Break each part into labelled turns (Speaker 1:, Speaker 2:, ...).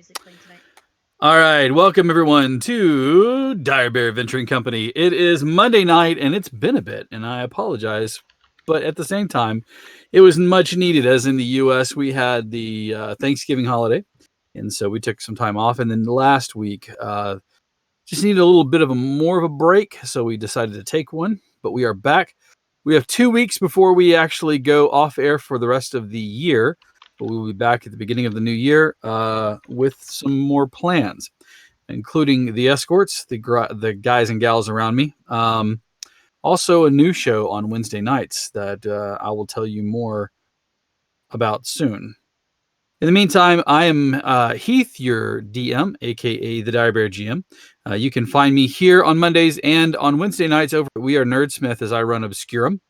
Speaker 1: music playing tonight.
Speaker 2: All right, welcome everyone to Dire Bear Venturing Company. It is Monday night, and it's been a bit, and I apologize, but at the same time, it was much needed. As in the U.S., we had the Thanksgiving holiday, and so we took some time off. And then last week, just needed a little bit of more of a break, so we decided to take one. But we are back. We have 2 weeks before we actually go off air for the rest of the year. But we'll be back at the beginning of the new year with some more plans, including the Escorts, the guys and gals around me. Also, a new show on Wednesday nights that I will tell you more about soon. In the meantime, I am Heath, your DM, aka the Dire Bear GM. You can find me here on Mondays and on Wednesday nights over. We are Nerdsmith as I run Obscurum,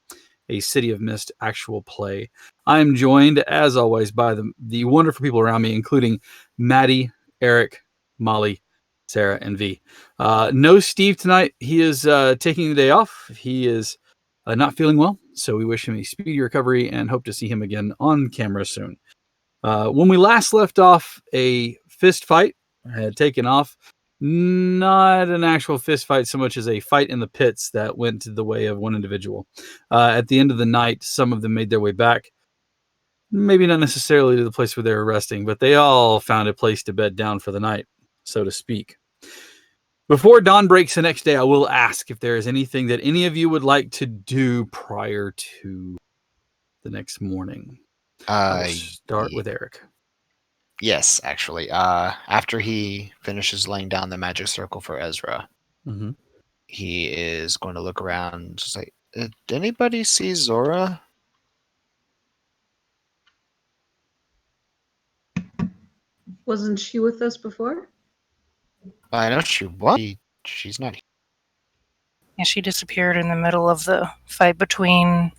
Speaker 2: a City of Mist actual play. I am joined, as always, by the wonderful people around me, including Maddie, Eric, Molly, Sarah, and V. No Steve tonight. He is taking the day off. He is not feeling well, so we wish him a speedy recovery and hope to see him again on camera soon. When we last left off, a fist fight had taken off. Not an actual fist fight so much as a fight in the pits that went the way of one individual. At the end of the night, some of them made their way back. Maybe not necessarily to the place where they were resting, but they all found a place to bed down for the night, so to speak. Before dawn breaks the next day, I will ask if there is anything that any of you would like to do prior to the next morning. I will start with Eric.
Speaker 3: Yes, actually. After he finishes laying down the magic circle for Ezra, he is going to look around, just like, did anybody see Zora?
Speaker 1: Wasn't she with us before?
Speaker 3: I know she was. She's not here.
Speaker 4: Yeah, she disappeared in the middle of the fight between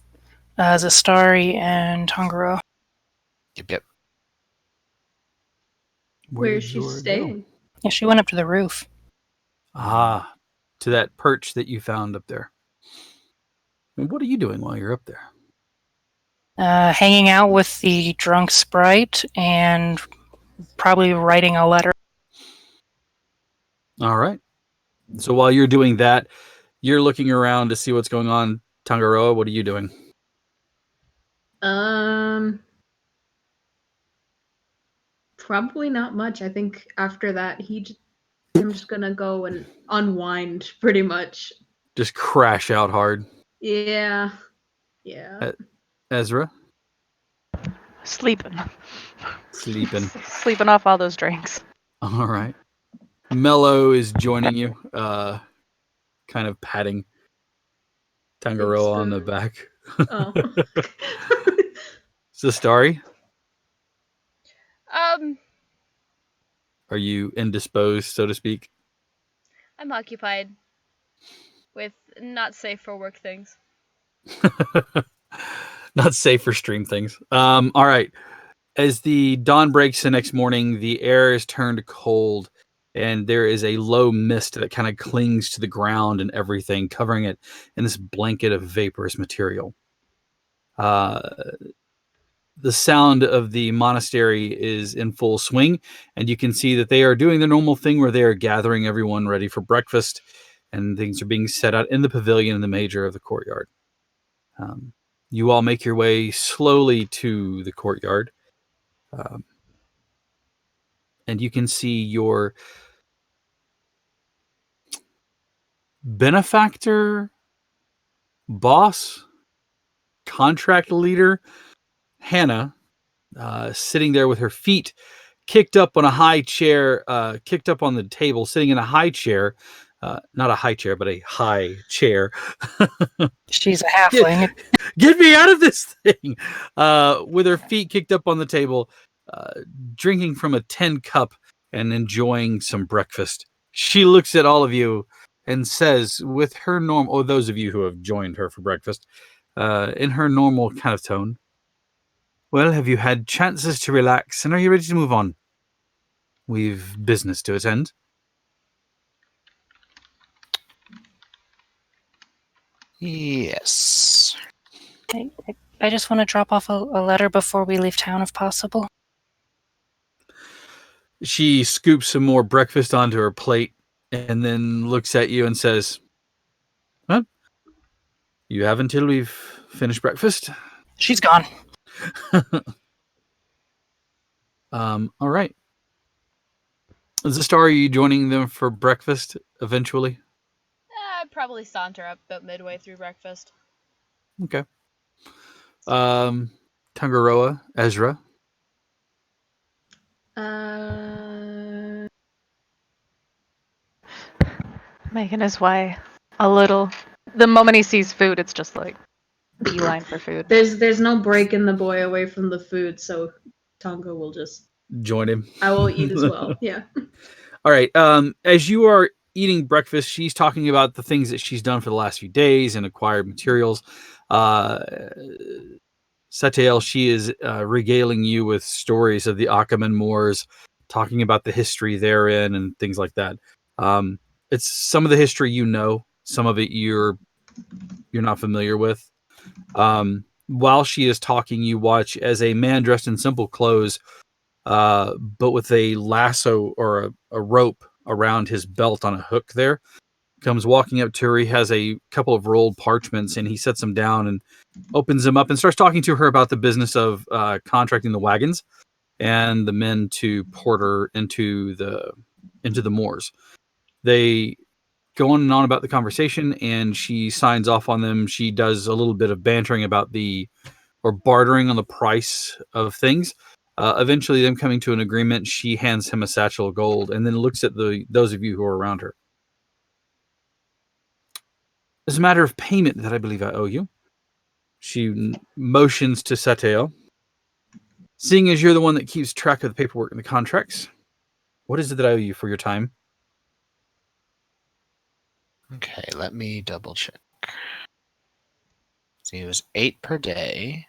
Speaker 4: Zastari and Tongaro.
Speaker 3: Yep.
Speaker 1: Where is she staying?
Speaker 4: Yeah, she went up to the roof.
Speaker 2: Ah, to that perch that you found up there. And what are you doing while you're up there?
Speaker 4: Hanging out with the drunk sprite and probably writing a letter.
Speaker 2: All right. So while you're doing that, you're looking around to see what's going on. Tangaroa, what are you doing?
Speaker 1: Probably not much. I think after that, I'm just gonna go and unwind, pretty much.
Speaker 2: Just crash out hard.
Speaker 1: Yeah.
Speaker 2: Ezra?
Speaker 5: Sleeping off all those drinks.
Speaker 2: All right. Mello is joining you, kind of patting Tangaroa on the back.
Speaker 1: Oh.
Speaker 2: Zastari? Are you indisposed, so to speak?
Speaker 6: I'm occupied with not safe for work things.
Speaker 2: Not safe for stream things. All right. As the dawn breaks the next morning, the air is turned cold, and there is a low mist that kind of clings to the ground and everything, covering it in this blanket of vaporous material. The sound of the monastery is in full swing, and you can see that they are doing the normal thing where they are gathering everyone ready for breakfast, and things are being set out in the pavilion in the major of the courtyard. You all make your way slowly to the courtyard, and you can see your benefactor, boss, contract leader, Hannah, sitting there with her feet kicked up on a high chair, kicked up on the table, sitting in a high chair. Not a high chair, but a high chair.
Speaker 4: She's a halfling.
Speaker 2: Get me out of this thing! With her feet kicked up on the table, drinking from a tin cup and enjoying some breakfast. She looks at all of you and says, with her normal, those of you who have joined her for breakfast, in her normal kind of tone, well, have you had chances to relax, and are you ready to move on? We've business to attend.
Speaker 3: Yes.
Speaker 4: I just want to drop off a letter before we leave town, if possible.
Speaker 2: She scoops some more breakfast onto her plate and then looks at you and says, "Well, you have until we've finished breakfast."
Speaker 4: She's gone.
Speaker 2: All right. Zastar, are you joining them for breakfast eventually?
Speaker 6: I'd probably saunter up about midway through breakfast.
Speaker 2: Okay. Tangaroa, Ezra.
Speaker 5: Making his way a little. The moment he sees food, it's just like beeline for food.
Speaker 1: There's no breaking the boy away from the food, so Tonga will just
Speaker 2: Join him.
Speaker 1: I will eat as well. Yeah.
Speaker 2: All right. As you are eating breakfast, she's talking about the things that she's done for the last few days and acquired materials. Satiel, she is regaling you with stories of the Achaemenid Moors, talking about the history therein and things like that. It's some of the history you know, some of it you're not familiar with. While she is talking, you watch as a man dressed in simple clothes, but with a lasso or a rope around his belt on a hook there, comes walking up to her. He has a couple of rolled parchments and he sets them down and opens them up and starts talking to her about the business of contracting the wagons and the men to porter into the moors. They go on and on about the conversation, and she signs off on them. She does a little bit of bantering about or bartering on the price of things. Eventually, them coming to an agreement, she hands him a satchel of gold and then looks at those of you who are around her. As a matter of payment that I believe I owe you. She motions to Sateo. Seeing as you're the one that keeps track of the paperwork and the contracts, what is it that I owe you for your time?
Speaker 3: Okay, let me double check. So it was 8 per day.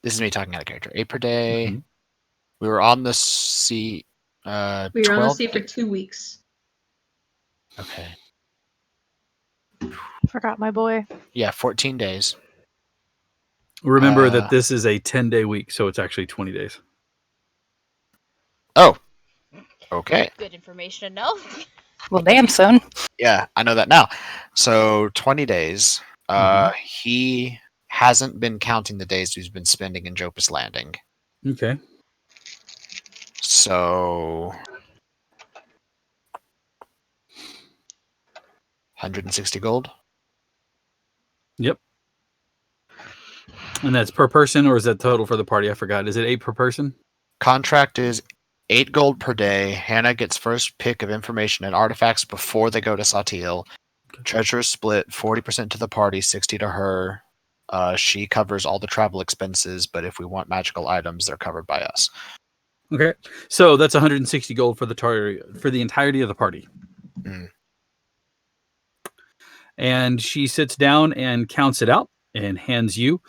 Speaker 3: This is me talking out of character. 8 per day.
Speaker 2: Mm-hmm.
Speaker 3: We were on the sea.
Speaker 1: We were on the sea for 2 weeks.
Speaker 3: Okay.
Speaker 5: Forgot my boy.
Speaker 3: Yeah, 14 days.
Speaker 2: Remember that this is a 10-day week, so it's actually 20 days.
Speaker 3: Oh. Okay.
Speaker 6: Good information to know.
Speaker 4: Well, damn, son.
Speaker 3: Yeah, I know that now. So 20 days. He hasn't been counting the days he's been spending in Jopus Landing.
Speaker 2: Okay.
Speaker 3: So 160 gold.
Speaker 2: Yep. And that's per person, or is that total for the party? I forgot. Is it 8 per person?
Speaker 3: Contract is 8 gold per day. Hannah gets first pick of information and artifacts before they go to Satil. Treasure is split 40% to the party, 60 to her. She covers all the travel expenses, but if we want magical items, they're covered by us.
Speaker 2: Okay. So that's 160 gold for the entirety of the party.
Speaker 3: Mm.
Speaker 2: And she sits down and counts it out and hands you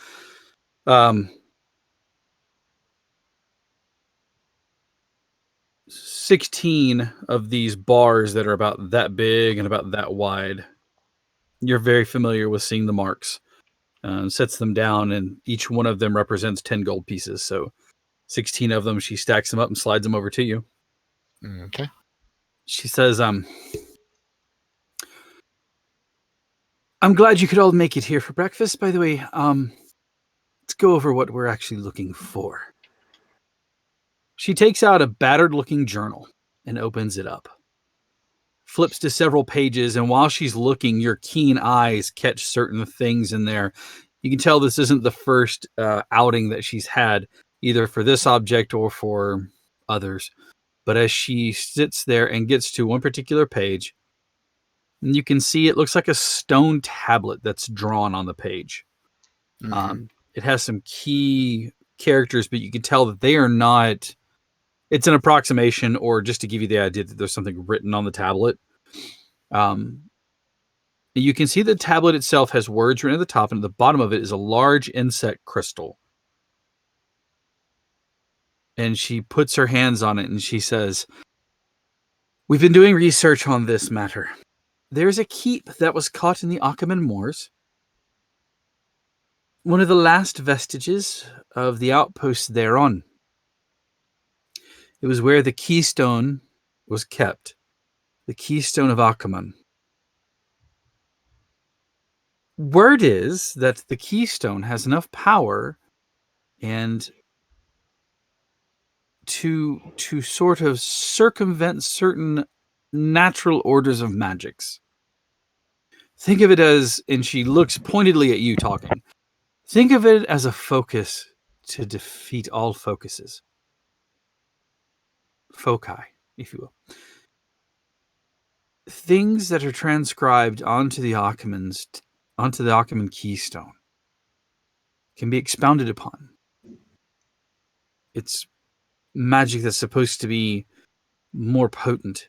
Speaker 2: 16 of these bars that are about that big and about that wide. You're very familiar with seeing the marks. Sets them down, and each one of them represents 10 gold pieces. So 16 of them, she stacks them up and slides them over to you.
Speaker 3: Okay.
Speaker 2: She says, I'm glad you could all make it here for breakfast. By the way, let's go over what we're actually looking for. She takes out a battered-looking journal and opens it up. Flips to several pages, and while she's looking, your keen eyes catch certain things in there. You can tell this isn't the first outing that she's had, either for this object or for others. But as she sits there and gets to one particular page, you can see it looks like a stone tablet that's drawn on the page.
Speaker 3: Mm-hmm.
Speaker 2: It has some key characters, but you can tell that they are not... It's an approximation, or just to give you the idea that there's something written on the tablet. You can see the tablet itself has words written at the top, and at the bottom of it is a large insect crystal. And she puts her hands on it and she says, "We've been doing research on this matter. There's a keep that was caught in the Achaemenid Moors. One of the last vestiges of the outposts thereon. It was where the keystone was kept, the keystone of Achaman. Word is that the keystone has enough power and to sort of circumvent certain natural orders of magics. Think of it as, and she looks pointedly at you talking, think of it as a focus to defeat all focuses. Foci, if you will. Things that are transcribed onto the Achaman keystone can be expounded upon. It's magic that's supposed to be more potent,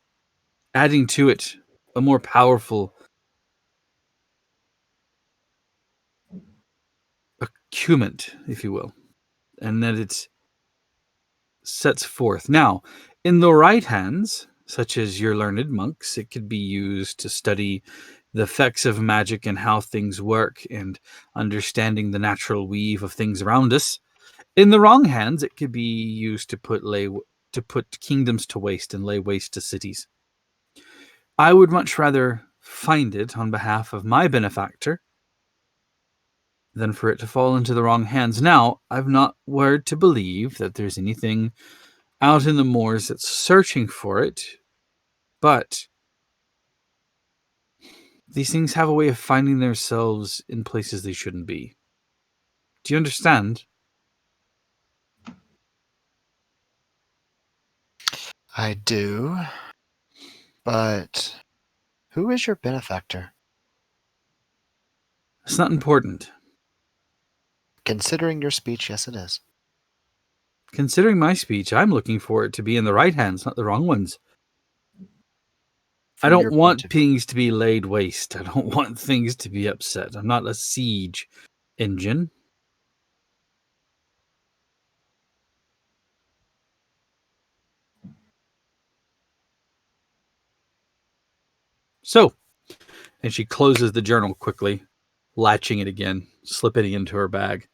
Speaker 2: adding to it a more powerful accumulate, if you will, and that it sets forth. Now, in the right hands, such as your learned monks, it could be used to study the effects of magic and how things work and understanding the natural weave of things around us. In the wrong hands, it could be used to put kingdoms to waste and lay waste to cities. I would much rather find it on behalf of my benefactor than for it to fall into the wrong hands. Now, I've not word to believe that there's anything out in the moors that's searching for it, but these things have a way of finding themselves in places they shouldn't be. Do you understand?
Speaker 3: I do. But who is your benefactor?
Speaker 2: It's not important.
Speaker 3: Considering your speech, yes, it is.
Speaker 2: Considering my speech, I'm looking for it to be in the right hands, not the wrong ones. I don't want things to be laid waste. I don't want things to be upset. I'm not a siege engine. So, and she closes the journal quickly, latching it again, slipping it into her bag.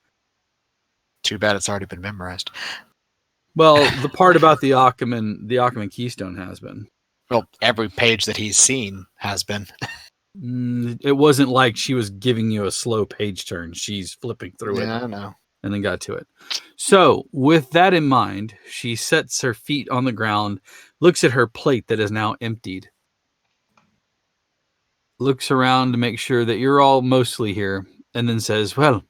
Speaker 3: Too bad it's already been memorized.
Speaker 2: Well, the part about the Achaman keystone has been.
Speaker 3: Well, every page that he's seen has been.
Speaker 2: It wasn't like she was giving you a slow page turn. She's flipping through it.
Speaker 3: Yeah, I know.
Speaker 2: And then got to it. So, with that in mind, she sets her feet on the ground, looks at her plate that is now emptied, looks around to make sure that you're all mostly here, and then says, well,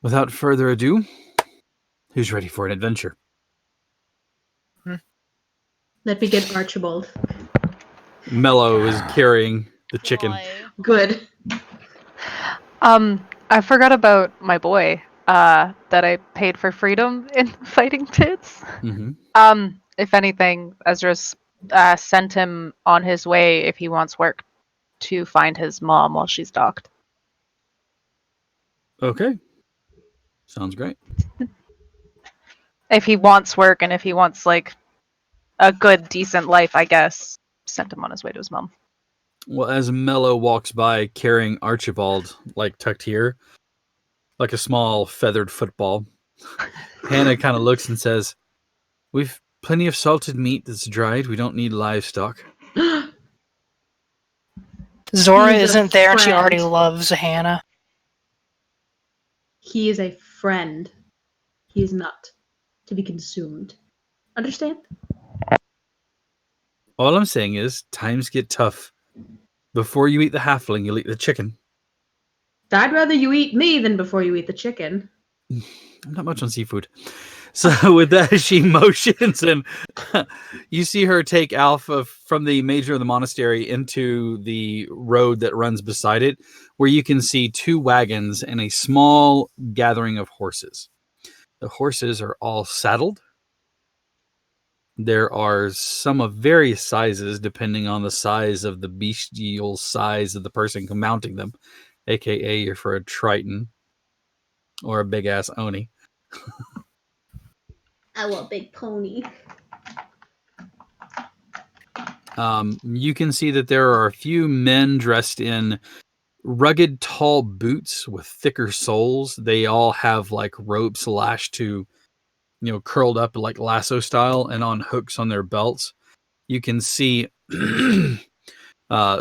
Speaker 2: without further ado, who's ready for an adventure?
Speaker 1: Let me get Archibald.
Speaker 2: Mello is carrying the chicken.
Speaker 6: Why?
Speaker 1: Good.
Speaker 5: I forgot about my boy that I paid for freedom in Fighting Tits.
Speaker 2: Mm-hmm.
Speaker 5: If anything, Ezra's sent him on his way if he wants work to find his mom while she's docked.
Speaker 2: Okay. Sounds great.
Speaker 5: If he wants work and if he wants like a good, decent life, I guess, sent him on his way to his mom.
Speaker 2: Well, as Mello walks by carrying Archibald, like tucked here, like a small feathered football, Hannah kind of looks and says, we've plenty of salted meat that's dried. We don't need livestock.
Speaker 4: Zora
Speaker 1: He's a
Speaker 4: isn't there and she
Speaker 1: friend.
Speaker 4: already loves Hannah.
Speaker 1: He is a friend. He is not to be consumed. Understand?
Speaker 2: All I'm saying is, times get tough. Before you eat the halfling, you'll eat the chicken.
Speaker 1: I'd rather you eat me than before you eat the chicken.
Speaker 2: I'm not much on seafood. So with that, she motions, and you see her take Alpha from the major of the monastery into the road that runs beside it, where you can see 2 wagons and a small gathering of horses. The horses are all saddled. There are some of various sizes, depending on the size of the bestial size of the person mounting them, aka you're for a Triton or a big-ass Oni.
Speaker 1: I want a big pony.
Speaker 2: You can see that there are a few men dressed in rugged, tall boots with thicker soles. They all have like ropes lashed to curled up like lasso style and on hooks on their belts. You can see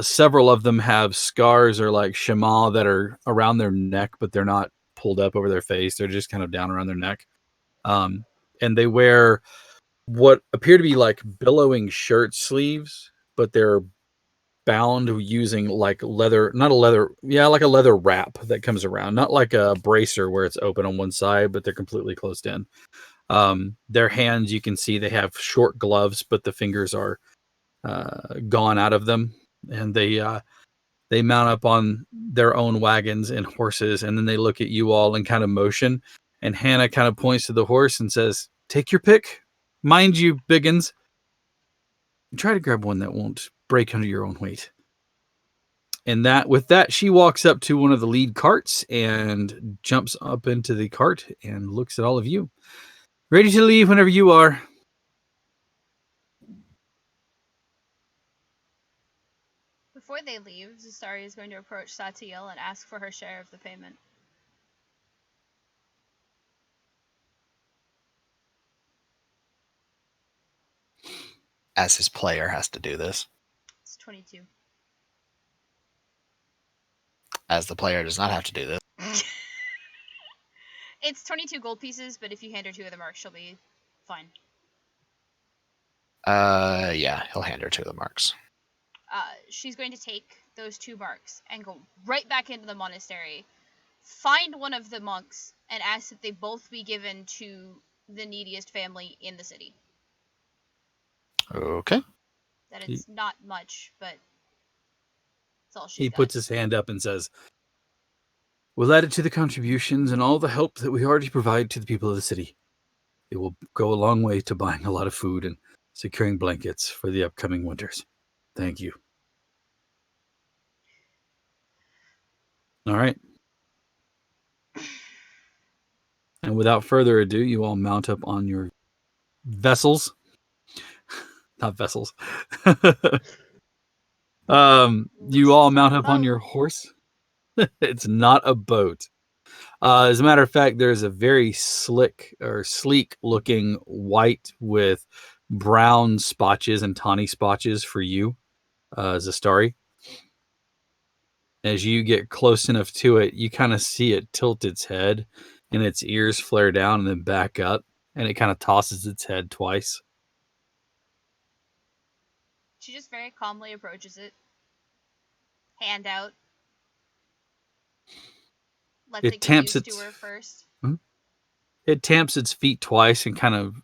Speaker 2: several of them have scars or like shema that are around their neck, but they're not pulled up over their face. They're just kind of down around their neck. And they wear what appear to be like billowing shirt sleeves, but they're bound using like leather, not a leather, like a leather wrap that comes around, not like a bracer where it's open on one side, but they're completely closed in. Their hands, you can see they have short gloves, but the fingers are gone out of them, and they mount up on their own wagons and horses, and then they look at you all and kind of motion, and Hannah kind of points to the horse and says, "Take your pick. Mind you, Biggins, try to grab one that won't break under your own weight." And with that, she walks up to one of the lead carts and jumps up into the cart and looks at all of you. "Ready to leave whenever you are."
Speaker 6: Before they leave, Zastari is going to approach Satiel and ask for her share of the payment.
Speaker 3: As his player has to do this.
Speaker 6: It's 22.
Speaker 3: As the player does not have to do this.
Speaker 6: It's 22 gold pieces, but if you hand her 2 of the marks, she'll be fine.
Speaker 3: Yeah, he'll hand her 2 of the marks.
Speaker 6: She's going to take those 2 marks and go right back into the monastery, find one of the monks, and ask that they both be given to the neediest family in the city.
Speaker 3: Okay.
Speaker 6: That it's not much, but it's all
Speaker 2: He puts his hand up and says, "We'll add it to the contributions and all the help that we already provide to the people of the city. It will go a long way to buying a lot of food and securing blankets for the upcoming winters. Thank you." All right. And without further ado, you all mount up on your vessels. Not vessels. You all mount up on your horse. It's not a boat. As a matter of fact, there's a very sleek looking white with brown spotches and tawny spotches for you, Zastari. As you get close enough to it, you kind of see it tilt its head and its ears flare down and then back up, and it kind of tosses its head twice.
Speaker 6: She just very calmly approaches it, hand out. Lets it get used to her first.
Speaker 2: It tamps its feet twice and kind of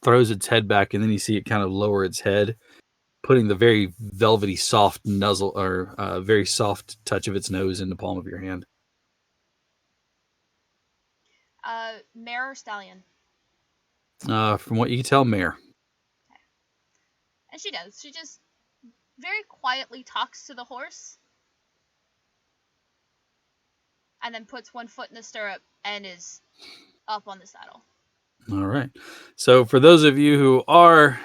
Speaker 2: throws its head back, and then you see it kind of lower its head, putting the very velvety, soft nuzzle or very soft touch of its nose in the palm of your hand.
Speaker 6: Mare or stallion?
Speaker 2: From what you can tell, mare.
Speaker 6: Okay. And she does. She just very quietly talks to the horse, and then puts one foot in the stirrup and is up on the saddle.
Speaker 2: All right. So for those of you who are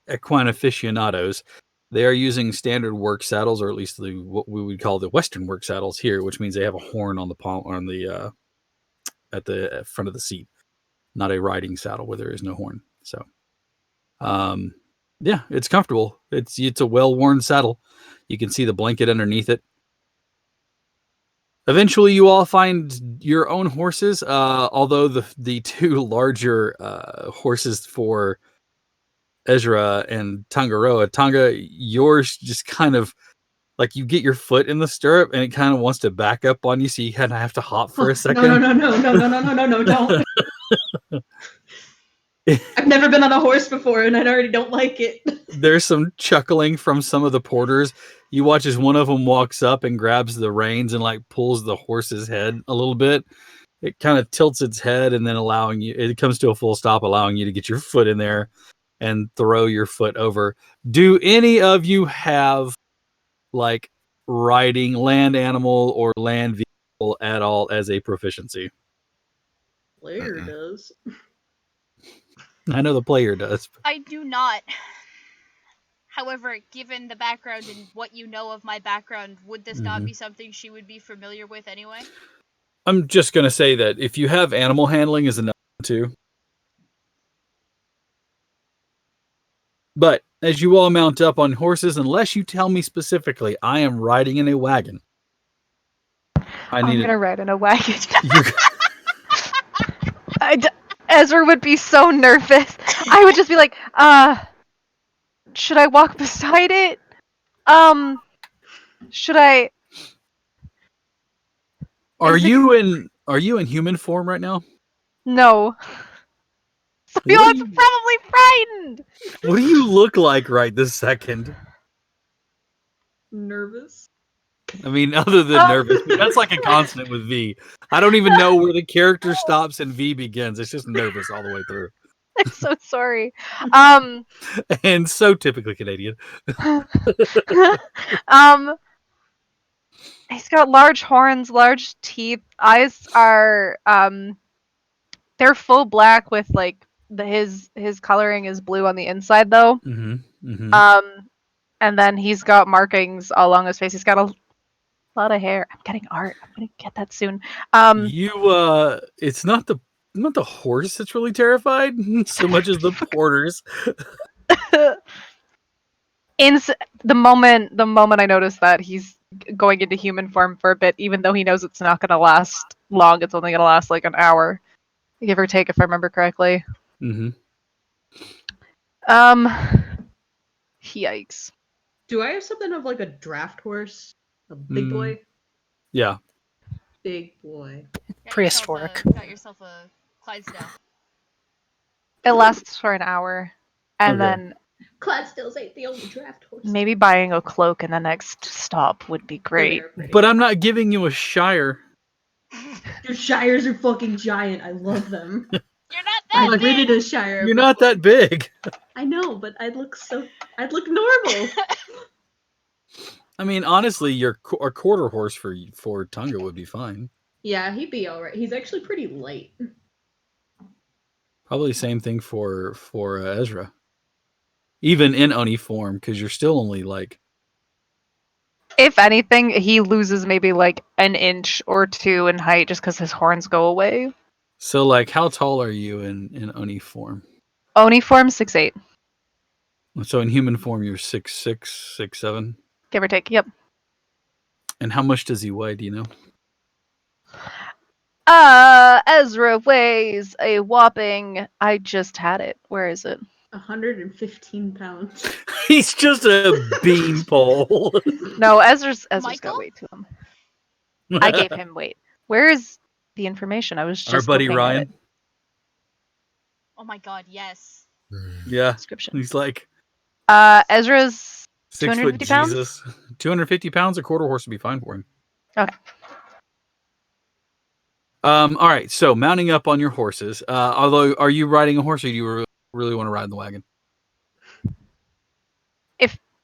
Speaker 2: equine aficionados, they are using standard work saddles, or at least what we would call the Western work saddles here, which means they have a horn on the palm, on the at the front of the seat, not a riding saddle where there is no horn. So, yeah, it's comfortable. It's a well-worn saddle. You can see the blanket underneath it. Eventually, you all find your own horses, although the 2 larger horses for Ezra and Tangaroa. Tonga, yours just kind of like you get your foot in the stirrup and it kind of wants to back up on you, so you kind of have to hop for a second.
Speaker 1: No, don't. I've never been on a horse before and I already don't like it.
Speaker 2: There's some chuckling from some of the porters. You watch as one of them walks up and grabs the reins and like pulls the horse's head a little bit. It kind of tilts its head and then it comes to a full stop, allowing you to get your foot in there and throw your foot over. Do any of you have like riding land animal or land vehicle at all as a proficiency?
Speaker 1: Player does.
Speaker 2: I know the player does.
Speaker 6: I do not. However, given the background and what you know of my background, would this not be something she would be familiar with anyway?
Speaker 2: I'm just going to say that if you have animal handling is enough too. But as you all mount up on horses, unless you tell me specifically, I am riding in a wagon.
Speaker 5: I'm gonna ride in a wagon.
Speaker 2: You,
Speaker 5: Ezra would be so nervous. I would just be like, should I walk beside it? Should I?
Speaker 2: are you in human form right now?
Speaker 5: No. So
Speaker 2: What
Speaker 5: I'm
Speaker 2: do you-
Speaker 5: probably frightened.
Speaker 2: What do you look like right this second?
Speaker 1: Nervous.
Speaker 2: I mean, other than nervous, but that's like a constant with V. I don't even know where the character stops and V begins. It's just nervous all the way through.
Speaker 5: I'm so sorry.
Speaker 2: And so typically Canadian.
Speaker 5: He's got large horns, large teeth. Eyes are they're full black with like his coloring is blue on the inside though. And then he's got markings all along his face. He's got a lot of hair. I'm getting art. I'm gonna get that soon.
Speaker 2: It's not the horse that's really terrified so much as the porters.
Speaker 5: The moment I notice that he's going into human form for a bit, even though he knows it's not gonna last long, it's only gonna last like an hour, give or take, if I remember correctly. Yikes.
Speaker 1: Do I have something of like a draft horse? A big boy?
Speaker 2: Yeah.
Speaker 1: Big boy.
Speaker 4: Prehistoric.
Speaker 6: Got yourself a Clydesdale.
Speaker 5: It lasts for an hour. And then
Speaker 1: Clydesdales ain't the only draft horse.
Speaker 5: maybe buying a cloak in the next stop would be great.
Speaker 2: But I'm not giving you a shire.
Speaker 1: Your shires are fucking giant. I love them.
Speaker 6: You're not
Speaker 1: I
Speaker 6: that
Speaker 1: rated
Speaker 6: big.
Speaker 1: a shire.
Speaker 2: You're not that big.
Speaker 1: I know, but I'd look normal.
Speaker 2: I mean, honestly, a quarter horse for Tunga would be fine.
Speaker 1: Yeah, he'd be alright. He's actually pretty light.
Speaker 2: Probably same thing for Ezra. Even in Oni form, because you're still only like.
Speaker 5: If anything, he loses maybe like an inch or two in height just because his horns go away.
Speaker 2: So, like, how tall are you in Oni form?
Speaker 5: Oni form 6'8".
Speaker 2: So in human form, you're 6'6", 6'7".
Speaker 5: Give or take, yep.
Speaker 2: And how much does he weigh, do you know?
Speaker 5: Ezra weighs a whopping... I just had it. Where is it?
Speaker 1: 115 pounds.
Speaker 2: He's just a beanpole.
Speaker 5: No, Ezra's
Speaker 6: Michael?
Speaker 5: got weight to him. I gave him weight. Where is the information? I was just
Speaker 2: Our buddy
Speaker 5: looking at
Speaker 2: Ryan.
Speaker 5: it.
Speaker 6: Oh my god, yes.
Speaker 2: Yeah.
Speaker 5: Description.
Speaker 2: He's like
Speaker 5: Ezra's
Speaker 2: 6 foot
Speaker 5: 250 pounds?
Speaker 2: Jesus. 250 pounds, a quarter horse would be fine for him.
Speaker 5: Okay.
Speaker 2: All right. So mounting up on your horses. Although, are you riding a horse, or do you really want to ride in the wagon?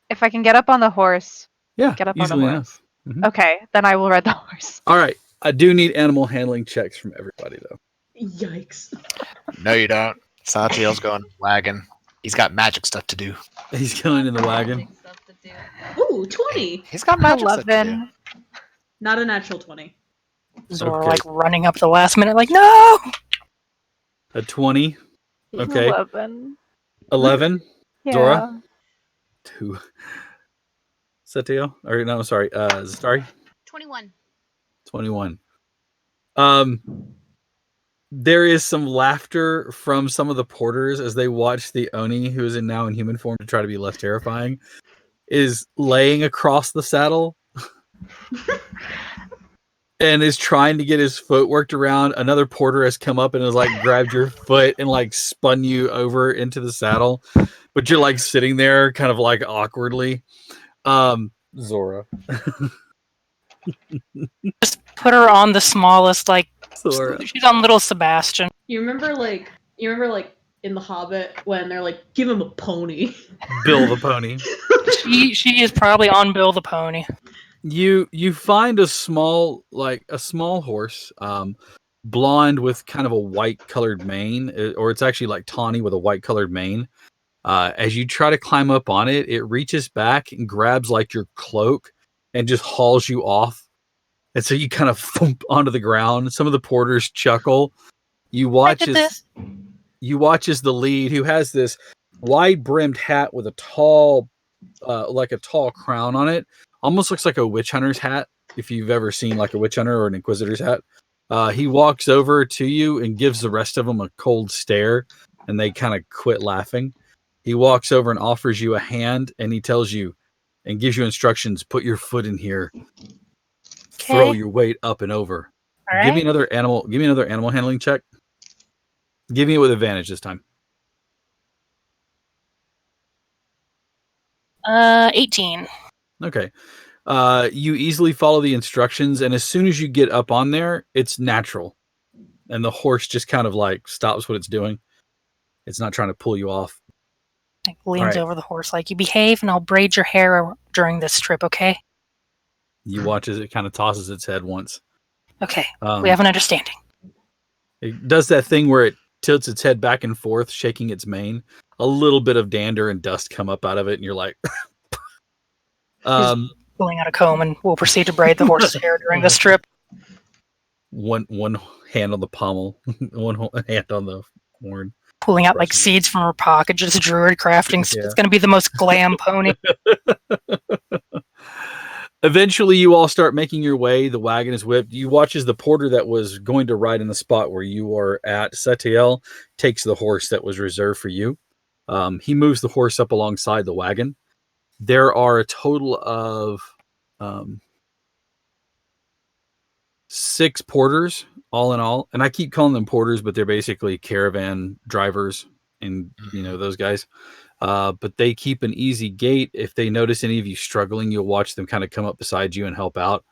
Speaker 5: If I can get up on the horse,
Speaker 2: Yeah,
Speaker 5: get up on the
Speaker 2: easily
Speaker 5: horse.
Speaker 2: enough. Mhm.
Speaker 5: Okay, then I will ride the horse.
Speaker 2: All right. I do need animal handling checks from everybody, though.
Speaker 1: Yikes.
Speaker 3: No, you don't. Satiel's going wagon. He's got magic stuff to do.
Speaker 2: He's going in the wagon.
Speaker 6: Stuff to do.
Speaker 1: Ooh, 20.
Speaker 3: He's got magic stuff to do.
Speaker 5: 11.
Speaker 1: Not a natural 20.
Speaker 4: Zora
Speaker 2: Okay.
Speaker 4: like running up the last minute, like no.
Speaker 2: A 20. Okay.
Speaker 5: 11.
Speaker 2: 11.
Speaker 5: Yeah.
Speaker 2: Zora? 2. Satio? Or no, sorry. Zastari?
Speaker 6: 21.
Speaker 2: 21. There is some laughter from some of the porters as they watch the Oni, who is now in human form to try to be less terrifying, is laying across the saddle and is trying to get his foot worked around. Another porter has come up and has like grabbed your foot and like spun you over into the saddle, but you're like sitting there kind of like awkwardly. Zora.
Speaker 4: Just put her on the smallest, like
Speaker 2: Zora.
Speaker 4: she's on little Sebastian.
Speaker 1: You remember in The Hobbit when they're like, give him a pony.
Speaker 2: Bill the pony.
Speaker 4: She is probably on Bill the pony.
Speaker 2: You find a small horse, blonde with kind of a white colored mane, or it's actually like tawny with a white colored mane. As you try to climb up on it, it reaches back and grabs like your cloak and just hauls you off And so you kind of thump onto the ground. Some of the porters chuckle. You watch
Speaker 4: did this.
Speaker 2: as the lead, who has this wide-brimmed hat with a tall, like a tall crown on it, almost looks like a witch hunter's hat. If you've ever seen like a witch hunter or an inquisitor's hat, he walks over to you and gives the rest of them a cold stare, and they kind of quit laughing. He walks over and offers you a hand, and he tells you and gives you instructions: put your foot in here, throw
Speaker 4: Okay.
Speaker 2: your weight up and over.
Speaker 4: All
Speaker 2: Give me
Speaker 4: right.
Speaker 2: another animal handling check. Give me it with advantage this time.
Speaker 4: 18.
Speaker 2: Okay. You easily follow the instructions, and as soon as you get up on there, it's natural. And the horse just kind of like stops what it's doing. It's not trying to pull you off.
Speaker 4: Like, leans
Speaker 2: All right.
Speaker 4: over the horse like, you behave and I'll braid your hair during this trip, okay?
Speaker 2: You watch as it kind of tosses its head once.
Speaker 4: Okay. We have an understanding.
Speaker 2: It does that thing where it tilts its head back and forth, shaking its mane. A little bit of dander and dust come up out of it, and you're like...
Speaker 4: Pulling out a comb, and we'll proceed to braid the horse's hair during this trip.
Speaker 2: One hand on the pommel, one hand on the horn.
Speaker 4: Pulling out like seeds from her pocket, just druid crafting.
Speaker 2: Yeah.
Speaker 4: It's going to be the most glam pony.
Speaker 2: Eventually, you all start making your way. The wagon is whipped. You watch as the porter that was going to ride in the spot where you are at, Setiel, takes the horse that was reserved for you. He moves the horse up alongside the wagon. There are a total of 6 porters, all in all. And I keep calling them porters, but they're basically caravan drivers and, those guys. But they keep an easy gait. If they notice any of you struggling, you'll watch them kind of come up beside you and help out.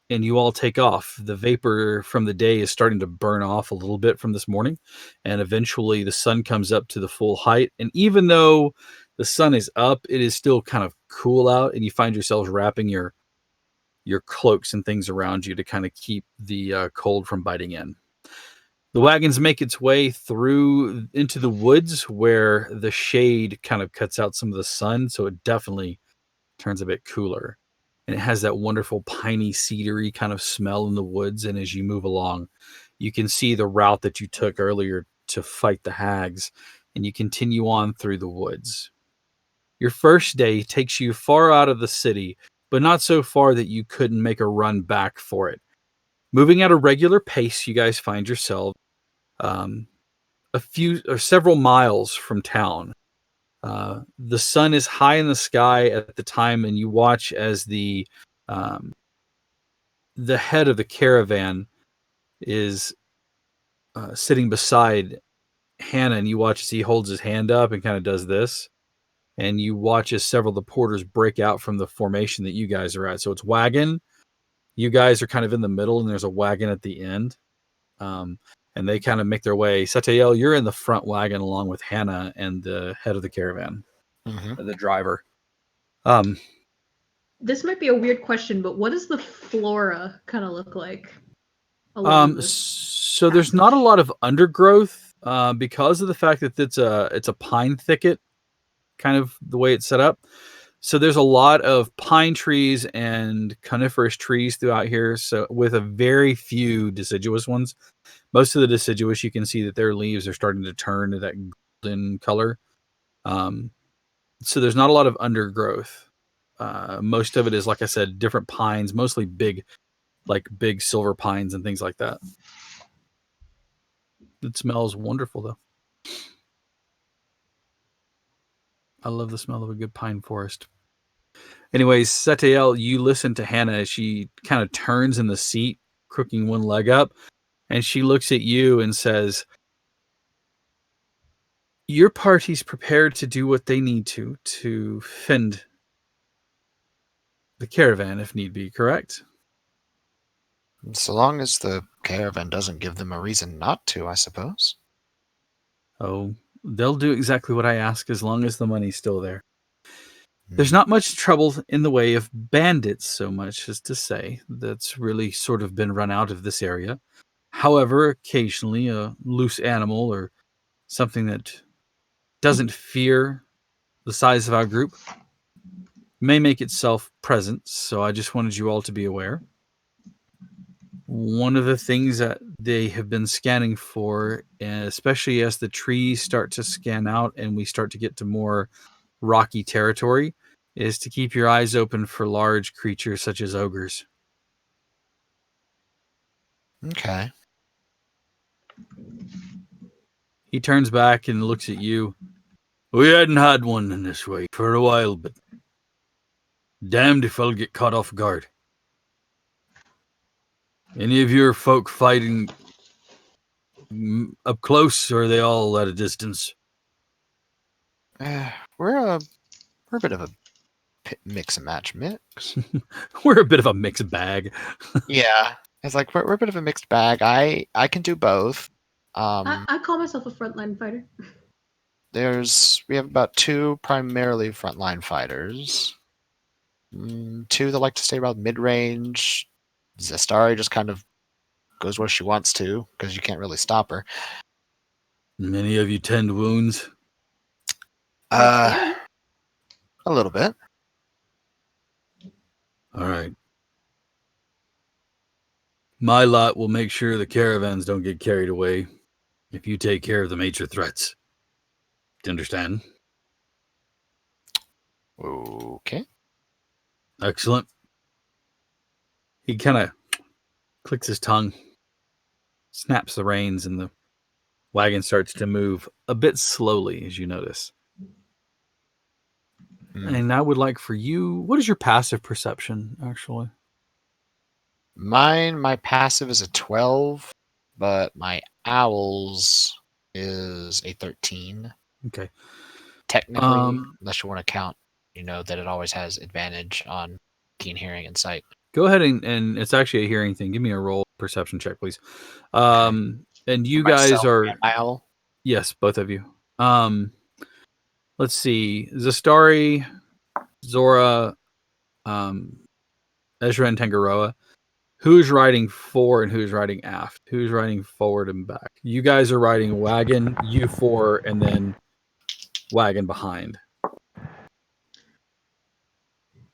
Speaker 2: And you all take off. The vapor from the day is starting to burn off a little bit from this morning. And eventually the sun comes up to the full height. And even though the sun is up, it is still kind of cool out. And you find yourselves wrapping your cloaks and things around you to kind of keep the cold from biting in. The wagons make its way through into the woods where the shade kind of cuts out some of the sun, so it definitely turns a bit cooler. And it has that wonderful piney, cedary kind of smell in the woods. And as you move along, you can see the route that you took earlier to fight the hags, and you continue on through the woods. Your first day takes you far out of the city, but not so far that you couldn't make a run back for it. Moving at a regular pace, you guys find yourself several miles from town. The sun is high in the sky at the time, and you watch as the head of the caravan is sitting beside Hannah, and you watch as he holds his hand up and kind of does this. And you watch as several of the porters break out from the formation that you guys are at. So it's wagon. You guys are kind of in the middle, and there's a wagon at the end. And they kind of make their way. Satiel, you're in the front wagon along with Hannah and the head of the caravan, the driver.
Speaker 1: This might be a weird question, but what does the flora kind of look like?
Speaker 2: So there's not a lot of undergrowth because of the fact that it's a pine thicket, kind of the way it's set up. So there's a lot of pine trees and coniferous trees throughout here. So with a very few deciduous ones. Most of the deciduous, you can see that their leaves are starting to turn to that golden color. So there's not a lot of undergrowth. Most of it is, like I said, different pines, mostly big silver pines and things like that. It smells wonderful, though. I love the smell of a good pine forest. Anyways, Setiel, you listen to Hannah as she kind of turns in the seat, crooking one leg up, and she looks at you and says, your party's prepared to do what they need to fend the caravan if need be, correct?
Speaker 3: So long as the caravan doesn't give them a reason not to, I suppose.
Speaker 2: Oh, they'll do exactly what I ask as long as the money's still there. There's not much trouble in the way of bandits, so much as to say. That's really sort of been run out of this area. However, occasionally a loose animal or something that doesn't fear the size of our group may make itself present, so I just wanted you all to be aware. One of the things that they have been scanning for, especially as the trees start to scan out and we start to get to more rocky territory, is to keep your eyes open for large creatures such as ogres.
Speaker 3: Okay.
Speaker 2: He turns back and looks at you. We hadn't had one in this way for a while, but damned if I'll get caught off guard. Any of your folk fighting up close, or are they all at a distance?
Speaker 3: We're a bit of a mix and match mix.
Speaker 2: We're a bit of a mixed bag.
Speaker 3: Yeah, it's like we're a bit of a mixed bag. I can do both.
Speaker 1: I call myself a frontline fighter.
Speaker 3: We have about 2 primarily frontline fighters. 2 that like to stay around mid range. Zestari just kind of goes where she wants to because you can't really stop her.
Speaker 2: Many of you tend wounds?
Speaker 3: A little bit.
Speaker 2: All right. My lot will make sure the caravans don't get carried away if you take care of the major threats. Do you understand?
Speaker 3: Okay.
Speaker 2: Excellent. He kind of clicks his tongue, snaps the reins, and the wagon starts to move a bit slowly, as you notice. And I would like for you, what is your passive perception, actually?
Speaker 3: My passive is a 12, but my owl's is a 13.
Speaker 2: Okay.
Speaker 3: Technically, unless you want to count, that it always has advantage on keen hearing and sight.
Speaker 2: Go ahead and it's actually a hearing thing. Give me a roll perception check, please. And you guys are
Speaker 3: my owl?
Speaker 2: Yes, both of you. Let's see. Zestari, Zora, Ezra, and Tangaroa. Who's riding fore and who's riding aft? Who's riding forward and back? You guys are riding wagon, you four, and then wagon behind.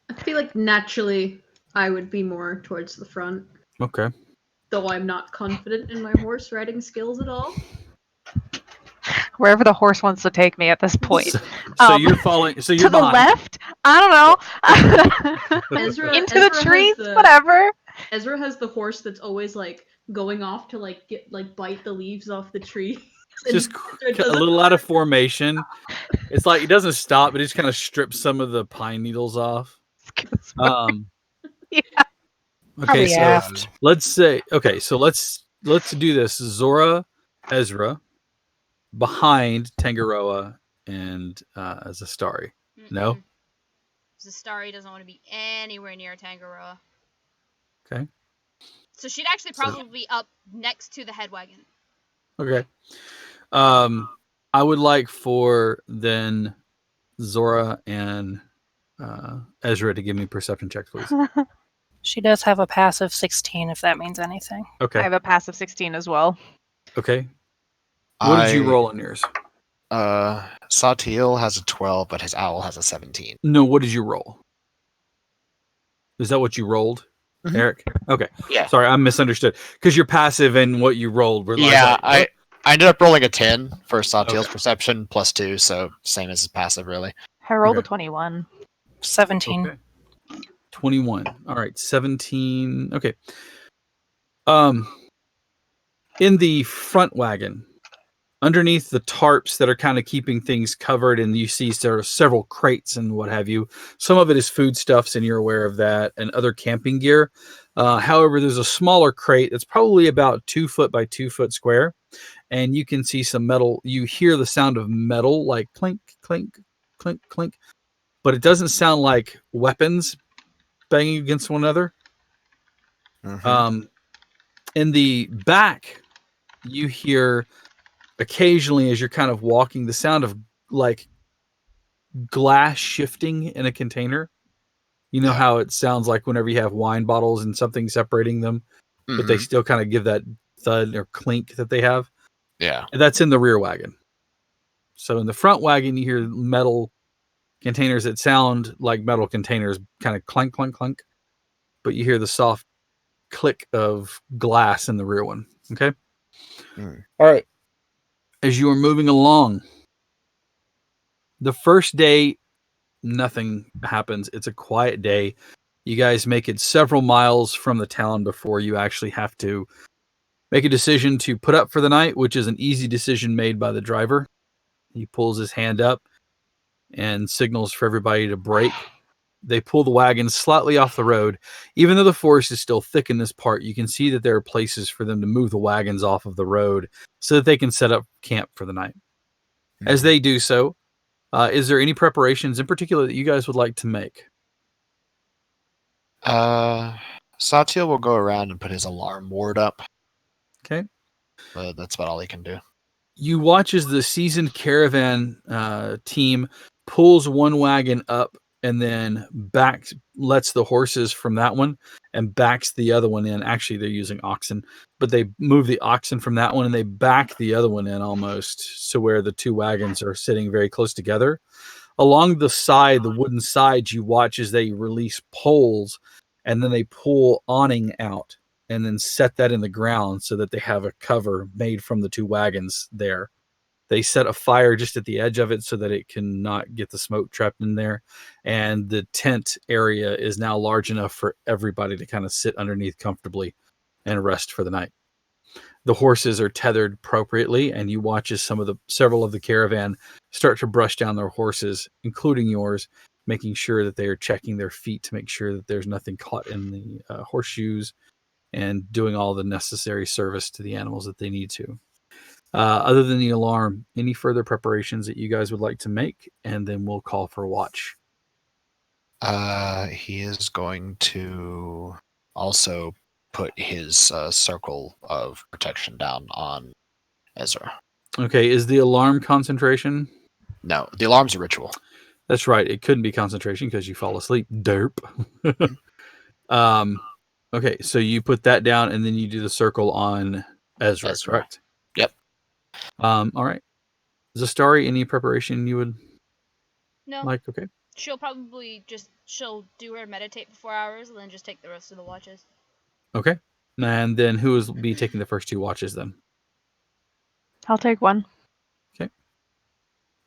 Speaker 1: I feel like naturally I would be more towards the front.
Speaker 2: Okay.
Speaker 1: Though I'm not confident in my horse riding skills at all.
Speaker 5: Wherever the horse wants to take me at this point.
Speaker 2: So you're falling. So you're
Speaker 5: to the
Speaker 2: behind.
Speaker 5: left? I don't know. Into the trees? Whatever.
Speaker 1: Ezra has the horse that's always like going off to like get like bite the leaves off the tree.
Speaker 2: Just a little out of formation. It's like it doesn't stop, but he just kind of strips some of the pine needles off.
Speaker 5: Yeah.
Speaker 2: Okay, so let's say so let's do this. Zora, Ezra, behind Tangaroa and Zestari. No?
Speaker 6: Zestari doesn't want to be anywhere near Tangaroa.
Speaker 2: Okay.
Speaker 6: So she'd actually probably be up next to the head wagon.
Speaker 2: Okay. I would like for then Zora and Ezra to give me perception checks, please.
Speaker 4: She does have a passive 16, if that means anything.
Speaker 2: Okay.
Speaker 5: I have a passive 16 as well.
Speaker 2: Okay. What did you roll on yours?
Speaker 3: Satiel has a 12, but his owl has a 17.
Speaker 2: No, what did you roll? Is that what you rolled, Eric? Okay.
Speaker 3: Yeah.
Speaker 2: Sorry, I misunderstood. Because your passive and what you rolled were
Speaker 3: I ended up rolling a 10 for Satiel's perception plus 2, so same as his passive, really.
Speaker 5: I rolled a 21.
Speaker 4: 17.
Speaker 2: Okay. 21. All right, 17. Okay. In the front wagon, underneath the tarps that are kind of keeping things covered, and you see there are several crates and what have you. Some of it is foodstuffs, and you're aware of that, and other camping gear. However, there's a smaller crate that's probably about 2 foot by 2 foot square, and you can see some metal. You hear the sound of metal, like clink, clink, clink, clink, but it doesn't sound like weapons banging against one another. In the back, you hear occasionally, as you're kind of walking, the sound of like glass shifting in a container. You know how it sounds like whenever you have wine bottles and something separating them, but they still kind of give that thud or clink that they have.
Speaker 3: Yeah.
Speaker 2: And that's in the rear wagon. So in the front wagon, you hear metal containers that sound like metal containers, kind of clank, clank, clank, but you hear the soft click of glass in the rear one. Okay. All right. As you are moving along, the first day, nothing happens. It's a quiet day. You guys make it several miles from the town before you actually have to make a decision to put up for the night, which is an easy decision made by the driver. He pulls his hand up and signals for everybody to brake. They pull the wagon slightly off the road. Even though the forest is still thick in this part, you can see that there are places for them to move the wagons off of the road so that they can set up camp for the night. As they do so, is there any preparations in particular that you guys would like to make?
Speaker 3: Satya will go around and put his alarm ward up.
Speaker 2: Okay.
Speaker 3: But that's about all he can do.
Speaker 2: You watch as the seasoned caravan team pulls one wagon up and then lets the horses from that one and backs the other one in. Actually, they're using oxen, but they move the oxen from that one and they back the other one in almost so where the two wagons are sitting very close together. Along the side, the wooden sides, you watch as they release poles and then they pull awning out and then set that in the ground so that they have a cover made from the two wagons there. They set a fire just at the edge of it so that it cannot get the smoke trapped in there. And the tent area is now large enough for everybody to kind of sit underneath comfortably and rest for the night. The horses are tethered appropriately, and you watch as several of the caravan start to brush down their horses, including yours, making sure that they are checking their feet to make sure that there's nothing caught in the horseshoes and doing all the necessary service to the animals that they need to. Other than the alarm, any further preparations that you guys would like to make? And then we'll call for a watch.
Speaker 3: He is going to also put his circle of protection down on Ezra.
Speaker 2: Okay, is the alarm concentration?
Speaker 3: No, the alarm's a ritual.
Speaker 2: That's right. It couldn't be concentration because you fall asleep. Derp. Okay, so you put that down and then you do the circle on Ezra. Correct?
Speaker 3: Yep.
Speaker 2: All right. Zastari, any preparation you would like? Okay.
Speaker 6: She'll do her meditate for 4 hours and then just take the rest of the watches.
Speaker 2: Okay. And then who will be taking the first two watches then?
Speaker 5: I'll take one.
Speaker 2: Okay.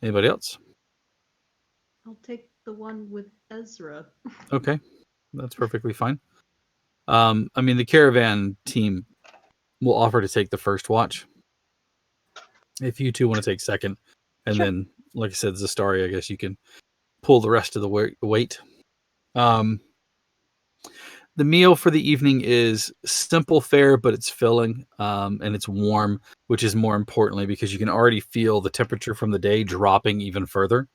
Speaker 2: Anybody else?
Speaker 1: I'll take the one with Ezra.
Speaker 2: Okay. That's perfectly fine. I mean, the caravan team will offer to take the first watch. If you two want to take second. And then, like I said, Zastari, I guess you can pull the rest of the weight. The meal for the evening is simple fare, but it's filling and it's warm, which is more importantly because you can already feel the temperature from the day dropping even further.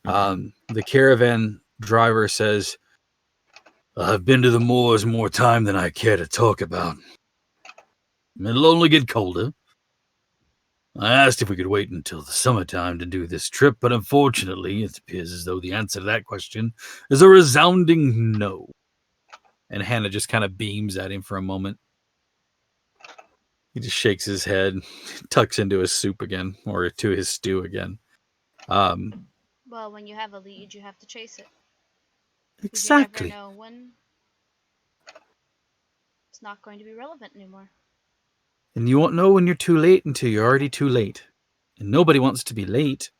Speaker 2: The caravan driver says, "I've been to the moors more time than I care to talk about. It'll only get colder. I asked if we could wait until the summertime to do this trip, but unfortunately, it appears as though the answer to that question is a resounding no." And Hannah just kind of beams at him for a moment. He just shakes his head, tucks into his soup again, or to his stew again.
Speaker 6: Well, when you have a lead, you have to chase it.
Speaker 2: Exactly.
Speaker 6: You never know when it's not going to be relevant anymore.
Speaker 2: And you won't know when you're too late until you're already too late. And nobody wants to be late.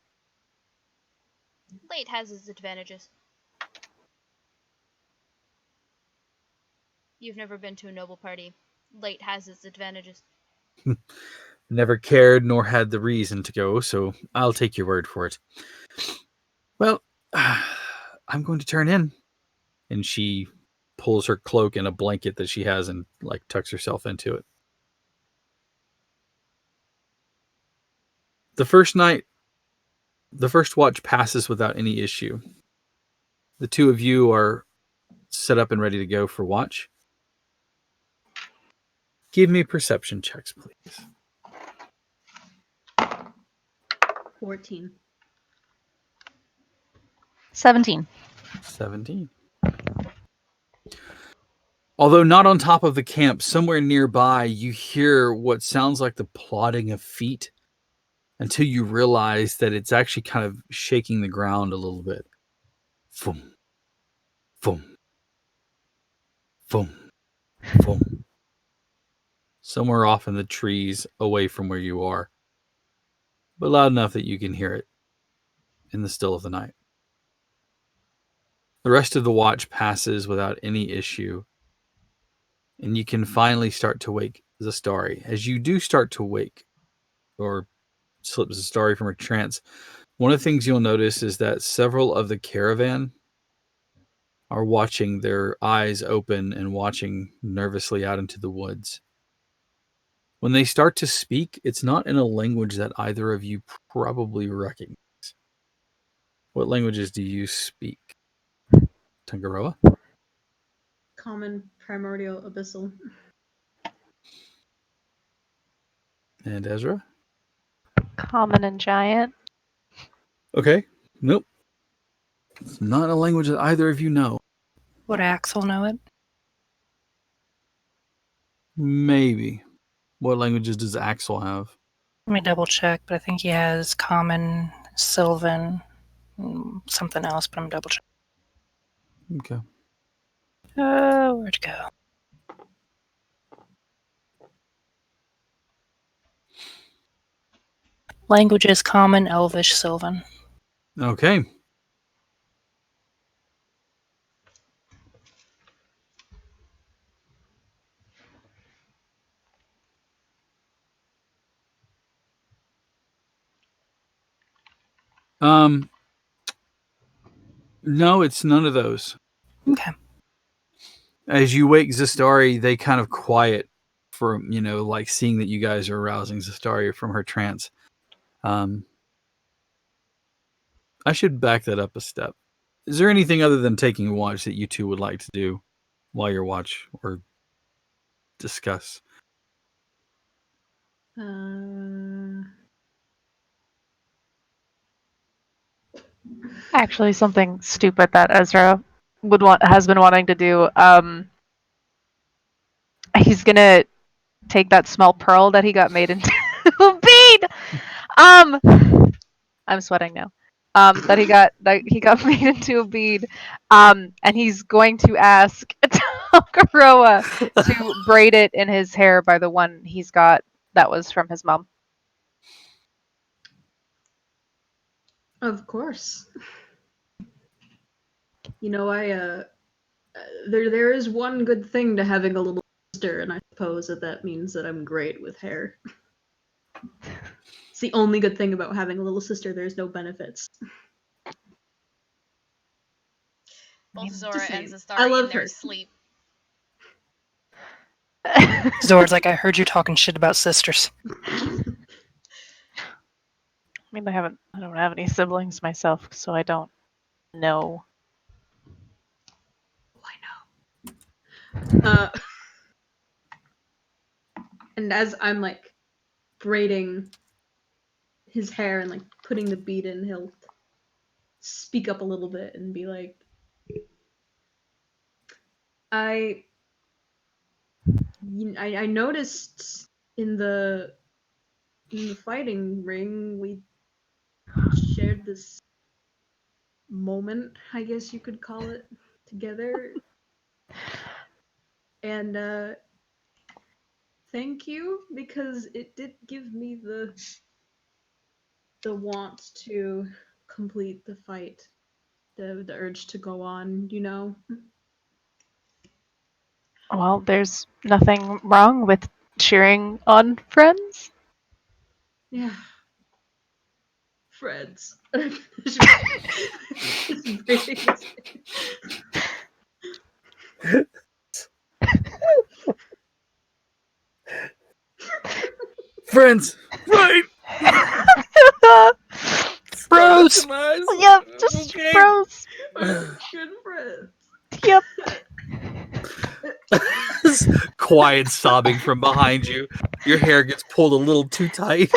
Speaker 6: Late has its advantages. You've never been to a noble party. Late has its advantages.
Speaker 2: Never cared nor had the reason to go, so I'll take your word for it. Well, I'm going to turn in. And she pulls her cloak and a blanket that she has and tucks herself into it. The first watch passes without any issue. The two of you are set up and ready to go for watch. Give me perception checks, please.
Speaker 1: 14.
Speaker 5: 17.
Speaker 2: 17. Although not on top of the camp, somewhere nearby, you hear what sounds like the plodding of feet until you realize that it's actually kind of shaking the ground a little bit. Boom. Boom. Boom. Boom. Somewhere off in the trees away from where you are, but loud enough that you can hear it in the still of the night. The rest of the watch passes without any issue, and you can finally start to wake Zastari. As you do start to wake, or slip Zastari from her trance, one of the things you'll notice is that several of the caravan are watching, their eyes open and watching nervously out into the woods. When they start to speak, it's not in a language that either of you probably recognize. What languages do you speak? Tangaroa?
Speaker 1: Common, primordial, abyssal.
Speaker 2: And Ezra?
Speaker 5: Common and giant.
Speaker 2: Okay. Nope. It's not a language that either of you know.
Speaker 4: Would Axel know it?
Speaker 2: Maybe. What languages does Axel have?
Speaker 4: Let me double check, but I think he has Common, Sylvan, something else, but I'm double checking.
Speaker 2: Okay.
Speaker 4: Where'd it go? Languages: Common, Elvish, Sylvan.
Speaker 2: Okay. No, it's none of those.
Speaker 4: Okay.
Speaker 2: As you wake Zastari, they kind of quiet for, like seeing that you guys are arousing Zastari from her trance. I should back that up a step. Is there anything other than taking watch that you two would like to do while you're watch or discuss?
Speaker 5: Actually, something stupid that Ezra has been wanting to do. He's gonna take that small pearl that he got made into a bead. I'm sweating now. That he got made into a bead. And he's going to ask Takaroa to braid it in his hair by the one he's got that was from his mom.
Speaker 1: Of course. There is one good thing to having a little sister, and I suppose that means that I'm great with hair. It's the only good thing about having a little sister. There's no benefits.
Speaker 6: Both Zora and
Speaker 1: I
Speaker 6: Zastari
Speaker 1: love
Speaker 6: in their
Speaker 1: her.
Speaker 6: sleep.
Speaker 4: Zora's like, I heard you talking shit about sisters.
Speaker 5: I mean, I don't have any siblings myself, so I don't know.
Speaker 1: I know. And as I'm like braiding his hair and like putting the bead in, he'll speak up a little bit and be like, I noticed in the fighting ring we shared this moment, I guess you could call it, together. And thank you, because it did give me the want to complete the fight, the urge to go on,
Speaker 5: Well, there's nothing wrong with cheering on friends.
Speaker 1: Yeah. Friends.
Speaker 2: Friends! Right!
Speaker 4: Bros!
Speaker 5: Yep, just
Speaker 2: Okay.
Speaker 5: bros.
Speaker 1: Good friends.
Speaker 5: Yep.
Speaker 2: Quiet sobbing from behind you. Your hair gets pulled a little too tight.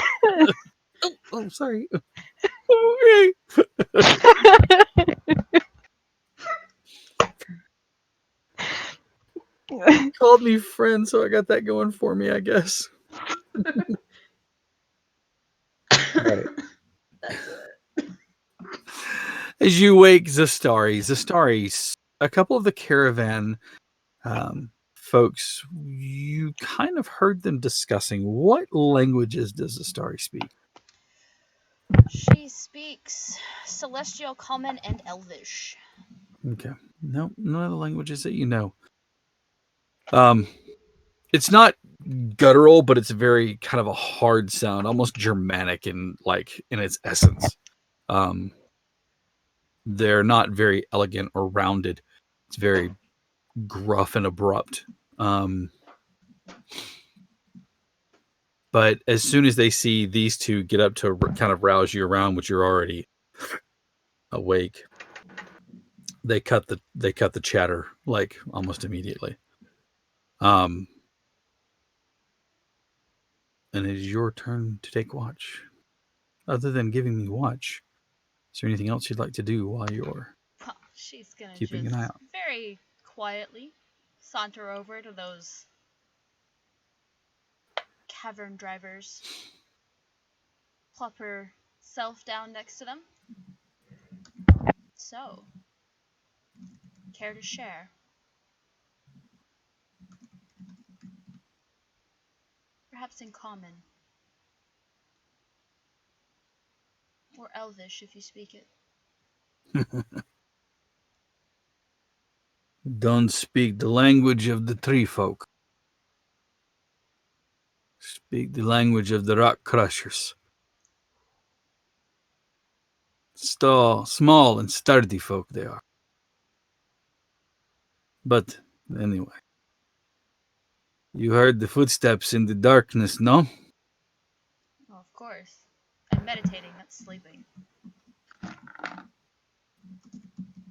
Speaker 2: Oh, sorry. Okay. Called me friend, so I got that going for me, I guess.
Speaker 1: That's it.
Speaker 2: As you wake Zastari, a couple of the caravan folks, you kind of heard them discussing what languages does Zastari speak?
Speaker 6: She speaks Celestial, Common, and Elvish.
Speaker 2: Okay. No, none of the languages that you know. It's not guttural, but it's very kind of a hard sound, almost Germanic in its essence. They're not very elegant or rounded. It's very gruff and abrupt. But as soon as they see these two get up to kind of rouse you around, which you're already awake, they cut the chatter like almost immediately. And it is your turn to take watch. Other than giving me watch, is there anything else you'd like to do while you're
Speaker 6: She's gonna
Speaker 2: keeping
Speaker 6: just
Speaker 2: an eye out?
Speaker 6: very quietly saunter over to those cavern drivers, plop herself down next to them. So, care to share? Perhaps in common. Or Elvish if you speak it.
Speaker 2: Don't speak the language of the tree folk. Speak the language of the rock crushers. Small and sturdy folk they are. But anyway, you heard the footsteps in the darkness, no?
Speaker 6: Oh, of course. I'm meditating, not sleeping.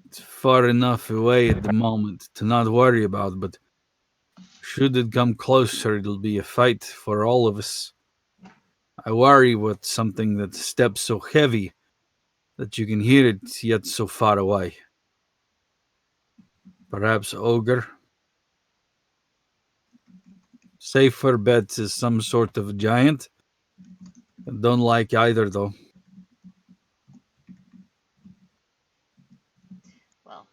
Speaker 2: It's far enough away at the moment to not worry about, but should it come closer, it'll be a fight for all of us. I worry with something that steps so heavy that you can hear it yet so far away. Perhaps ogre? Safer bet is some sort of giant. I don't like either, though.
Speaker 6: Well,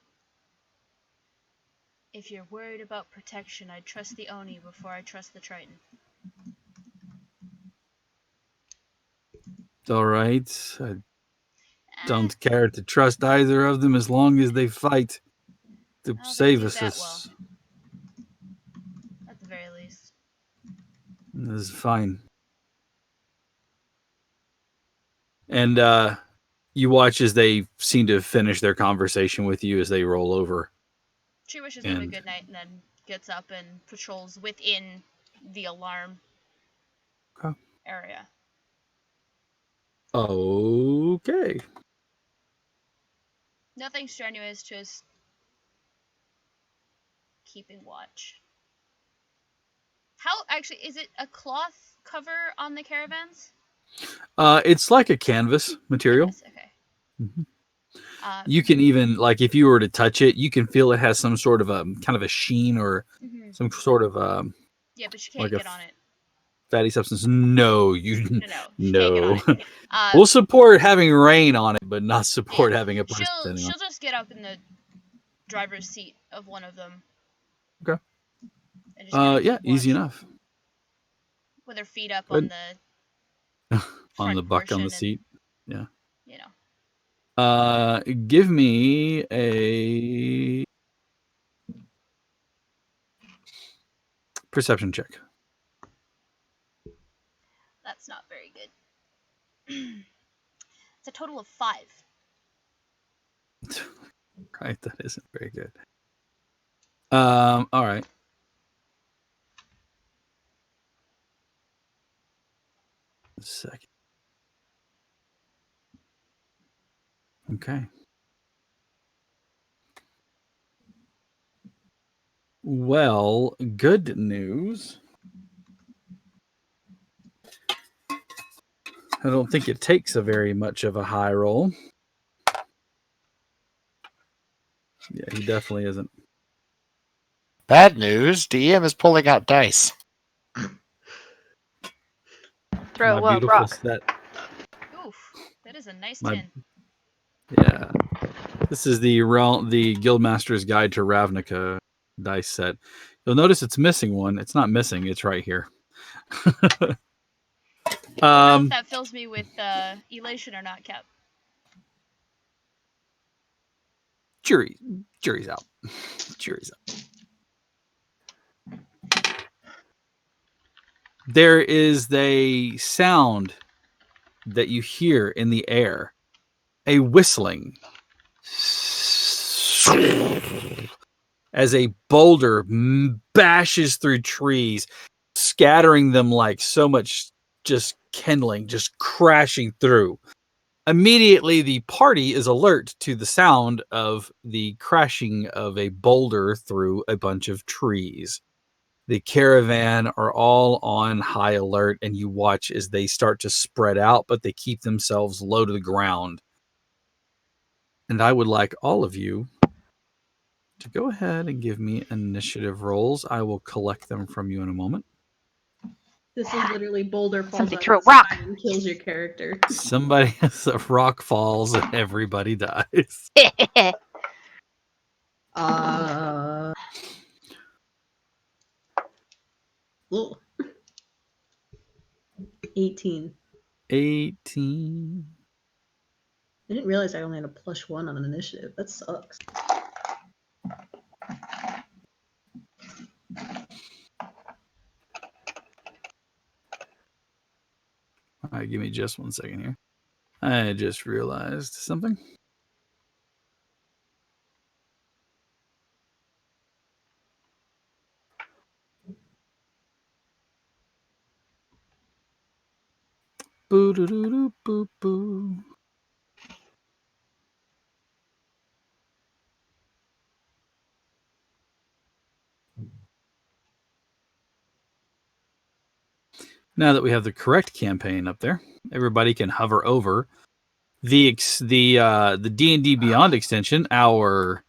Speaker 6: if you're worried about protection, I'd trust the Oni before I trust the Triton.
Speaker 2: All right. I don't care to trust either of them as long as they fight to save us.
Speaker 6: Well. At the very least.
Speaker 2: This is fine. And you watch as they seem to finish their conversation with you as they roll over.
Speaker 6: She wishes them a good night and then gets up and patrols within the alarm area.
Speaker 2: Okay.
Speaker 6: Nothing strenuous, just keeping watch. How, actually, is it a cloth cover on the caravans?
Speaker 2: It's like a canvas material.
Speaker 6: Yes, okay.
Speaker 2: Mm-hmm. You can even, like, if you were to touch it, you can feel it has some sort of a kind of a sheen or some sort of
Speaker 6: yeah, but you can't get on it.
Speaker 2: Fatty substance. No, you
Speaker 6: no.
Speaker 2: We'll support having rain on it, but not support having a person sitting on it.
Speaker 6: She'll just get up in the driver's seat of one of them.
Speaker 2: Okay.
Speaker 6: And just
Speaker 2: yeah, easy enough.
Speaker 6: With her feet up on the
Speaker 2: on the buck on the seat. Yeah.
Speaker 6: You know.
Speaker 2: Give me a perception check.
Speaker 6: That's not very good. It's a total of 5.
Speaker 2: Right, that isn't very good. All right. A second. Okay. Well, good news. I don't think it takes a very much of a high roll. Yeah, he definitely isn't.
Speaker 3: Bad news, DM is pulling out dice.
Speaker 5: Throw
Speaker 2: My
Speaker 5: a
Speaker 2: beautiful
Speaker 5: rock.
Speaker 2: set.
Speaker 6: Oof, that is a nice 10.
Speaker 2: Yeah. This is the Guildmaster's Guide to Ravnica dice set. You'll notice it's missing one. It's not missing. It's right here.
Speaker 6: I don't know if that fills me with elation or not, Cap.
Speaker 2: Jury's out. Jury's out. There is a sound that you hear in the air, a whistling, as a boulder bashes through trees, scattering them like so much just kindling, just crashing through. Immediately, the party is alert to the sound of the crashing of a boulder through a bunch of trees. The caravan are all on high alert, and you watch as they start to spread out, but they keep themselves low to the ground. And I would like all of you to go ahead and give me initiative rolls. I will collect them from you in a moment.
Speaker 1: This is literally boulder falls
Speaker 5: Somebody
Speaker 1: out
Speaker 5: threw a
Speaker 1: of the
Speaker 5: rock.
Speaker 1: sky and kills your character.
Speaker 2: A rock falls and everybody dies.
Speaker 1: Ooh. 18.
Speaker 2: 18.
Speaker 1: I didn't realize I only had a +1 on an initiative. That sucks.
Speaker 2: All right, give me just 1 second here. I just realized something. Boo doo doo doo boo boo. Now that we have the correct campaign up there, everybody can hover over the D&D Beyond extension. Our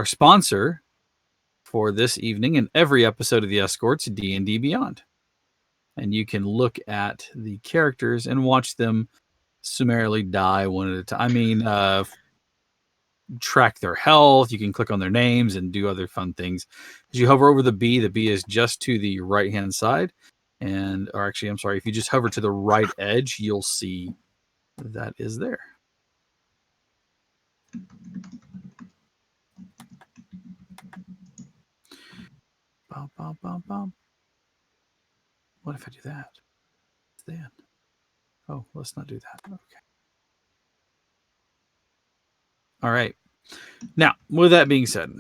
Speaker 2: sponsor for this evening and every episode of the Escorts, D&D Beyond. And you can look at the characters and watch them summarily die one at a time. I mean, track their health. You can click on their names and do other fun things. As you hover over the B is just to the right-hand side. If you just hover to the right edge, you'll see that is there. Bum, bum, bum, bum. What if I do that? Then, oh, let's not do that. Okay. All right. Now, with that being said,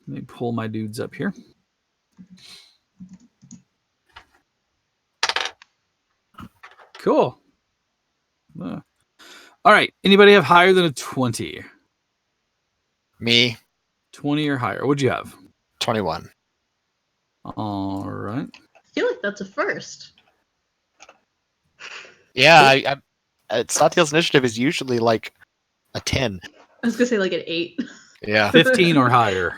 Speaker 2: let me pull my dudes up here. Cool. All right. Anybody have higher than a 20?
Speaker 3: Me,
Speaker 2: 20 or higher. What'd you have?
Speaker 3: 21.
Speaker 2: All right.
Speaker 1: I feel like that's a first.
Speaker 3: Yeah, Sathiel's initiative is usually like a 10.
Speaker 1: I was gonna say like an 8.
Speaker 3: Yeah.
Speaker 2: 15 or higher.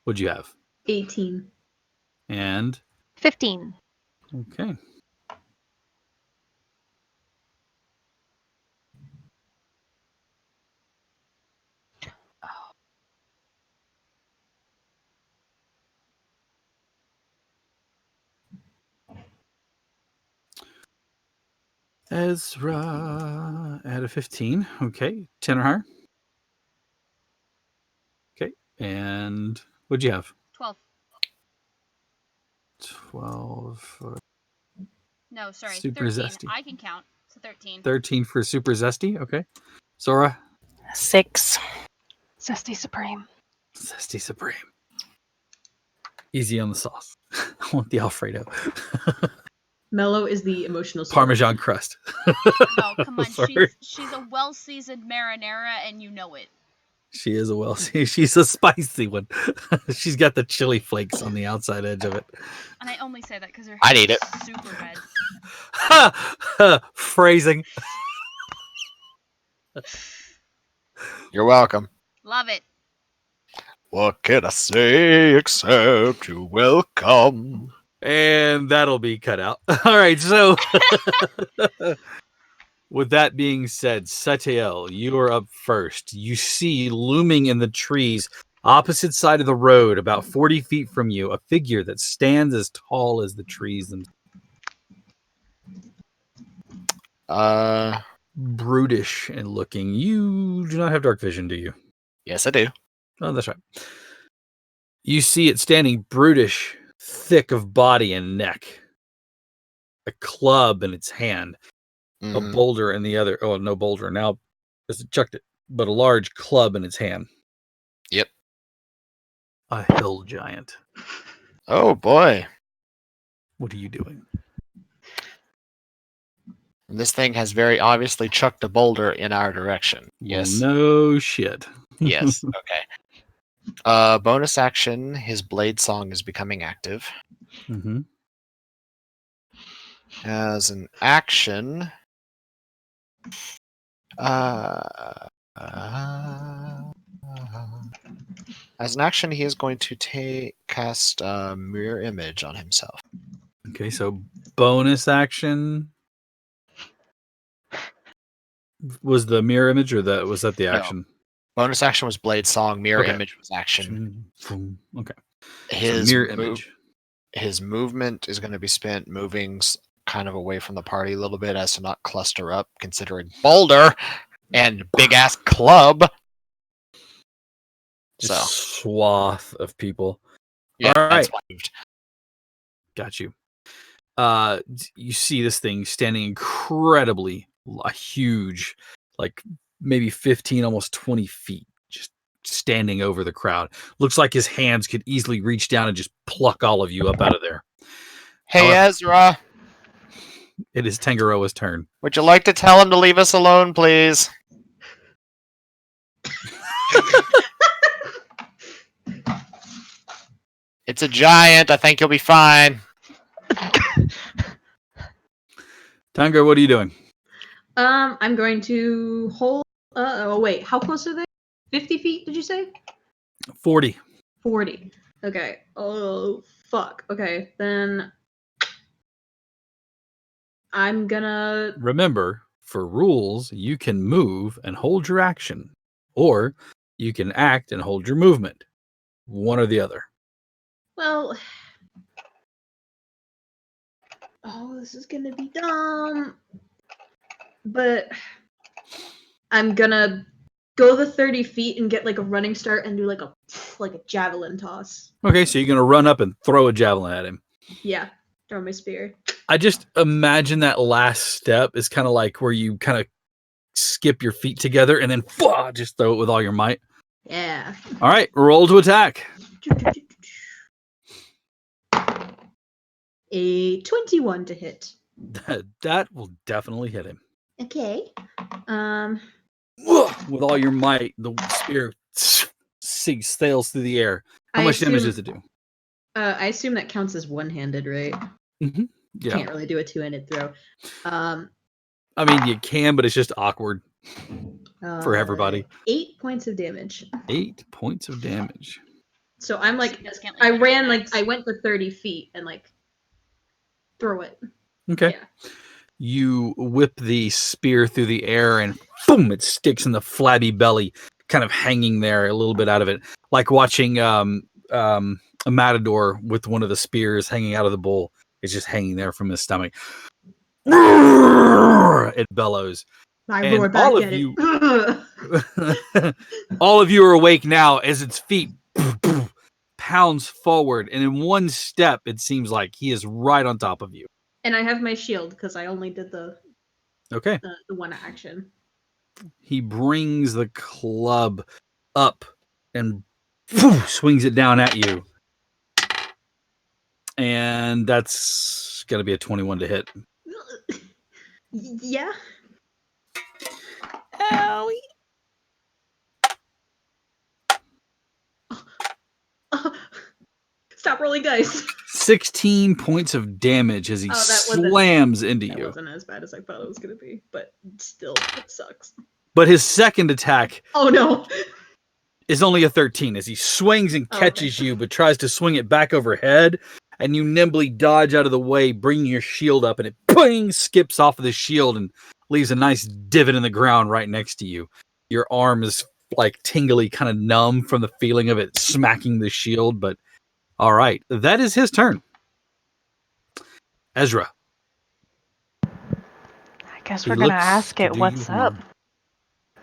Speaker 2: What'd you have?
Speaker 1: 18.
Speaker 2: And
Speaker 5: 15.
Speaker 2: okay. Ezra at a 15. Okay. 10 or higher. Okay. And what'd you have?
Speaker 6: 12.
Speaker 2: 12.
Speaker 6: No, sorry,
Speaker 2: Super
Speaker 6: 13.
Speaker 2: zesty.
Speaker 6: I can count. So 13.
Speaker 2: 13 for super zesty. Okay. Zora?
Speaker 4: 6.
Speaker 5: Zesty Supreme.
Speaker 2: Zesty Supreme. Easy on the sauce. I want the Alfredo.
Speaker 1: Mellow is the emotional support.
Speaker 2: Parmesan crust.
Speaker 6: Oh, come on.
Speaker 2: Sorry.
Speaker 6: She's a well-seasoned marinara, and you know it.
Speaker 2: She is she's a spicy one. She's got the chili flakes on the outside edge of it.
Speaker 6: And I only say that because her
Speaker 3: I'd
Speaker 6: hair
Speaker 3: eat
Speaker 6: is
Speaker 3: it.
Speaker 6: super red.
Speaker 2: Phrasing.
Speaker 3: You're welcome.
Speaker 6: Love it.
Speaker 3: What can I say except you're welcome?
Speaker 2: And that'll be cut out. All right, so With that being said, Setiel, you are up first. You see looming in the trees, opposite side of the road, about 40 feet from you, a figure that stands as tall as the trees themselves. Brutish and looking. You do not have dark vision, do you?
Speaker 3: Yes, I do.
Speaker 2: Oh, that's right. You see it standing brutish, thick of body and neck. A club in its hand. A boulder in the other. Oh, no boulder. Now, because it chucked it. But a large club in its hand.
Speaker 3: Yep.
Speaker 2: A hill giant.
Speaker 3: Oh, boy.
Speaker 2: What are you doing?
Speaker 3: And this thing has very obviously chucked a boulder in our direction. Yes.
Speaker 2: Well, no shit.
Speaker 3: Yes. Okay. Bonus action, his blade song is becoming active.
Speaker 2: Mm-hmm.
Speaker 3: As an action, he is going to cast mirror image on himself.
Speaker 2: Okay, so bonus action was the mirror image, or was that the action?
Speaker 3: Bonus action was blade song. Mirror image was action.
Speaker 2: Okay.
Speaker 3: His
Speaker 2: so mirror image.
Speaker 3: His movement is going to be spent moving kind of away from the party a little bit, as to not cluster up, considering boulder and big ass club.
Speaker 2: Just swath of people.
Speaker 3: Yeah,
Speaker 2: all right.
Speaker 3: that's why I moved.
Speaker 2: Got you. You see this thing standing incredibly huge, like maybe 15, almost 20 feet, just standing over the crowd. Looks like his hands could easily reach down and just pluck all of you up out of there.
Speaker 3: Hey, Ezra.
Speaker 2: It is Tangaroa's turn.
Speaker 3: Would you like to tell him to leave us alone, please? It's a giant. I think you'll be fine.
Speaker 2: Tango, what are you doing?
Speaker 1: I'm going to hold. Oh wait, how close are they? 50 feet? Did you say?
Speaker 2: 40.
Speaker 1: 40. Okay. Oh fuck. Okay, then I'm gonna.
Speaker 2: Remember, for rules, you can move and hold your action, or you can act and hold your movement. One or the other.
Speaker 1: Well. Oh, this is gonna be dumb. But I'm gonna go the 30 feet and get like a running start and do like a javelin toss.
Speaker 2: Okay, so you're gonna run up and throw a javelin at him.
Speaker 1: Yeah, throw my spear.
Speaker 2: I just imagine that last step is kind of like where you kind of skip your feet together and then just throw it with all your might.
Speaker 1: Yeah.
Speaker 2: All right, roll to attack.
Speaker 1: A 21 to hit.
Speaker 2: That will definitely hit him.
Speaker 1: Okay.
Speaker 2: With all your might, the spear sails through the air. How much damage does it do?
Speaker 1: I assume that counts as one-handed, right?
Speaker 2: Mm-hmm. Yeah.
Speaker 1: Can't really do a two-handed throw.
Speaker 2: I mean, you can, but it's just awkward for everybody.
Speaker 1: 8 points of damage.
Speaker 2: 8 points of damage.
Speaker 1: So I'm like, I went to 30 feet and like throw it.
Speaker 2: Okay. Yeah. You whip the spear through the air and boom, it sticks in the flabby belly, kind of hanging there a little bit out of it, like watching a matador with one of the spears hanging out of the bull. It's just hanging there from his stomach. It bellows.
Speaker 1: I roar back at
Speaker 2: you, all of you are awake now as its feet pounds forward, and in one step, it seems like he is right on top of you.
Speaker 1: And I have my shield because I only did the one action.
Speaker 2: He brings the club up and swings it down at you. And that's going to be a 21 to hit.
Speaker 1: Yeah.
Speaker 2: Owie.
Speaker 1: Stop rolling dice.
Speaker 2: 16 points of damage as he slams into you.
Speaker 1: That wasn't as bad as I thought it was going to be, but still, it sucks.
Speaker 2: But his second attack...
Speaker 1: Oh, no.
Speaker 2: ...is only a 13 as he swings and catches you, but tries to swing it back overhead, and you nimbly dodge out of the way, bringing your shield up, and it skips off of the shield and leaves a nice divot in the ground right next to you. Your arm is like tingly, kind of numb from the feeling of it smacking the shield. But all right, that is his turn. Ezra.
Speaker 5: I guess
Speaker 2: He
Speaker 5: we're gonna
Speaker 2: looks
Speaker 5: ask
Speaker 2: to
Speaker 5: it
Speaker 2: do
Speaker 5: what's
Speaker 2: you
Speaker 5: up.
Speaker 2: harm.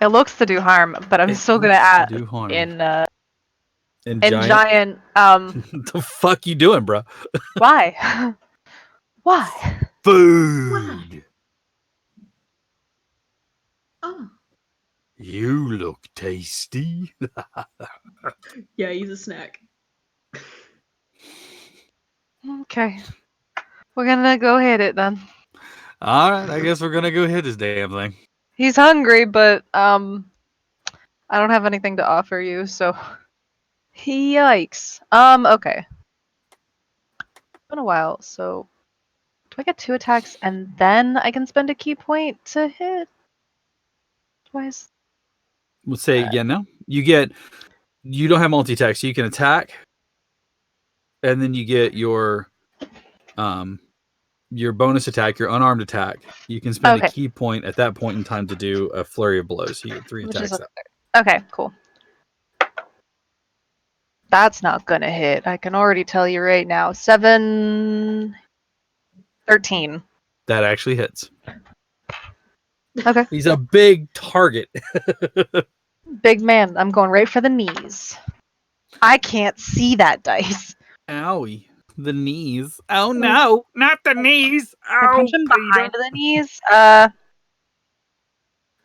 Speaker 5: It looks to do harm, but I'm
Speaker 2: It
Speaker 5: still gonna
Speaker 2: looks to
Speaker 5: add
Speaker 2: do harm.
Speaker 5: in
Speaker 2: In
Speaker 5: in giant.
Speaker 2: The fuck you doing, bro?
Speaker 5: Why? Why?
Speaker 2: Food.
Speaker 1: Oh,
Speaker 2: You look tasty.
Speaker 1: yeah, he's a snack.
Speaker 5: Okay, we're gonna go hit it then.
Speaker 2: All right, I guess we're gonna go hit this damn thing.
Speaker 5: He's hungry, but I don't have anything to offer you, so yikes. Okay. It's been a while, so do I get 2 attacks and then I can spend a key point to hit twice?
Speaker 2: Let's say it again now. You don't have multi-attack, so you can attack, and then you get your bonus attack, your unarmed attack. You can spend a
Speaker 5: Okay.
Speaker 2: key point at that point in time to do a flurry of blows. You get 3
Speaker 5: Which
Speaker 2: attacks.
Speaker 5: is okay, cool. That's not gonna hit. I can already tell you right now. 7, 13.
Speaker 2: That actually hits.
Speaker 5: Okay.
Speaker 2: He's a big target.
Speaker 5: Big man, I'm going right for the knees. I can't see that dice.
Speaker 2: Owie. The knees. Oh no, not the knees.
Speaker 5: I
Speaker 2: Oh,
Speaker 5: punch him behind
Speaker 2: Peter.
Speaker 5: the knees.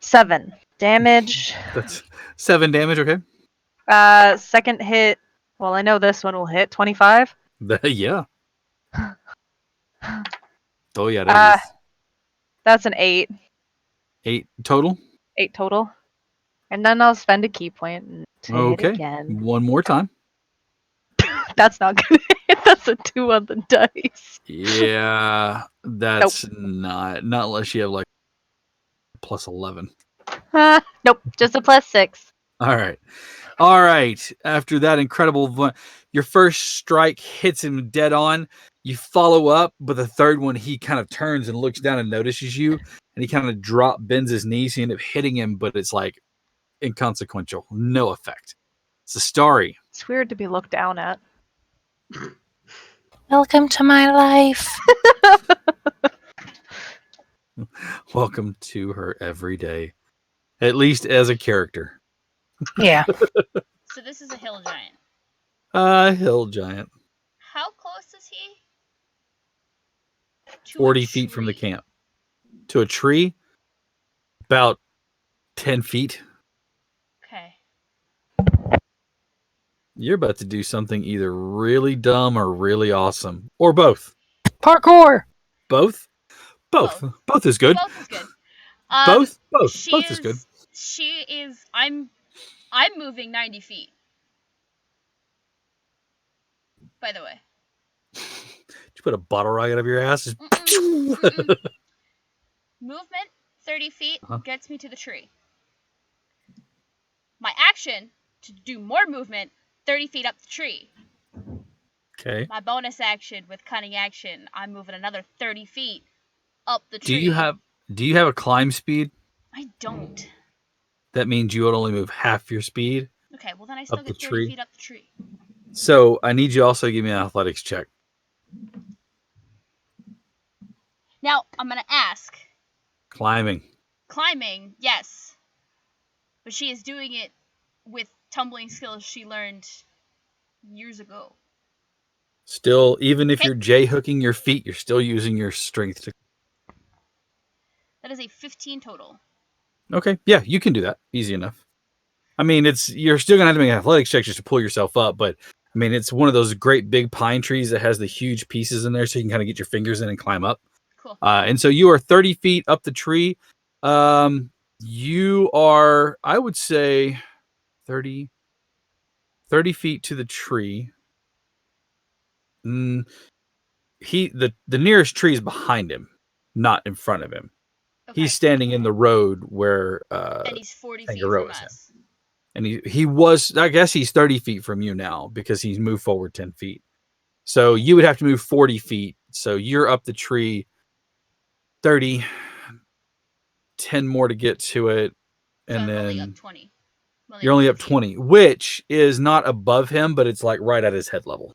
Speaker 5: 7 damage.
Speaker 2: That's 7 damage, okay?
Speaker 5: Second hit. Well, I know this one will hit 25.
Speaker 2: Yeah. Oh yeah, that is
Speaker 5: That's an 8.
Speaker 2: 8 total.
Speaker 5: 8 total. And then I'll spend a key point to hit
Speaker 2: Okay.
Speaker 5: again.
Speaker 2: One more time.
Speaker 5: That's not gonna hit. That's a 2 on the dice.
Speaker 2: Yeah, that's not unless you have like plus 11.
Speaker 5: Nope, just a +6.
Speaker 2: All right. After that incredible, your first strike hits him dead on. You follow up, but the third one, he kind of turns and looks down and notices you, and he kind of bends his knees. You end up hitting him, but it's like inconsequential, no effect. It's a starry.
Speaker 5: It's weird to be looked down at.
Speaker 4: Welcome to my life.
Speaker 2: Welcome to her every day, at least as a character.
Speaker 4: Yeah.
Speaker 6: So this is a hill giant.
Speaker 2: Hill giant.
Speaker 6: How close is he? To a
Speaker 2: 40 feet from the
Speaker 6: tree?
Speaker 2: camp. To a tree? About 10 feet.
Speaker 6: Okay.
Speaker 2: You're about to do something either really dumb or really awesome. Or both.
Speaker 4: Parkour.
Speaker 2: Both? Both. Both is good.
Speaker 6: Both is good.
Speaker 2: Both? Both.
Speaker 6: She
Speaker 2: Both is good.
Speaker 6: She is. I'm moving 90 feet. By the way.
Speaker 2: Did you put a bottle rocket up your ass? Just
Speaker 6: Mm-mm. Movement 30 feet gets me to the tree. My action to do more movement 30 feet up the tree.
Speaker 2: Okay.
Speaker 6: My bonus action with cunning action, I'm moving another 30 feet up the tree.
Speaker 2: Do you have a climb speed?
Speaker 6: I don't.
Speaker 2: That means you would only move half your speed.
Speaker 6: Okay, well then I still
Speaker 2: Up
Speaker 6: get
Speaker 2: the
Speaker 6: 30
Speaker 2: tree?
Speaker 6: feet up the tree.
Speaker 2: So I need you also to give me an athletics check.
Speaker 6: Now, I'm going to ask.
Speaker 2: Climbing.
Speaker 6: Climbing, yes. But she is doing it with tumbling skills she learned years ago.
Speaker 2: Still, even if you're J-hooking your feet, you're still using your strength to...
Speaker 6: That is a 15 total.
Speaker 2: Okay, yeah, you can do that. Easy enough. I mean, you're still going to have to make an athletics check just to pull yourself up, but I mean, it's one of those great big pine trees that has the huge pieces in there so you can kind of get your fingers in and climb up.
Speaker 6: Cool.
Speaker 2: And so you are 30 feet up the tree. You are, I would say, 30 feet to the tree. The nearest tree is behind him, not in front of him.
Speaker 6: Okay.
Speaker 2: He's standing in the road where
Speaker 6: and he's 40 feet
Speaker 2: Tangaroa
Speaker 6: from
Speaker 2: is
Speaker 6: us.
Speaker 2: and he was, I guess he's 30 feet from you now because he's moved forward 10 feet. So you would have to move 40 feet. So you're up the tree 30 10 more to get to it,
Speaker 6: So
Speaker 2: and
Speaker 6: I'm only
Speaker 2: then
Speaker 6: up 20.
Speaker 2: you're only up
Speaker 6: 15.
Speaker 2: 20, which is not above him, but it's like right at his head level.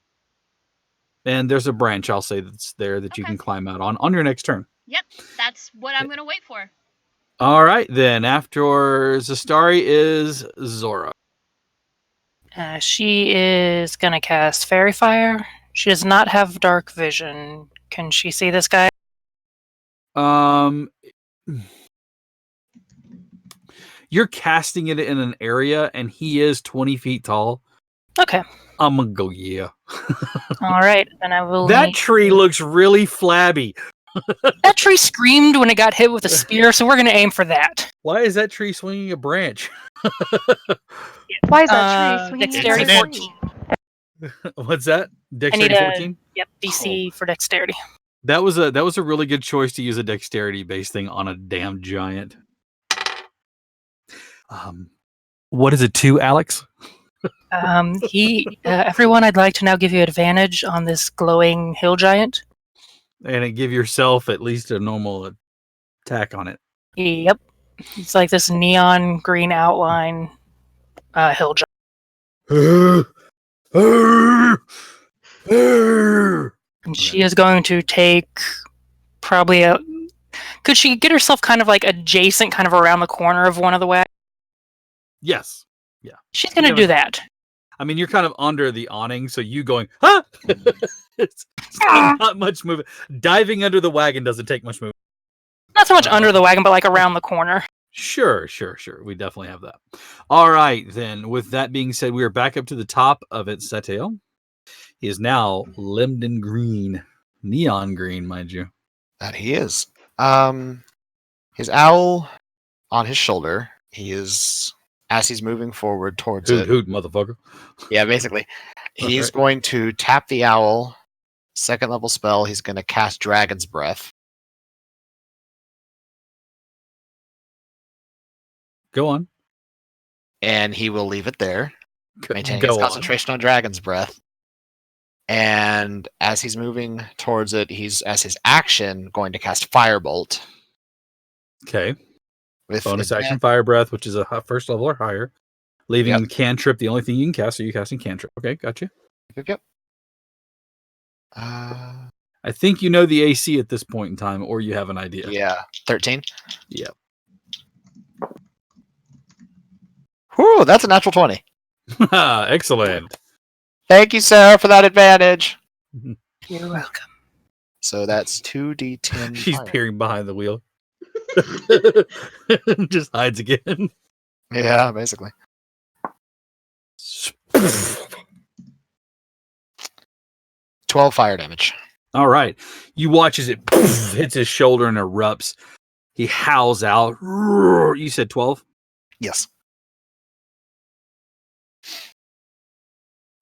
Speaker 2: And there's a branch, I'll say, that's there that you
Speaker 6: Okay.
Speaker 2: can climb out on your next turn.
Speaker 6: Yep, that's what I'm gonna wait for.
Speaker 2: All right, then after Zastari is Zora.
Speaker 4: She is gonna cast Fairy Fire. She does not have dark vision. Can she see this guy?
Speaker 2: You're casting it in an area, and he is 20 feet tall.
Speaker 4: Okay.
Speaker 2: I'm gonna go, yeah.
Speaker 4: All right, then I will.
Speaker 2: That tree looks really flabby.
Speaker 4: That tree screamed when it got hit with a spear, so we're gonna aim for that.
Speaker 2: Why is that tree swinging a branch?
Speaker 5: Why is that tree swinging?
Speaker 4: Dexterity
Speaker 3: It's an
Speaker 4: 14.
Speaker 2: What's that?
Speaker 4: I need
Speaker 2: Dexterity
Speaker 4: a
Speaker 2: 14?
Speaker 4: DC for dexterity.
Speaker 2: That was a really good choice to use a dexterity based thing on a damn giant. What is it, 2, Alex?
Speaker 4: Everyone, I'd like to now give you advantage on this glowing hill giant.
Speaker 2: And it give yourself at least a normal attack on it.
Speaker 4: Yep. It's like this neon green outline hill giant. And she is going to take probably a... Could she get herself kind of like adjacent, kind of around the corner of one of the wagons?
Speaker 2: Yes. Yeah.
Speaker 4: She's going to do that.
Speaker 2: I mean, you're kind of under the awning, so you going, huh? It's not much movement. Diving under the wagon doesn't take much movement.
Speaker 4: Not so much under the wagon, but like around the corner.
Speaker 2: Sure. We definitely have that. All right, then. With that being said, we are back up to the top of it. Setail. He is now limbed in green. Neon green, mind you.
Speaker 3: That he is. His owl on his shoulder. He is, as he's moving forward towards
Speaker 2: Hoot,
Speaker 3: it.
Speaker 2: hoot, motherfucker.
Speaker 3: Yeah, basically. He's
Speaker 2: right.
Speaker 3: going to tap the owl. Second level spell. He's going to cast Dragon's Breath.
Speaker 2: Go on.
Speaker 3: And he will leave it there, maintaining
Speaker 2: Go
Speaker 3: his
Speaker 2: on.
Speaker 3: concentration on Dragon's Breath. And as he's moving towards it, he's, as his action, going to cast Firebolt.
Speaker 2: Okay.
Speaker 3: With
Speaker 2: Bonus action, Fire Breath, which is a first level or higher. Leaving cantrip the only thing you can cast, so you're casting cantrip. Okay, gotcha.
Speaker 3: Yep.
Speaker 2: I think you know the AC at this point in time, or you have an idea.
Speaker 3: Yeah, 13.
Speaker 2: Yep.
Speaker 3: Whew, that's a natural 20.
Speaker 2: Excellent.
Speaker 3: Thank you, Sarah, for that advantage.
Speaker 4: You're welcome.
Speaker 3: So that's 2d10.
Speaker 2: She's
Speaker 3: fire.
Speaker 2: peering behind the wheel. Just hides again.
Speaker 3: Yeah, basically. 12 fire damage.
Speaker 2: All right. You watch as it hits his shoulder and erupts. He howls out. You said 12?
Speaker 3: Yes.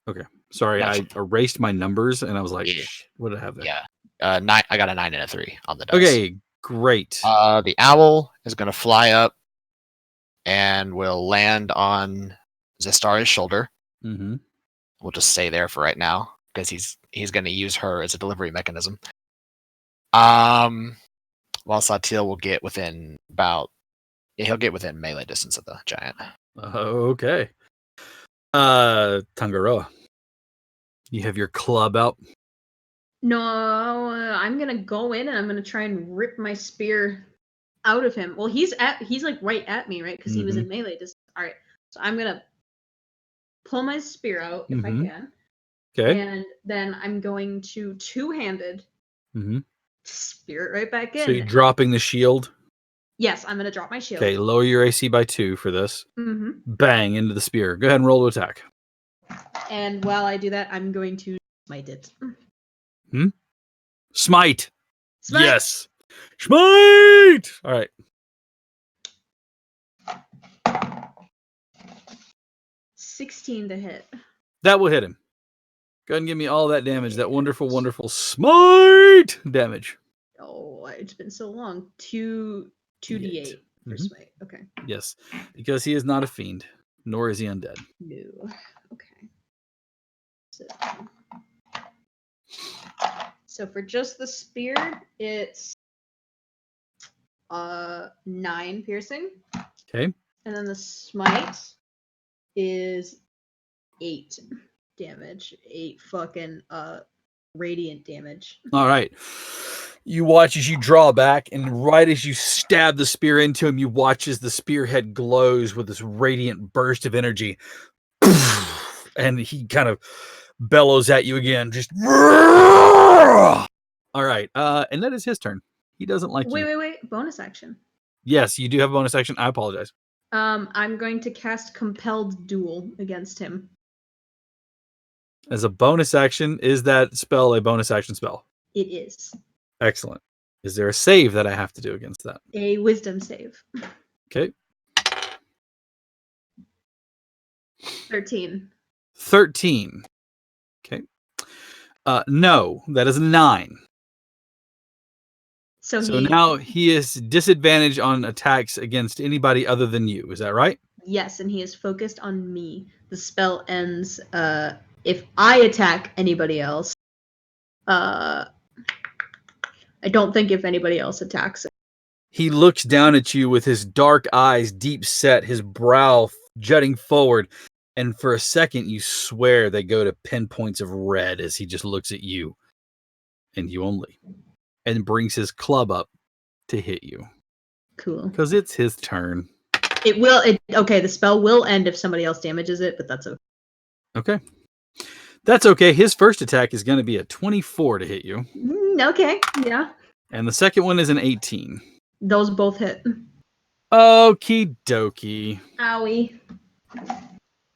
Speaker 2: Okay. Sorry, I erased my numbers and I was like,
Speaker 3: Yeah.
Speaker 2: what did I have there?
Speaker 3: Yeah. 9. I got a 9 and a 3 on the dice.
Speaker 2: Okay, great.
Speaker 3: The owl is going to fly up and will land on Zestari's shoulder.
Speaker 2: Mm-hmm.
Speaker 3: We'll just stay there for right now because he's going to use her as a delivery mechanism. While Satil will get within he'll get within melee distance of the giant.
Speaker 2: Okay. Tangaroa, you have your club out.
Speaker 1: No, I'm gonna go in and I'm gonna try and rip my spear out of him. Well, he's like right at me, right? Because he was in melee distance. All right, so I'm gonna pull my spear out if I can.
Speaker 2: Okay.
Speaker 1: And then I'm going to two-handed spear it right back in.
Speaker 2: So you're dropping the shield.
Speaker 1: Yes, I'm gonna drop my shield.
Speaker 2: Okay, lower your AC by 2 for this.
Speaker 1: Mm-hmm.
Speaker 2: Bang into the spear. Go ahead and roll to attack.
Speaker 1: And while I do that, I'm going to smite it.
Speaker 2: Smite.
Speaker 1: Smite!
Speaker 2: Yes. Smite. All right.
Speaker 1: $16 to hit.
Speaker 2: That will hit him. Go ahead and give me all that damage. That wonderful, wonderful smite damage.
Speaker 1: Oh, it's been so long. 2d8 for smite. Okay.
Speaker 2: Yes, because he is not a fiend, nor is he undead.
Speaker 1: No. Okay. So for just the spear, it's 9 piercing.
Speaker 2: Okay.
Speaker 1: And then the smite is 8 damage. 8 fucking radiant damage.
Speaker 2: All right. You watch as you draw back, and right as you stab the spear into him, you watch as the spearhead glows with this radiant burst of energy. And he kind of bellows at you again. Just all right. And that is his turn. He doesn't like you.
Speaker 1: Wait. Bonus action.
Speaker 2: Yes, you do have a bonus action. I apologize.
Speaker 1: I'm going to cast Compelled Duel against him.
Speaker 2: As a bonus action, is that spell a bonus action spell?
Speaker 1: It is.
Speaker 2: Excellent. Is there a save that I have to do against that?
Speaker 1: A wisdom save.
Speaker 2: Okay.
Speaker 1: 13.
Speaker 2: 13. Okay. No, that is a 9. So now he is disadvantaged on attacks against anybody other than you. Is that right?
Speaker 1: Yes, and he is focused on me. The spell ends if I attack anybody else. I don't think if anybody else attacks it.
Speaker 2: He looks down at you with his dark eyes deep set, his brow jutting forward, and for a second you swear they go to pinpoints of red as he just looks at you and you only, and brings his club up to hit you.
Speaker 1: Cool.
Speaker 2: Because it's his turn.
Speaker 1: Okay, the spell will end if somebody else damages it, but that's okay.
Speaker 2: Okay. That's okay. His first attack is going to be a 24 to hit you.
Speaker 1: Okay, yeah.
Speaker 2: And the second one is an 18.
Speaker 1: Those both hit.
Speaker 2: Okie dokie.
Speaker 1: Owie.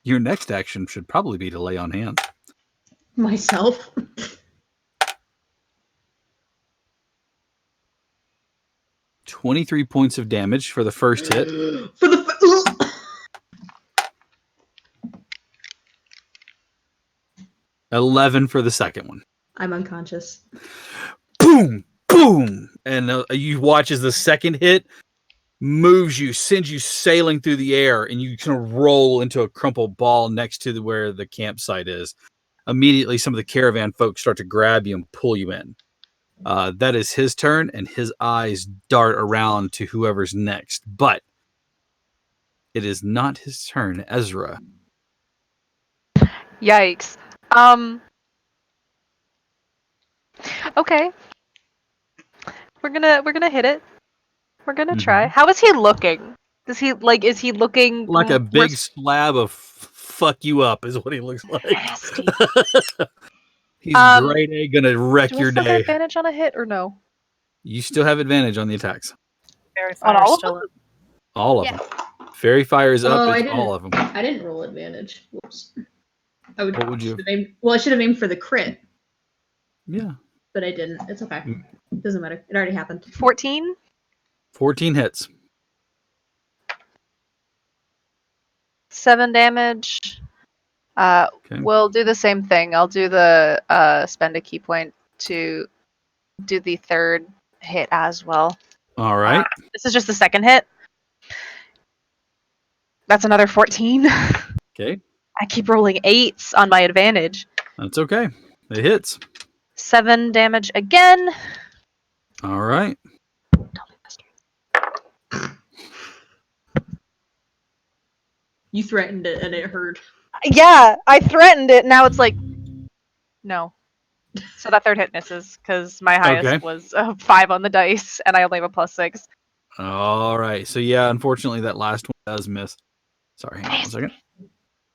Speaker 2: Your next action should probably be to lay on hands.
Speaker 1: Myself.
Speaker 2: $23 points of damage for the first hit.
Speaker 1: For the
Speaker 2: 11 for the second one.
Speaker 1: I'm unconscious.
Speaker 2: Boom! Boom! And you watch as the second hit moves you, sends you sailing through the air, and you kind of roll into a crumpled ball next to where the campsite is. Immediately, some of the caravan folks start to grab you and pull you in. That is his turn, and his eyes dart around to whoever's next. But it is not his turn. Ezra.
Speaker 5: Yikes. Okay. We're gonna hit it. We're gonna try. How is he looking? Is he looking
Speaker 2: like a big slab of fuck you up is what he looks like.
Speaker 5: Nasty.
Speaker 2: He's grade A, gonna wreck your
Speaker 5: Do I still
Speaker 2: day.
Speaker 5: have advantage on a hit or no?
Speaker 2: You still have advantage on the attacks.
Speaker 4: Fairy
Speaker 5: On
Speaker 4: Fire
Speaker 5: all of
Speaker 4: still
Speaker 5: them?
Speaker 4: up.
Speaker 2: All of
Speaker 6: Yeah.
Speaker 2: them. Fairy Fire is up.
Speaker 1: I
Speaker 2: It's
Speaker 1: didn't.
Speaker 2: all of them.
Speaker 1: I didn't roll advantage. Whoops.
Speaker 2: What would you?
Speaker 1: I should have aimed for the crit,
Speaker 2: Yeah.
Speaker 1: but I didn't. It's okay. Doesn't matter. It already happened.
Speaker 5: 14?
Speaker 2: 14 hits.
Speaker 5: 7 damage.
Speaker 2: Okay.
Speaker 5: We'll do the same thing. I'll do the spend a key point to do the third hit as well.
Speaker 2: All right.
Speaker 5: This is just the second hit. That's another 14.
Speaker 2: Okay.
Speaker 5: I keep rolling 8s on my advantage.
Speaker 2: That's okay. It hits.
Speaker 5: 7 damage again.
Speaker 2: All right.
Speaker 1: You threatened it, and it hurt.
Speaker 5: Yeah, I threatened it. Now it's like, no. So that third hit misses because my highest was 5 on the dice, and I only have a +6.
Speaker 2: All right. So yeah, unfortunately, that last one does miss. Sorry, hang on 1 second.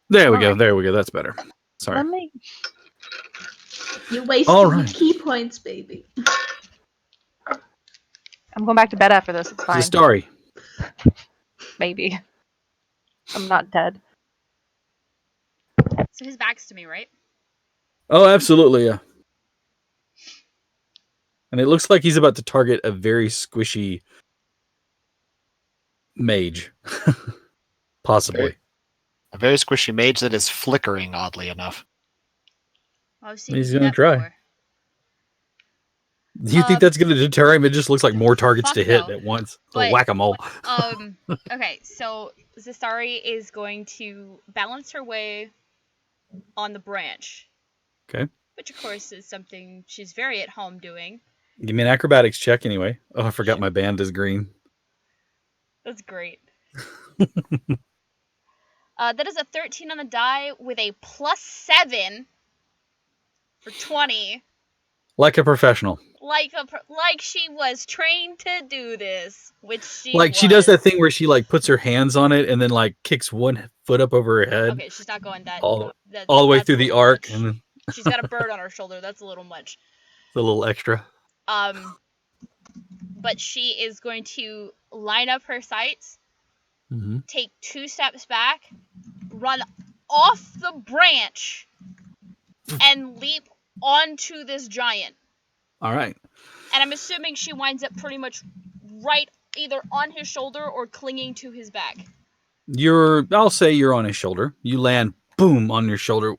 Speaker 2: There we go. There we go. That's better. Sorry.
Speaker 1: You wasted
Speaker 2: All
Speaker 1: your key points, baby.
Speaker 5: I'm going back to bed after this. It's fine.
Speaker 2: Zastari.
Speaker 5: Maybe. I'm not dead.
Speaker 6: So his back's to me, right?
Speaker 2: Oh, absolutely, yeah. And it looks like he's about to target a very squishy mage. Possibly.
Speaker 3: A very squishy mage that is flickering, oddly enough.
Speaker 6: I've seen
Speaker 2: He's
Speaker 6: you do
Speaker 2: gonna
Speaker 6: that
Speaker 2: try.
Speaker 6: before.
Speaker 2: Do you think that's going to deter him? It just looks like more targets
Speaker 6: Fuck
Speaker 2: to hit
Speaker 6: no.
Speaker 2: at once.
Speaker 6: But-
Speaker 2: Whack-a-mole.
Speaker 6: Okay, so Zastari is going to balance her way on the branch.
Speaker 2: Okay.
Speaker 6: Which, of course, is something she's very at home doing.
Speaker 2: Give me an acrobatics check anyway. Oh, I forgot my band is green.
Speaker 6: That's great. That is a 13 on the die with a +7 for 20.
Speaker 2: Like a professional.
Speaker 6: Like she was trained to do this, which she
Speaker 2: Like
Speaker 6: was.
Speaker 2: she does that thing where she like puts her hands on it and then like kicks one foot up over her head.
Speaker 6: Okay, she's not going that
Speaker 2: all the way
Speaker 6: that's
Speaker 2: through
Speaker 6: a
Speaker 2: the
Speaker 6: little
Speaker 2: arc,
Speaker 6: much.
Speaker 2: and then
Speaker 6: She's got a bird on her shoulder. That's a little much.
Speaker 2: it's a little extra.
Speaker 6: But she is going to line up her sights, take 2 steps back, run off the branch, and leap onto this giant.
Speaker 2: All right.
Speaker 6: And I'm assuming she winds up pretty much right either on his shoulder or clinging to his back.
Speaker 2: I'll say you're on his shoulder. You land boom on his shoulder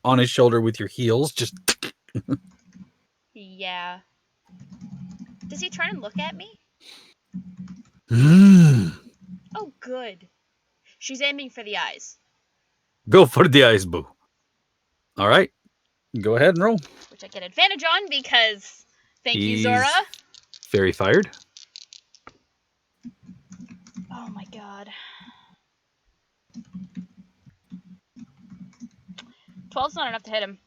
Speaker 2: with your heels. Just
Speaker 6: Yeah. Does he turn and look at me? Oh, good. She's aiming for the eyes.
Speaker 2: Go for the eyes, boo. All right. Go ahead and roll.
Speaker 6: Which I get advantage on because thank you, Zora.
Speaker 2: Very fired.
Speaker 6: Oh my god. 12's not enough to hit him.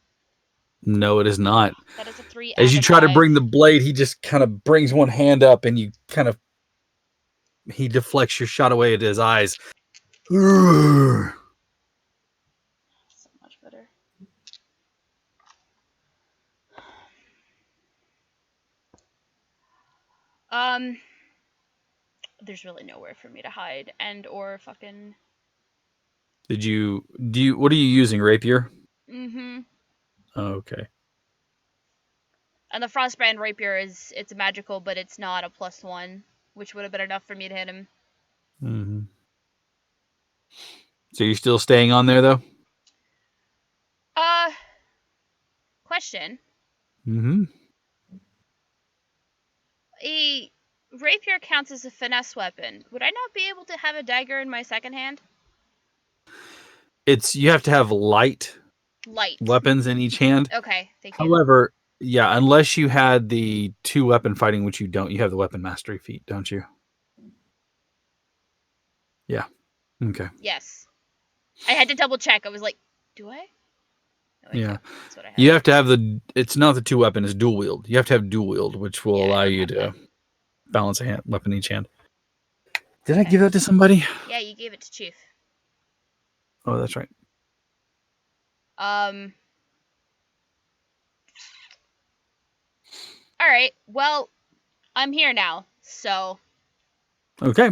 Speaker 2: No, it is not.
Speaker 6: That is a 3.
Speaker 2: As
Speaker 6: and
Speaker 2: you
Speaker 6: a
Speaker 2: try to
Speaker 6: 5.
Speaker 2: bring the blade, he just kind of brings one hand up and he deflects your shot away at his eyes.
Speaker 6: So much better. There's really nowhere for me to hide and or fucking.
Speaker 2: What are you using, rapier?
Speaker 6: Mm-hmm.
Speaker 2: Okay.
Speaker 6: And the Frostbrand rapier it's magical, but it's not a +1, which would have been enough for me to hit him.
Speaker 2: Mm-hmm. So you're still staying on there, though?
Speaker 6: Question.
Speaker 2: Mm-hmm.
Speaker 6: A rapier counts as a finesse weapon. Would I not be able to have a dagger in my second hand?
Speaker 2: You have to have light weapons in each hand.
Speaker 6: Okay, thank you.
Speaker 2: However, yeah, unless you had the 2 weapon fighting, which you don't, you have the weapon mastery feat, don't you? Yeah. Okay.
Speaker 6: Yes. I had to double check. I was like, do I? No, I
Speaker 2: Yeah.
Speaker 6: do. That's what I have.
Speaker 2: You have to have it's not the 2 weapon, it's dual wield. You have to have dual wield, which will allow you to balance a weapon in each hand. Did I give that to somebody?
Speaker 6: Yeah, you gave it to Chief.
Speaker 2: Oh, that's right.
Speaker 6: Alright, well, I'm here now, so.
Speaker 2: Okay.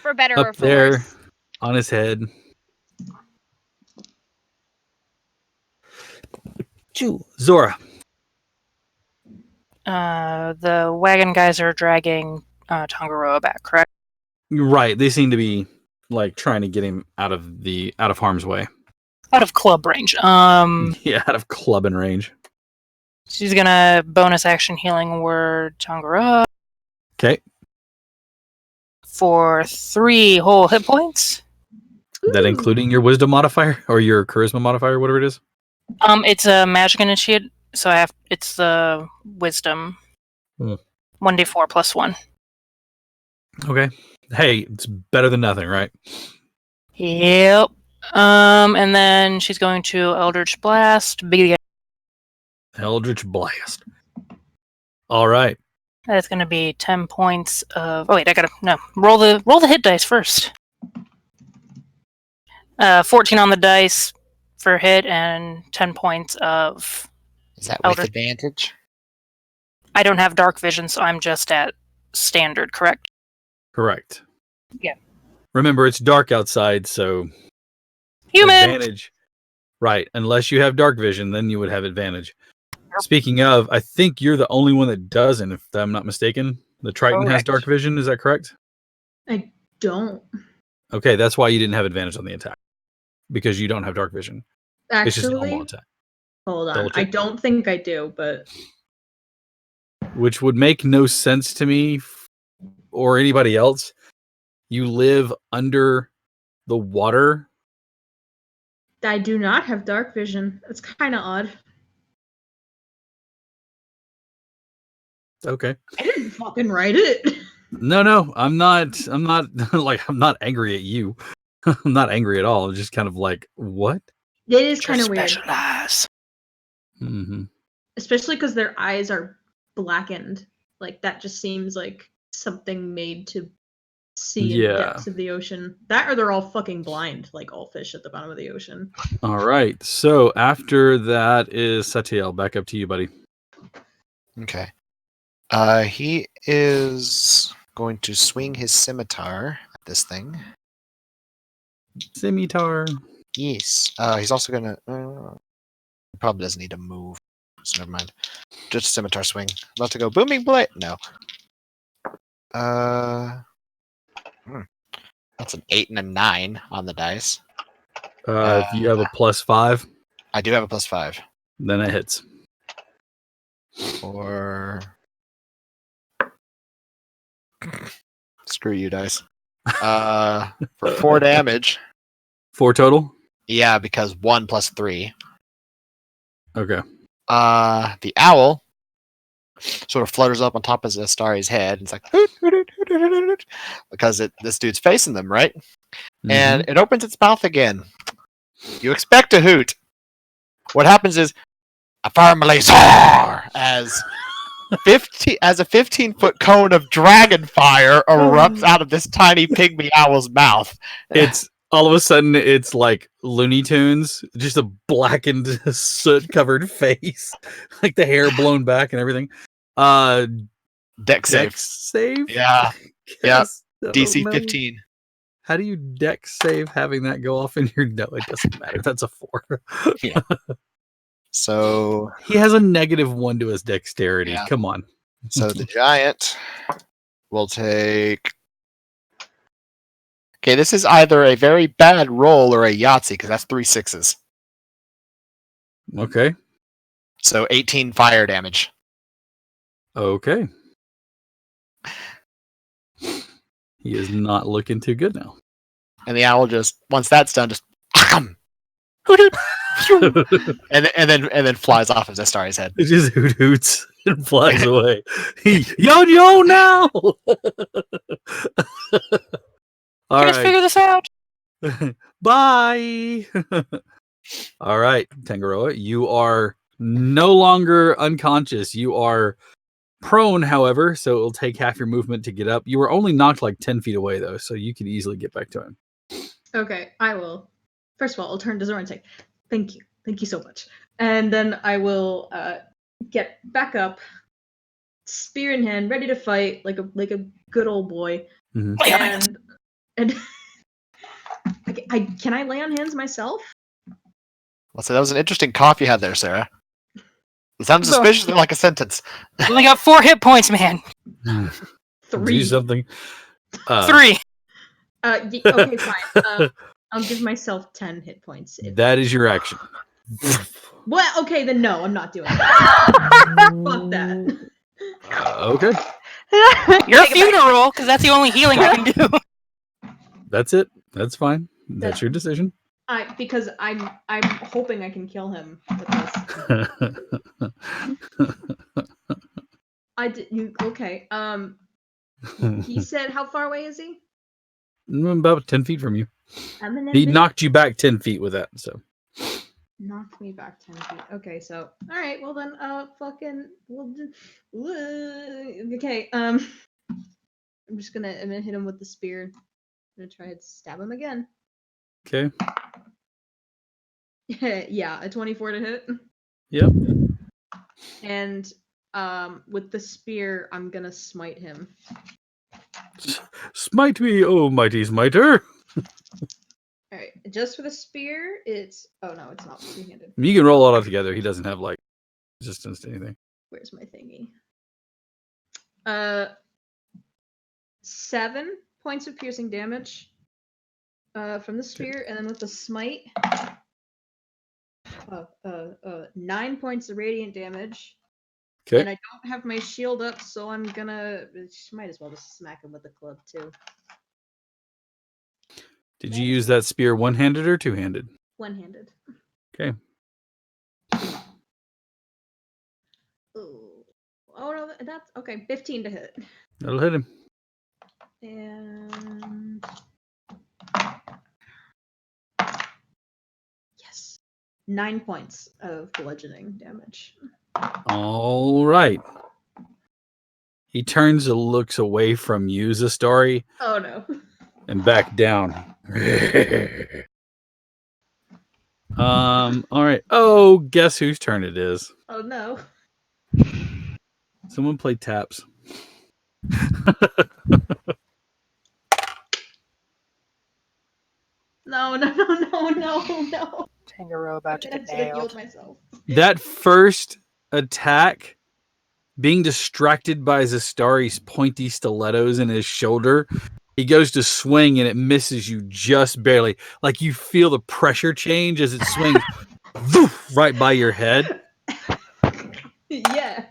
Speaker 6: For better
Speaker 2: Up
Speaker 6: or for
Speaker 2: there,
Speaker 6: worse.
Speaker 2: on his head. Zora.
Speaker 4: The wagon guys are dragging Tangaroa back, correct?
Speaker 2: Right. They seem to be like trying to get him out of harm's way.
Speaker 4: Out of club range.
Speaker 2: Yeah, out of clubbing range.
Speaker 4: She's gonna bonus action healing word Tangaroa
Speaker 2: Okay.
Speaker 4: for 3 whole hit points.
Speaker 2: That including your wisdom modifier or your charisma modifier, whatever it is?
Speaker 4: It's a magic initiate, so it's the wisdom. 1d4 plus 1.
Speaker 2: Okay. Hey, it's better than nothing, right?
Speaker 4: Yep. And then she's going to Eldritch Blast.
Speaker 2: Eldritch Blast. All right.
Speaker 4: That's going to be 10 points of. Oh wait, I gotta roll the hit dice first. 14 on the dice for hit and 10 points of.
Speaker 3: Is that with advantage?
Speaker 4: I don't have dark vision, so I'm just at standard, correct?
Speaker 2: Correct.
Speaker 4: Yeah.
Speaker 2: Remember, it's dark outside, so
Speaker 4: Human.
Speaker 2: advantage. Right. Unless you have dark vision, then you would have advantage. Speaking of, I think you're the only one that doesn't, if I'm not mistaken. The Triton has dark vision, is that correct?
Speaker 1: I don't.
Speaker 2: Okay, that's why you didn't have advantage on the attack. Because you don't have dark vision. It's just a normal
Speaker 1: Actually,
Speaker 2: attack.
Speaker 1: hold on.
Speaker 2: Double
Speaker 1: I
Speaker 2: check.
Speaker 1: don't think I do, but
Speaker 2: Which would make no sense to me or anybody else. You live under the water.
Speaker 1: I do not have dark vision. That's kind of odd.
Speaker 2: Okay.
Speaker 1: I didn't fucking write it.
Speaker 2: No, I'm not. I'm not like I'm not angry at you. I'm not angry at all. I'm just kind of like, what?
Speaker 1: It is kind of weird,
Speaker 4: Specialize.
Speaker 2: Mm-hmm.
Speaker 1: especially because their eyes are blackened. Like that just seems like something made to see in the
Speaker 2: Yeah.
Speaker 1: depths of the ocean. That or they're all fucking blind, like all fish at the bottom of the ocean.
Speaker 2: All right. So after that is Satiel. Back up to you, buddy.
Speaker 3: Okay. He is going to swing his scimitar at this thing.
Speaker 2: Scimitar.
Speaker 3: Yes. He's also gonna. Probably doesn't need to move. So never mind. Just a scimitar swing. About to go booming blade. No. That's an 8 and a 9 on the dice.
Speaker 2: If you have a +5,
Speaker 3: I do have a +5.
Speaker 2: then it hits.
Speaker 3: Or screw you, dice. For 4 damage.
Speaker 2: 4 total.
Speaker 3: Yeah, because 1 + 3.
Speaker 2: Okay.
Speaker 3: The owl sort of flutters up on top of Astari's head. It's like hoot, hoot, hoot, hoot, hoot, hoot, hoot, because this dude's facing them, right? And it opens its mouth again. You expect a hoot. What happens is a firmly soar as a 15-foot cone of dragon fire erupts out of this tiny pygmy owl's mouth.
Speaker 2: It's all of a sudden it's like Looney Tunes, just a blackened, soot-covered face, like the hair blown back and everything.
Speaker 3: Dex save.
Speaker 2: Save?
Speaker 3: Yeah. Yeah.
Speaker 2: Yes. I don't
Speaker 3: DC
Speaker 2: know.
Speaker 3: 15.
Speaker 2: How do you dex save having that go off in your... No, it doesn't matter. That's a 4.
Speaker 3: So
Speaker 2: He has a -1 to his dexterity.
Speaker 3: Yeah.
Speaker 2: Come on.
Speaker 3: So the giant will take. Okay, this is either a very bad roll or a Yahtzee because that's 3 6s.
Speaker 2: Okay.
Speaker 3: So 18 fire damage.
Speaker 2: Okay. He is not looking too good now.
Speaker 3: And the owl just once that's done, just and then flies off of Zestari's head.
Speaker 2: It just hoots and flies away. Yo now! All
Speaker 4: Let's
Speaker 2: right.
Speaker 4: figure this out.
Speaker 2: Bye. All right, Tangaroa, you are no longer unconscious. You are prone, however, so it'll take half your movement to get up. You were only knocked like 10 feet away, though, so you could easily get back to him.
Speaker 1: Okay, I will. First of all, I'll turn to Zora and say, "Thank you so much," and then I will get back up, spear in hand, ready to fight like a good old boy.
Speaker 2: Mhm.
Speaker 1: And can I lay on hands myself?
Speaker 3: Well, so that was an interesting cough you had there, Sarah. It sounds suspiciously like a sentence.
Speaker 4: You only got 4 hit points, man.
Speaker 1: 3.
Speaker 2: Do something.
Speaker 4: 3.
Speaker 1: Okay, fine. I'll give myself 10 hit points.
Speaker 2: That is your action.
Speaker 1: Well, okay, then no, I'm not doing that. Fuck that.
Speaker 2: Okay.
Speaker 4: You're a funeral, because that's the only healing I can do.
Speaker 2: That's it. That's fine. That's your decision.
Speaker 1: Because I'm hoping I can kill him with this. Okay. He said, how far away is he?
Speaker 2: About 10 feet from you. He knocked you back 10 feet with that, so.
Speaker 1: Knocked me back 10 feet. Okay, so all right. Well then, okay. I'm gonna hit him with the spear. I'm gonna try to stab him again.
Speaker 2: Okay.
Speaker 1: Yeah, a 24 to hit.
Speaker 2: Yep.
Speaker 1: And with the spear, I'm gonna smite him.
Speaker 2: Smite me, oh mighty smiter.
Speaker 1: All right, just for the spear, it's no, it's not two-handed.
Speaker 2: You can roll it all together. He doesn't have like resistance to anything.
Speaker 1: Where's my thingy? 7 points of piercing damage from the spear, and then with the smite, 9 points of radiant damage.
Speaker 2: Okay.
Speaker 1: And I don't have my shield up, so I'm gonna might as well just smack him with the club too.
Speaker 2: Did you use that spear one-handed or two-handed?
Speaker 1: One-handed.
Speaker 2: Okay.
Speaker 1: Ooh. Oh no, that's okay. 15 to hit.
Speaker 2: That'll hit him.
Speaker 1: And yes, 9 points of bludgeoning damage.
Speaker 2: All right. He turns and looks away from you, Zastari,
Speaker 1: Oh no.
Speaker 2: and back down. All right. Oh, guess whose turn it is?
Speaker 1: Oh no.
Speaker 2: Someone play taps.
Speaker 1: No.
Speaker 4: Tango about to
Speaker 1: I
Speaker 4: get
Speaker 1: should have
Speaker 4: nailed.
Speaker 1: healed myself.
Speaker 2: That first attack, being distracted by Zastari's pointy stilettos in his shoulder, he goes to swing and it misses you just barely. Like you feel the pressure change as it swings right by your head.
Speaker 1: Yeah.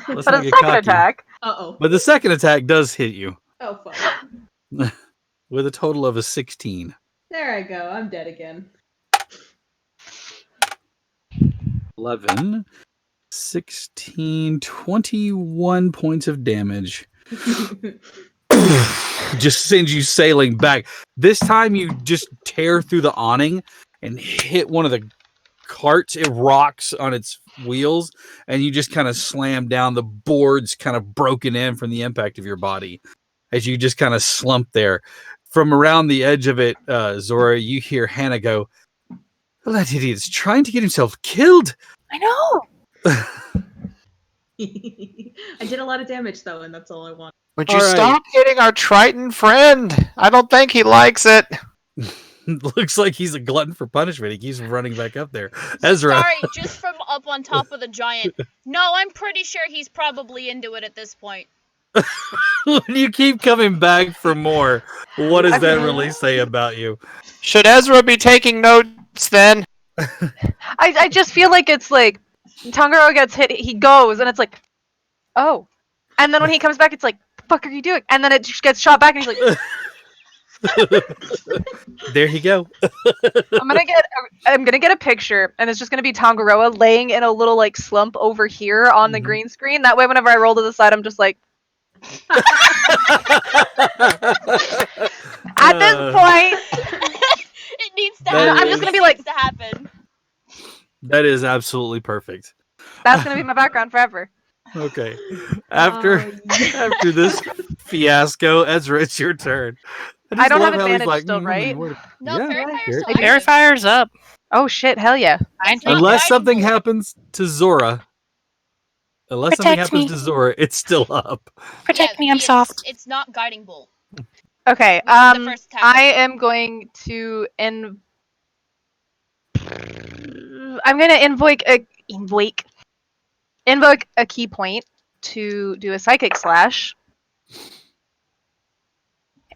Speaker 2: Let's
Speaker 5: But
Speaker 2: not
Speaker 5: a
Speaker 2: get
Speaker 5: second
Speaker 2: cocky.
Speaker 5: attack.
Speaker 1: Uh-oh.
Speaker 2: But the second attack does hit you
Speaker 1: Oh fuck.
Speaker 2: with a total of a 16.
Speaker 1: There I go. I'm dead again.
Speaker 2: 11, 16, 21 points of damage. Just sends you sailing back. This time you just tear through the awning and hit one of the carts. It rocks on its wheels and you just kind of slam down. The boards kind of broken in from the impact of your body as you just kind of slump there. From around the edge of it, Zora, you hear Hannah go, "That idiot's trying to get himself killed."
Speaker 4: I know.
Speaker 1: I did a lot of damage though, and that's all I want.
Speaker 3: Would you
Speaker 2: All right.
Speaker 3: stop hitting our Triton friend? I don't think he likes it.
Speaker 2: Looks like he's a glutton for punishment. He keeps running back up there. Ezra.
Speaker 6: Sorry, just from up on top of the giant. No, I'm pretty sure he's probably into it at this point.
Speaker 2: When you keep coming back for more, what does that really say about you?
Speaker 3: Should Ezra be taking notes then?
Speaker 5: I just feel like it's like Tanjiro gets hit, he goes, and it's like, oh. And then when he comes back, it's like, the fuck are you doing? And then it just gets shot back, and he's like,
Speaker 2: There you go.
Speaker 5: I'm gonna get a picture, and it's just gonna be Tangaroa laying in a little like slump over here on the green screen. That way, whenever I roll to the side, I'm just like, at this point,
Speaker 6: It needs to
Speaker 2: That
Speaker 6: happen.
Speaker 2: I'm
Speaker 5: just gonna
Speaker 6: It
Speaker 5: be like-
Speaker 6: needs to happen.
Speaker 2: That is absolutely perfect.
Speaker 5: that's gonna be my background forever.
Speaker 2: Okay. After after this fiasco, Ezra, it's your turn. just
Speaker 5: I don't
Speaker 2: love
Speaker 5: have
Speaker 2: how he's
Speaker 5: advantage still,
Speaker 2: I'm
Speaker 5: right?
Speaker 2: worried."
Speaker 6: No,
Speaker 2: Yeah,
Speaker 6: Fairy
Speaker 2: Garrett.
Speaker 6: Fire's still
Speaker 4: Fairy
Speaker 6: active.
Speaker 4: Fire's up.
Speaker 5: Oh shit, hell yeah.
Speaker 6: It's not
Speaker 2: Unless
Speaker 6: guiding
Speaker 2: something
Speaker 6: bolt.
Speaker 2: happens to Zora. Unless something
Speaker 4: Protect
Speaker 2: happens
Speaker 4: me.
Speaker 2: to Zora, it's still up.
Speaker 4: Protect
Speaker 6: Yeah,
Speaker 4: me, I'm
Speaker 6: it's-
Speaker 4: soft.
Speaker 6: It's not guiding bolt.
Speaker 5: Okay,
Speaker 6: Which is the first attack.
Speaker 5: I am going to I'm gonna invoke a key point to do a psychic slash.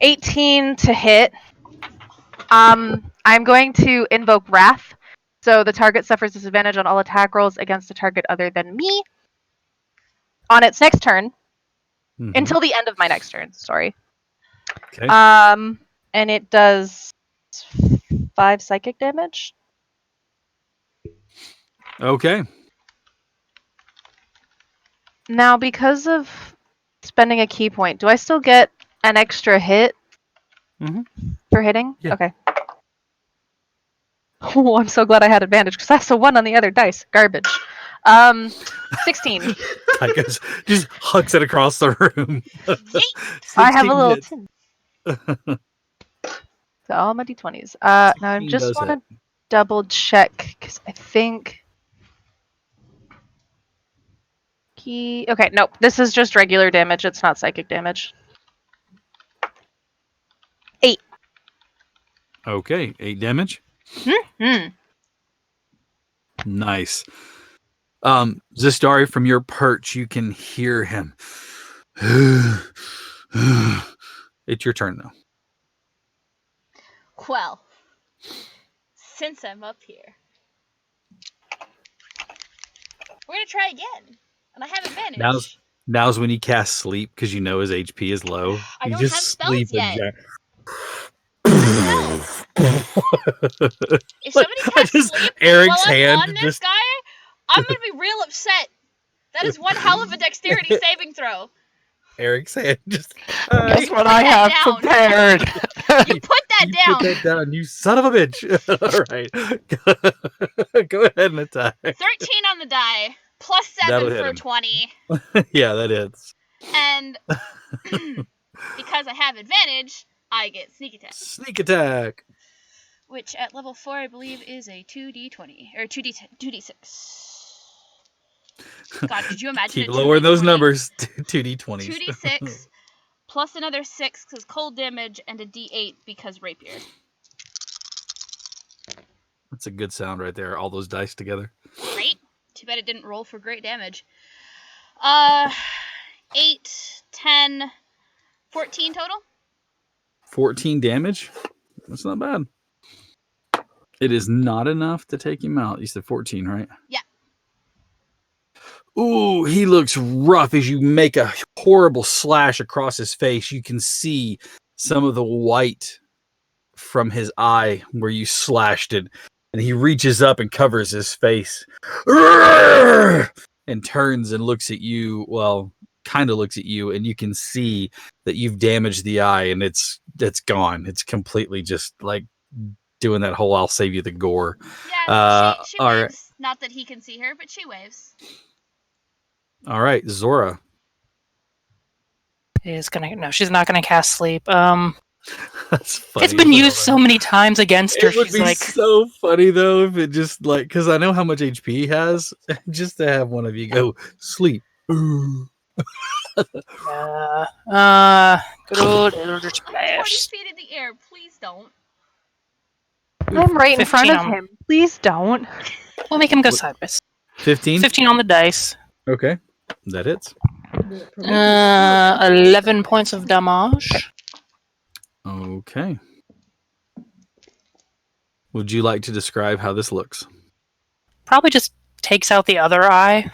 Speaker 5: 18 to hit. I'm going to invoke Wrath, so the target suffers disadvantage on all attack rolls against a target other than me on its next turn
Speaker 2: Mhm.
Speaker 5: until the end of my next turn. Sorry.
Speaker 2: Okay.
Speaker 5: And it does 5 psychic damage.
Speaker 2: Okay.
Speaker 5: Now, because of spending a key point, do I still get an extra hit
Speaker 2: Mhm.
Speaker 5: for hitting?
Speaker 2: Yeah.
Speaker 5: Okay. Oh, I'm so glad I had advantage because that's a 1 on the other dice. Garbage. 16.
Speaker 2: Tychus just hucks it across the room.
Speaker 5: I have a
Speaker 2: 16
Speaker 5: little
Speaker 2: hits.
Speaker 5: tin. So all my d20s. Now I
Speaker 2: 16
Speaker 5: just
Speaker 2: does
Speaker 5: want
Speaker 2: hit.
Speaker 5: to double check because I think. Okay, nope. This is just regular damage. It's not psychic damage. 8.
Speaker 2: Okay, 8 damage.
Speaker 5: Hmm.
Speaker 2: Nice. Zistari, from your perch, you can hear him. It's your turn now.
Speaker 6: Well, since I'm up here, we're gonna try again, and I have advantage.
Speaker 2: Now's when you cast sleep because you know his HP is low.
Speaker 6: I
Speaker 2: you
Speaker 6: don't
Speaker 2: just
Speaker 6: have spells
Speaker 2: sleep
Speaker 6: yet. If
Speaker 2: Like,
Speaker 6: somebody casts
Speaker 2: just
Speaker 6: sleep
Speaker 2: Eric's
Speaker 6: while I'm
Speaker 2: hand
Speaker 6: on this
Speaker 2: just-
Speaker 6: guy, I'm gonna be real upset. That is one hell of a dexterity saving throw.
Speaker 2: Eric's hand. Just
Speaker 3: Guess what I
Speaker 6: that
Speaker 3: have
Speaker 6: down.
Speaker 3: prepared?
Speaker 6: You put that
Speaker 2: you
Speaker 6: down.
Speaker 2: Put that down, you son of a bitch. All right. Go ahead and attack.
Speaker 6: 13 on the die, plus
Speaker 2: That'll
Speaker 6: 7
Speaker 2: hit
Speaker 6: for
Speaker 2: him.
Speaker 6: 20.
Speaker 2: Yeah, that hits.
Speaker 6: And because I have advantage, I get sneak attack.
Speaker 2: Sneak attack.
Speaker 6: Which at level 4 I believe is a 2d20. Or 2d6. God, could you imagine
Speaker 2: Keep
Speaker 6: it?
Speaker 2: lowering those
Speaker 6: 2d20?
Speaker 2: numbers. 2d20s.
Speaker 6: 2d6 plus another 6 because cold damage and a d8 because rapier.
Speaker 2: That's a good sound right there. All those dice together.
Speaker 6: Right? Too bad it didn't roll for great damage. 8, 10, 14 total.
Speaker 2: 14 damage. That's not bad. It is not enough to take him out. You said 14, right?
Speaker 6: Yeah.
Speaker 2: Ooh, he looks rough as you make a horrible slash across his face. You can see some of the white from his eye where you slashed it. And he reaches up and covers his face. And turns and looks at you. Well, kind of looks at you, and you can see that you've damaged the eye, and it's gone. It's completely just like doing that whole "I'll save you the gore."
Speaker 6: Yeah, she
Speaker 2: all
Speaker 6: waves.
Speaker 2: right.
Speaker 6: Not that he can see her, but she waves.
Speaker 2: All right, Zora.
Speaker 4: She's not gonna cast sleep.
Speaker 2: That's funny.
Speaker 4: It's been used so many times against her.
Speaker 2: It would
Speaker 4: She's
Speaker 2: be
Speaker 4: like,
Speaker 2: so funny though if it just like, because I know how much HP he has, just to have one of you go sleep.
Speaker 4: good old Eldritch
Speaker 6: 20
Speaker 4: Blast.
Speaker 6: feet in the air. Please don't.
Speaker 5: I'm right in front
Speaker 4: 15
Speaker 5: of
Speaker 4: on-
Speaker 5: him. Please don't.
Speaker 4: We'll make him go
Speaker 2: What-
Speaker 4: sideways.
Speaker 2: 15?
Speaker 4: 15 on the dice.
Speaker 2: Okay, that hits.
Speaker 4: 11 points of damage.
Speaker 2: Okay. Would you like to describe how this looks?
Speaker 4: Probably just takes out the other eye.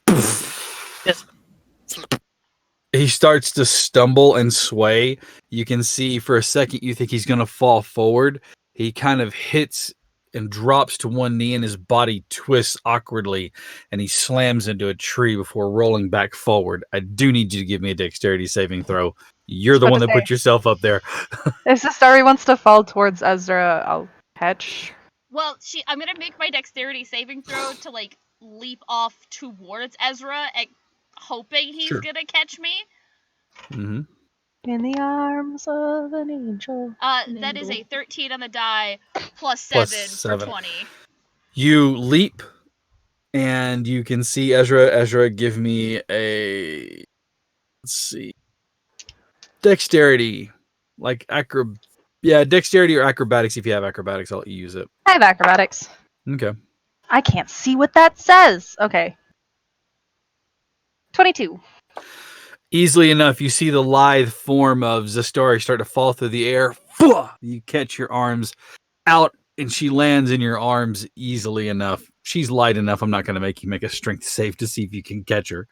Speaker 4: Just
Speaker 2: He starts to stumble and sway. You can see for a second you think he's going to fall forward. He kind of hits and drops to one knee, and his body twists awkwardly, and he slams into a tree before rolling back forward. I do need you to give me a dexterity saving throw. You're the
Speaker 5: What
Speaker 2: one
Speaker 5: to
Speaker 2: that
Speaker 5: say?
Speaker 2: put yourself up there.
Speaker 5: If the story wants to fall towards Ezra, I'll catch.
Speaker 6: Well, I'm gonna make my dexterity saving throw to like leap off towards Ezra, hoping he's
Speaker 2: Sure.
Speaker 6: gonna catch me.
Speaker 2: Mm-hmm.
Speaker 5: In the arms of an angel.
Speaker 6: That is a 13 on the die, plus
Speaker 2: Plus
Speaker 6: 7
Speaker 2: 7.
Speaker 6: for 20.
Speaker 2: You leap, and you can see Ezra. Ezra, give me a... Let's see. Dexterity. Like dexterity or acrobatics. If you have acrobatics, I'll let you use it.
Speaker 5: I have acrobatics.
Speaker 2: Okay.
Speaker 5: I can't see what that says. Okay. 22.
Speaker 2: Easily enough, you see the lithe form of Zastari start to fall through the air. You catch your arms out, and she lands in your arms easily enough. She's light enough. I'm not going to make you make a strength save to see if you can catch her.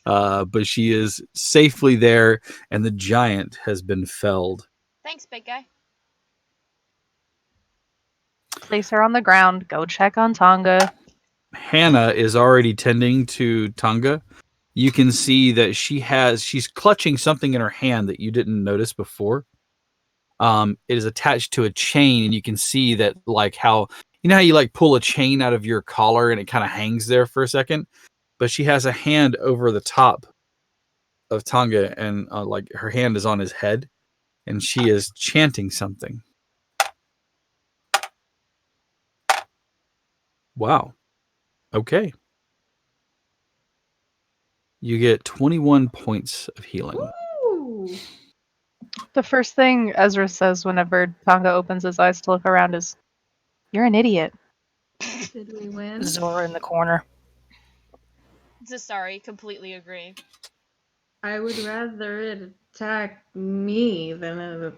Speaker 2: But she is safely there, and the giant has been felled.
Speaker 6: Thanks, big guy.
Speaker 5: Place her on the ground. Go check on Tonga.
Speaker 2: Hannah is already tending to Tonga. You can see that she's clutching something in her hand that you didn't notice before. It is attached to a chain, and you can see that, like, how you like pull a chain out of your collar and it kind of hangs there for a second, but she has a hand over the top of Tonga, and like her hand is on his head, and she is chanting something. Wow. Okay. You get 21 points of healing.
Speaker 1: Ooh.
Speaker 5: The first thing Ezra says whenever Tonga opens his eyes to look around is, "You're an idiot."
Speaker 1: Did we win?
Speaker 4: Zora in the corner.
Speaker 6: Zastari, completely agree.
Speaker 1: I would rather it attack me than it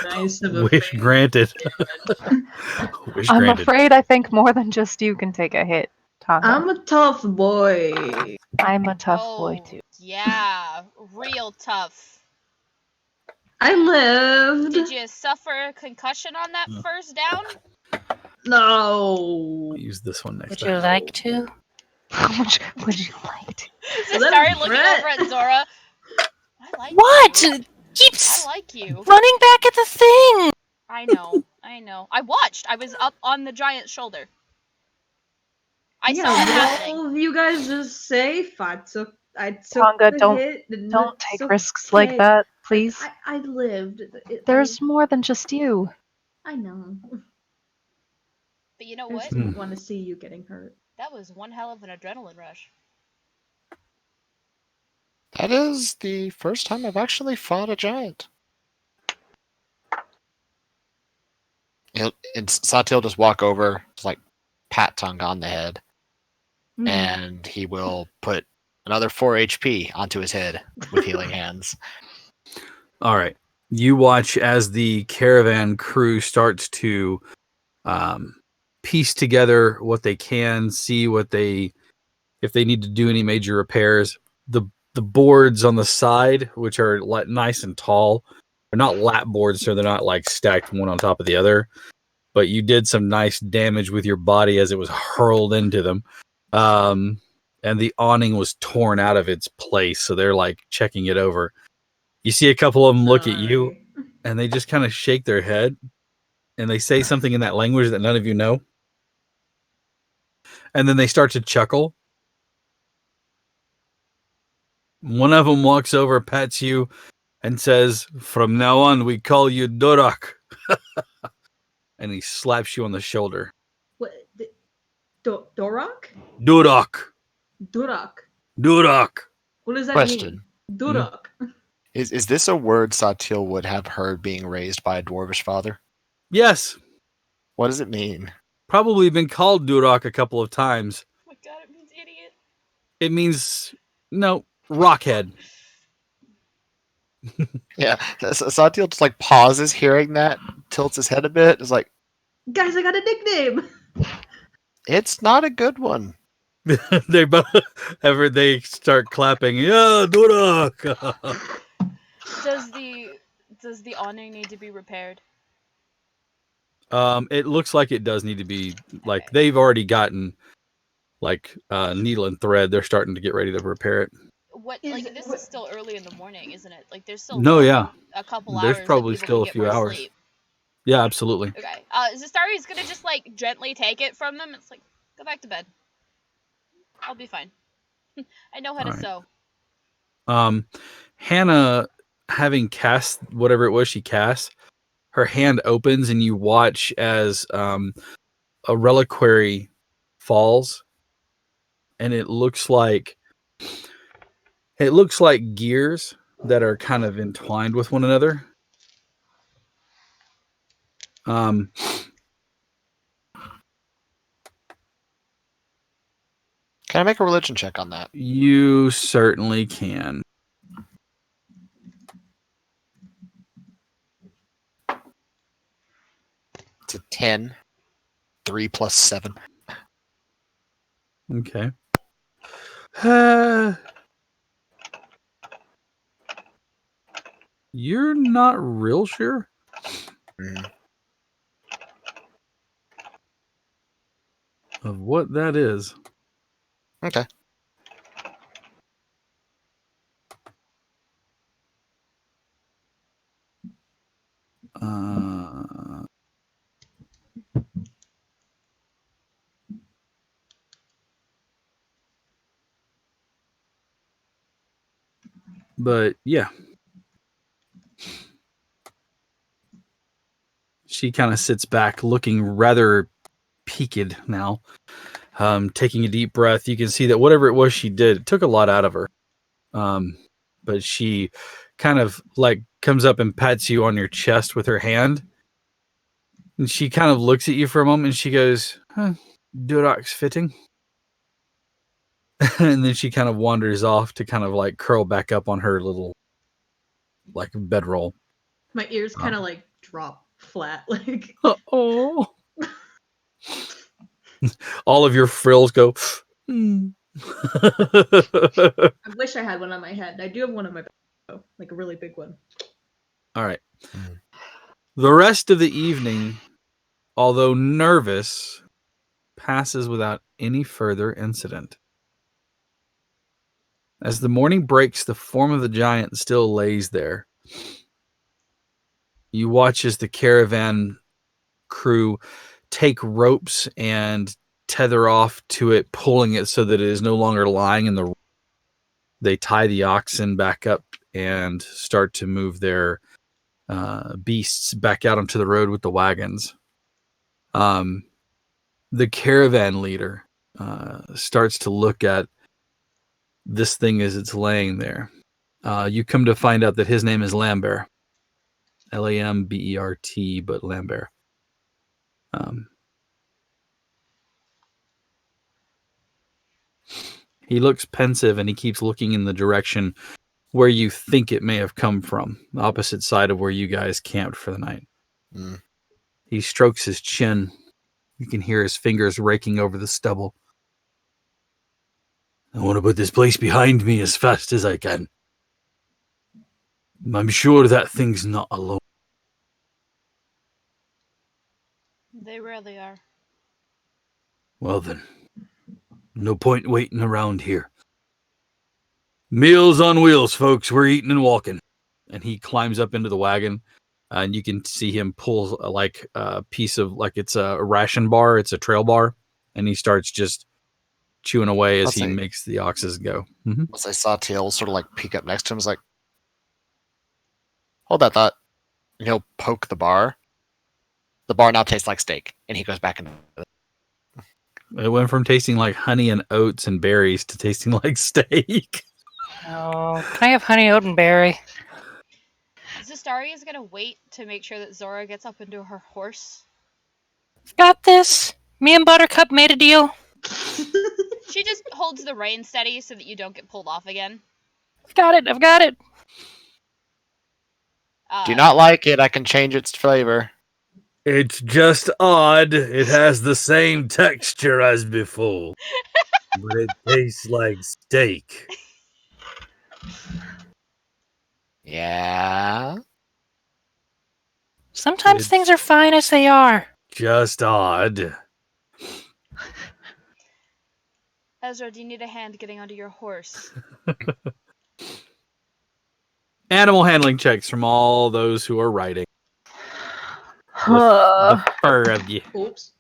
Speaker 1: nice of a
Speaker 2: Wish
Speaker 1: thing.
Speaker 2: granted. Wish
Speaker 5: I'm
Speaker 2: granted.
Speaker 5: afraid I think more than just you can take a hit, Tonga.
Speaker 1: I'm a tough boy.
Speaker 5: I'm a tough boy
Speaker 6: Oh,
Speaker 5: too.
Speaker 6: Yeah, real tough.
Speaker 1: I lived.
Speaker 6: Did you suffer a concussion on that first down?
Speaker 1: No.
Speaker 2: I'll use this one next
Speaker 4: Would
Speaker 2: time.
Speaker 4: you like to?
Speaker 5: Would you like to?
Speaker 6: Zastari looking over at Zora. I like
Speaker 4: What?
Speaker 6: you.
Speaker 4: Keeps
Speaker 6: I like you.
Speaker 4: running back at the thing.
Speaker 6: I know. I watched. I was up on the giant's shoulder. I saw it
Speaker 1: would
Speaker 6: happening.
Speaker 1: all of you guys just say, I took
Speaker 5: Tonga,
Speaker 1: the
Speaker 5: don't-
Speaker 1: hit. And
Speaker 5: Don't
Speaker 1: it's
Speaker 5: take risks like
Speaker 1: okay.
Speaker 5: that, please.
Speaker 1: I lived.
Speaker 5: There's more than just you.
Speaker 1: I know.
Speaker 6: But you know
Speaker 1: I
Speaker 6: what?
Speaker 1: just didn't want to see you getting hurt.
Speaker 6: That was one hell of an adrenaline rush.
Speaker 3: That is the first time I've actually fought a giant. And Satil just walk over, just like pat Tonga on the head, and he will put another 4 HP onto his head with healing hands.
Speaker 2: All right. You watch as the caravan crew starts to piece together what they can, see if they need to do any major repairs. The boards on the side, which are nice and tall, are not lap boards, so they're not like stacked one on top of the other. But you did some nice damage with your body as it was hurled into them. And the awning was torn out of its place, so they're like checking it over. You see a couple of them look at you, and they just kind of shake their head, and they say something in that language that none of you know. And then they start to chuckle. One of them walks over, pats you, and says, "From now on, we call you Durak." And he slaps you on the shoulder.
Speaker 1: What? Dorak?
Speaker 2: Durak.
Speaker 1: Durak.
Speaker 2: Durak.
Speaker 1: What does that
Speaker 3: Question.
Speaker 1: mean? Durak.
Speaker 3: Is this a word Satil would have heard being raised by a dwarvish father?
Speaker 2: Yes.
Speaker 3: What does it mean?
Speaker 2: Probably been called Durak a couple of times.
Speaker 6: Oh my god, it means idiot.
Speaker 2: It means, no, rockhead.
Speaker 3: Yeah, Satil just like pauses hearing that, tilts his head a bit, is like,
Speaker 1: Guys, I got a nickname.
Speaker 3: it's not a good one.
Speaker 2: They both they start clapping. Yeah, Durak.
Speaker 6: Does the awning need to be repaired?
Speaker 2: It looks like it does need to be, like, they've already gotten like needle and thread. They're starting to get ready to repair it.
Speaker 6: This is still early in the morning, isn't it? Like there's still a couple
Speaker 2: There's
Speaker 6: hours.
Speaker 2: probably
Speaker 6: that people
Speaker 2: still
Speaker 6: can
Speaker 2: a
Speaker 6: get
Speaker 2: few
Speaker 6: more
Speaker 2: hours.
Speaker 6: Sleep.
Speaker 2: Yeah, absolutely.
Speaker 6: Okay. Zastari's gonna just like gently take it from them. It's like, go back to bed. I'll be fine. I know how to sew.
Speaker 2: Hannah, having cast whatever it was she cast, her hand opens and you watch as a reliquary falls, and it looks like gears that are kind of entwined with one another.
Speaker 3: Can I make a religion check on that?
Speaker 2: You certainly can.
Speaker 3: It's a 10. 3 plus 7.
Speaker 2: Okay. You're not real sure? Of what that is.
Speaker 3: Okay.
Speaker 2: But yeah. She kind of sits back looking rather peaked now. Taking a deep breath. You can see that whatever it was she did, it took a lot out of her. But she kind of like comes up and pats you on your chest with her hand. And she kind of looks at you for a moment and she goes, Durak's fitting. And then she kind of wanders off to kind of like curl back up on her little like bedroll.
Speaker 1: My ears kind of like drop flat, like
Speaker 2: oh. All of your frills go. I
Speaker 1: wish I had one on my head. I do have one on my back, though, like a really big one.
Speaker 2: All right. The rest of the evening, although nervous, passes without any further incident. As the morning breaks, the form of the giant still lays there. You watch as the caravan crew take ropes and tether off to it, pulling it so that it is no longer lying in the road. They tie the oxen back up and start to move their beasts back out onto the road with the wagons. The caravan leader starts to look at this thing as it's laying there. You come to find out that his name is Lambert. Lambert, but Lambert. He looks pensive and he keeps looking in the direction where you think it may have come from, the opposite side of where you guys camped for the night.
Speaker 3: Mm.
Speaker 2: He strokes his chin. You can hear his fingers raking over the stubble. I want to put this place behind me as fast as I can. I'm sure that thing's not alone.
Speaker 6: They rarely are.
Speaker 2: Well then, no point waiting around here. Meals on wheels, folks. We're eating and walking. And he climbs up into the wagon, and you can see him pull like a piece of, like it's a ration bar. It's a trail bar. And he starts just chewing away as he makes the oxes go. Mm-hmm.
Speaker 3: Once I saw Tail sort of like peek up next to him, I was like, hold that thought. And he'll poke the bar. The bar now tastes like steak. And he goes back into it.
Speaker 2: It went from tasting like honey and oats and berries to tasting like steak.
Speaker 4: Oh, can I have honey, oat, and berry?
Speaker 6: Zastari is gonna wait to make sure that Zora gets up into her horse.
Speaker 4: Got this. Me and Buttercup made a deal.
Speaker 6: She just holds the rein steady so that you don't get pulled off again.
Speaker 4: I've got it.
Speaker 3: Do you not like it? I can change its flavor.
Speaker 2: It's just odd. It has the same texture as before, but it tastes like steak.
Speaker 3: Yeah.
Speaker 4: Sometimes things are fine as they are.
Speaker 2: Just odd.
Speaker 6: Ezra, do you need a hand getting onto your horse?
Speaker 2: Animal handling checks from all those who are riding. The fur of you.
Speaker 1: Oops.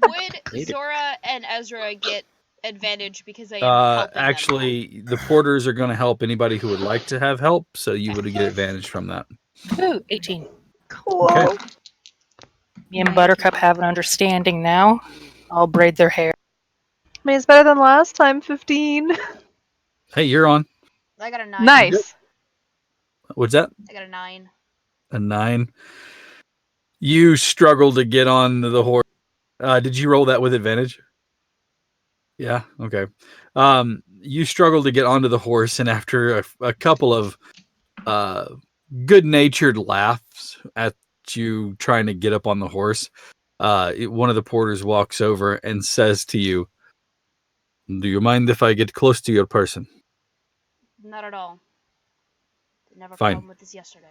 Speaker 6: Would Zora and Ezra get advantage because they am helping
Speaker 2: actually, the porters are going to help anybody who would like to have help, so you would get advantage from that.
Speaker 4: Ooh, 18.
Speaker 5: Cool.
Speaker 2: Okay.
Speaker 4: Me and Buttercup have an understanding now. I'll braid their hair.
Speaker 5: I mean, it's better than last time, 15.
Speaker 2: Hey, you're on.
Speaker 6: them? I got a 9.
Speaker 5: Nice.
Speaker 2: What's that?
Speaker 6: I got a 9.
Speaker 2: A 9. You struggle to get on the horse. Did you roll that with advantage? Yeah. Okay. You struggle to get onto the horse, and after a couple of good-natured laughs at you trying to get up on the horse, one of the porters walks over and says to you, "Do you mind if I get close to your person?"
Speaker 6: Not at all. Didn't have a
Speaker 2: Fine.
Speaker 6: problem with this yesterday.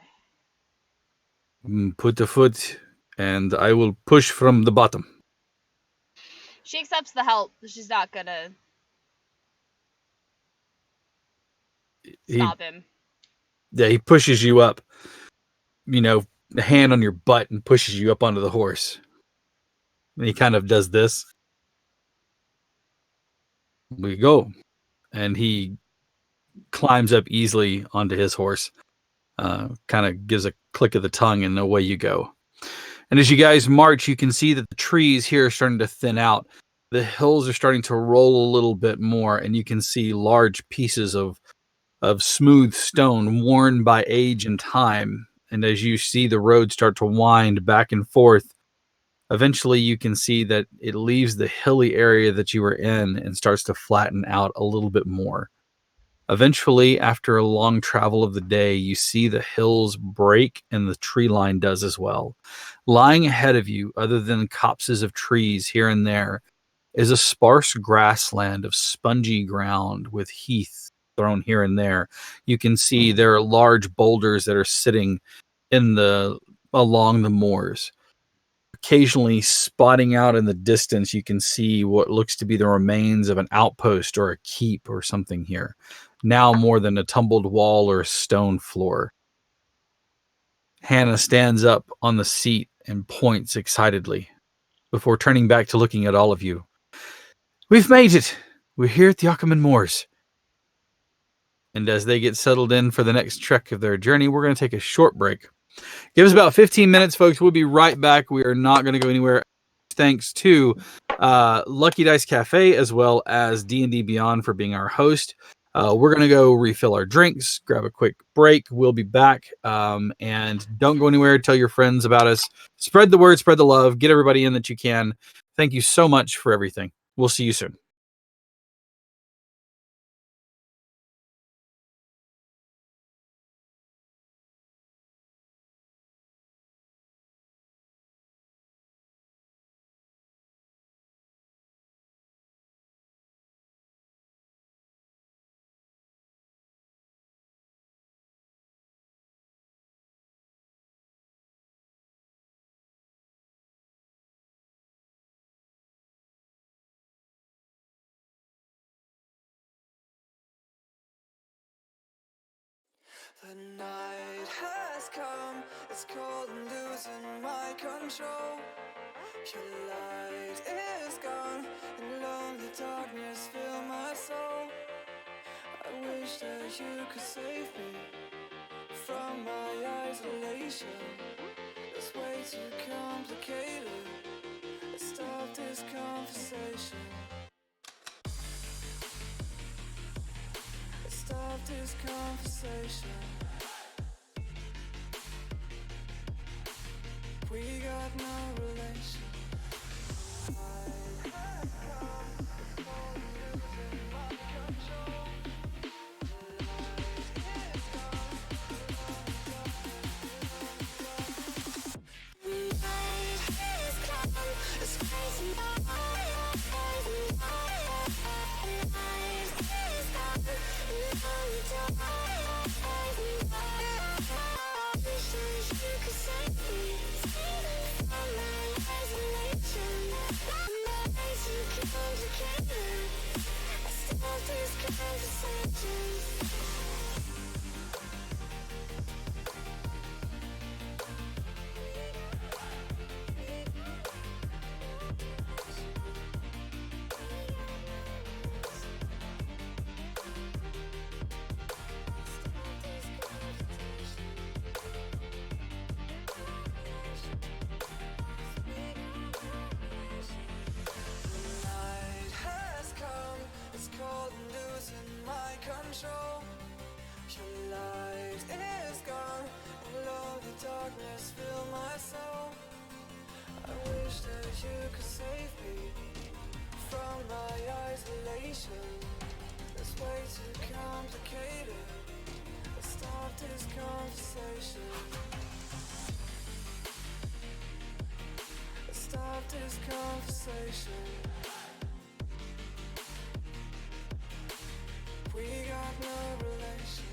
Speaker 2: Put the foot, and I will push from the bottom.
Speaker 6: She accepts the help. She's not gonna stop him.
Speaker 2: Yeah, he pushes you up. You know, the hand on your butt and pushes you up onto the horse. And he kind of does this. We go. And he climbs up easily onto his horse. Kind of gives a click of the tongue, and away you go. And as you guys march, you can see that the trees here are starting to thin out. The hills are starting to roll a little bit more, and you can see large pieces of smooth stone worn by age and time. And as you see the road start to wind back and forth, eventually you can see that it leaves the hilly area that you were in and starts to flatten out a little bit more. Eventually, after a long travel of the day, you see the hills break, and the tree line does as well. Lying ahead of you, other than copses of trees here and there, is a sparse grassland of spongy ground with heath thrown here and there. You can see there are large boulders that are sitting along the moors. Occasionally spotting out in the distance, you can see what looks to be the remains of an outpost or a keep or something here. Now more than a tumbled wall or a stone floor. Hannah stands up on the seat and points excitedly before turning back to looking at all of you. We've made it! We're here at the Ackerman Moors. And as they get settled in for the next trek of their journey, we're going to take a short break. Give us about 15 minutes, folks. We'll be right back. We are not going to go anywhere. Thanks to Lucky Dice Cafe as well as D&D Beyond for being our host. We're going to go refill our drinks, grab a quick break. We'll be back. And don't go anywhere. Tell your friends about us. Spread the word, spread the love. Get everybody in that you can. Thank you so much for everything. We'll see you soon.
Speaker 7: The night has come, it's cold and losing my control. Your light is gone, and lonely darkness fill my soul. I wish that you could save me from my isolation. It's way too complicated. Let's stop this conversation. Let's stop this conversation. We got no relation. Control. Your light is gone, and lonely darkness fill my soul. I wish that you could save me from my isolation. It's way too complicated. Let's stop this conversation. Let's stop this conversation. We got no relation.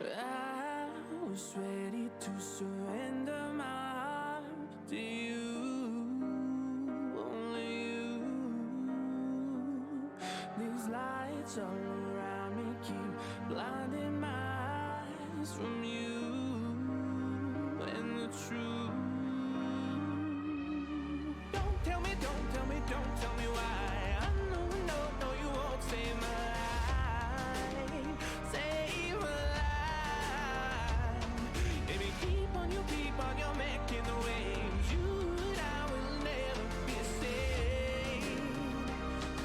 Speaker 7: I was ready to surrender my heart to you, only you. lights all around me keep blinding my eyes from you and the truth. Don't tell me, don't tell me, don't tell me why. I know, no, no, you won't save my life, save my life. Baby, keep on, you're making the waves. You and I will never be safe,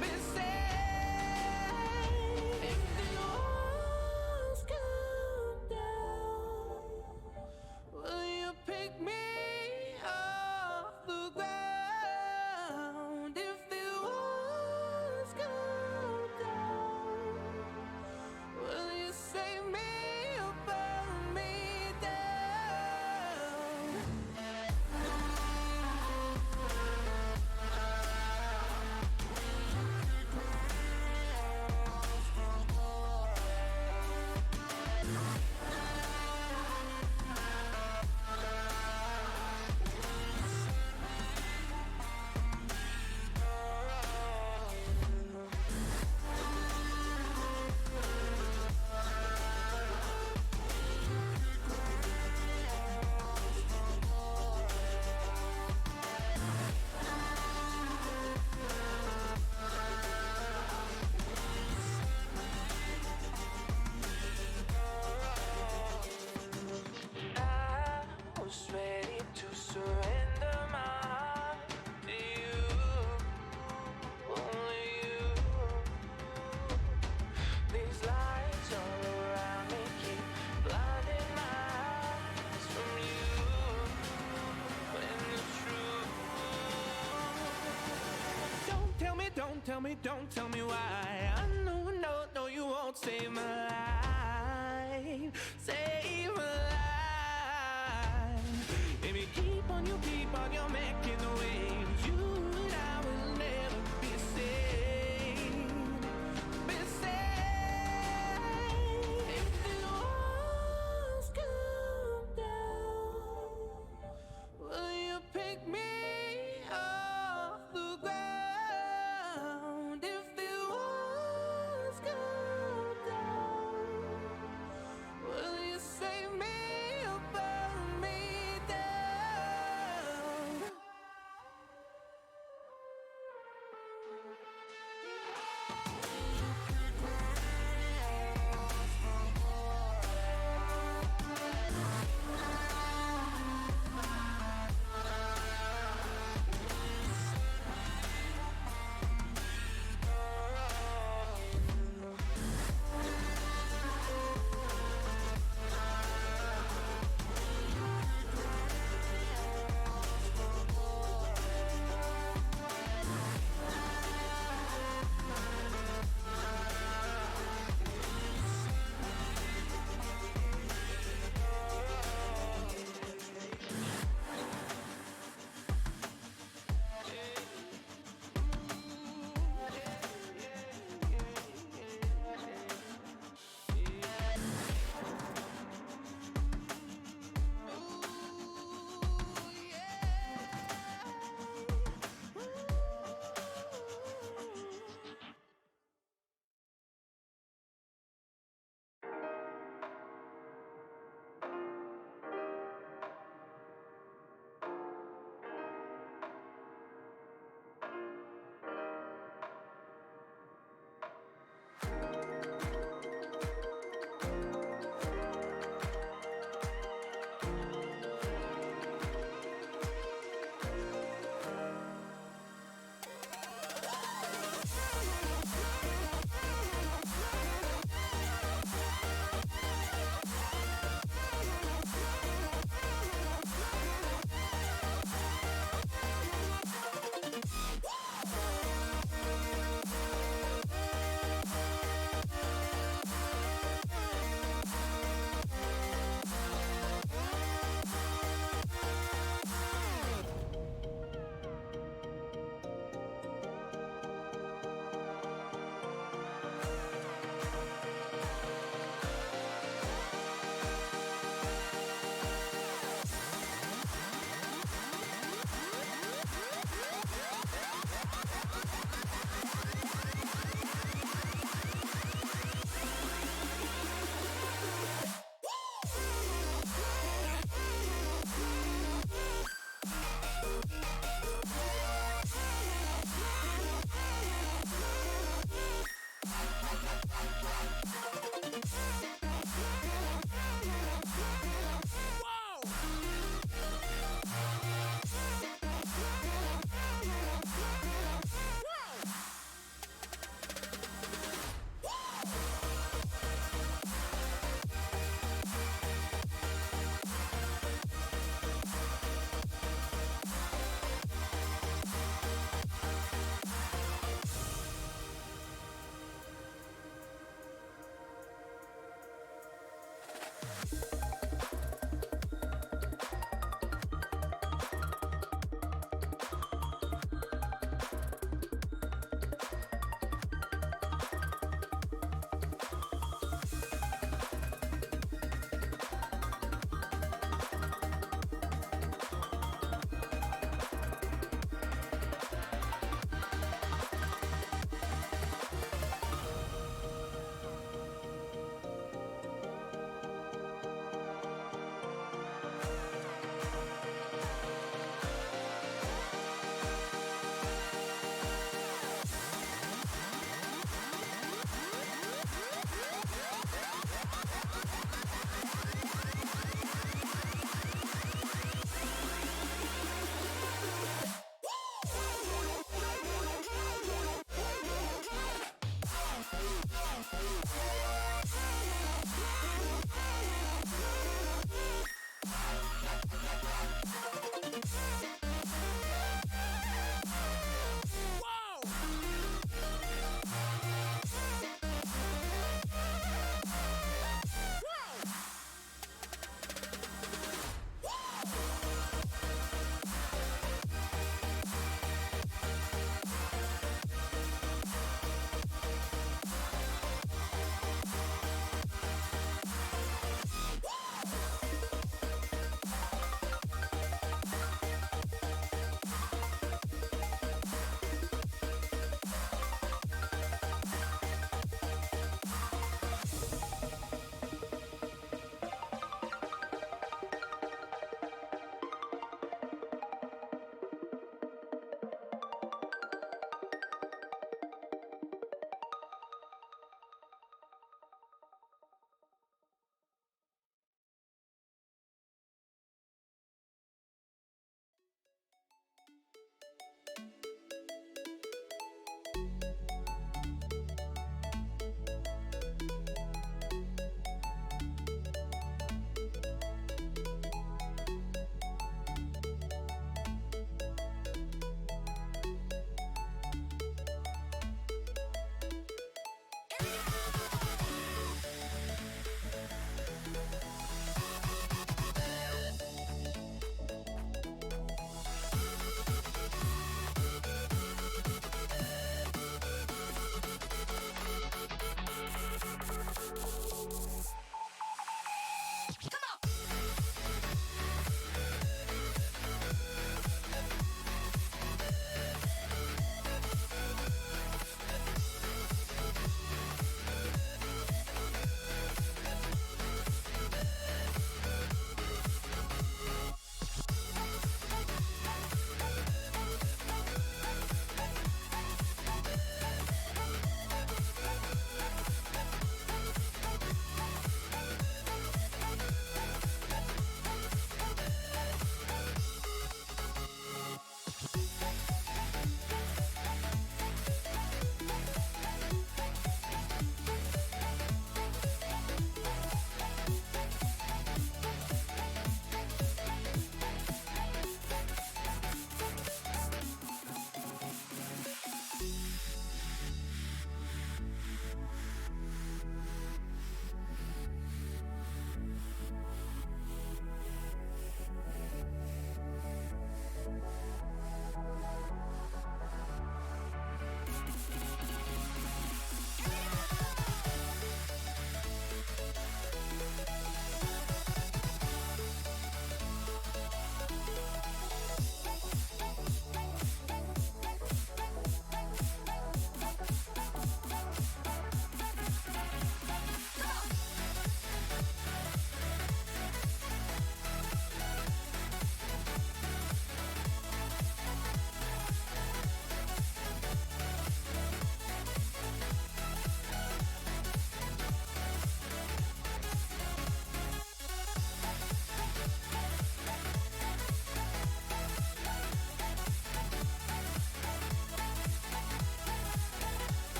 Speaker 7: be safe. If the walls come down, will you pick me off the ground? If the walls come down, will you save me or burn me down? I was ready to surrender my heart to you, only you. These lights all around me keep blinding my eyes from you and the truth. Don't tell me, don't tell me, don't tell me why. I know, no, no, you won't save my life, save my life. Baby, keep on, you're making the waves. You and I will never be safe, be safe. If the walls come down, will you pick me off the ground? If the walls come down, will you save me or burn me down?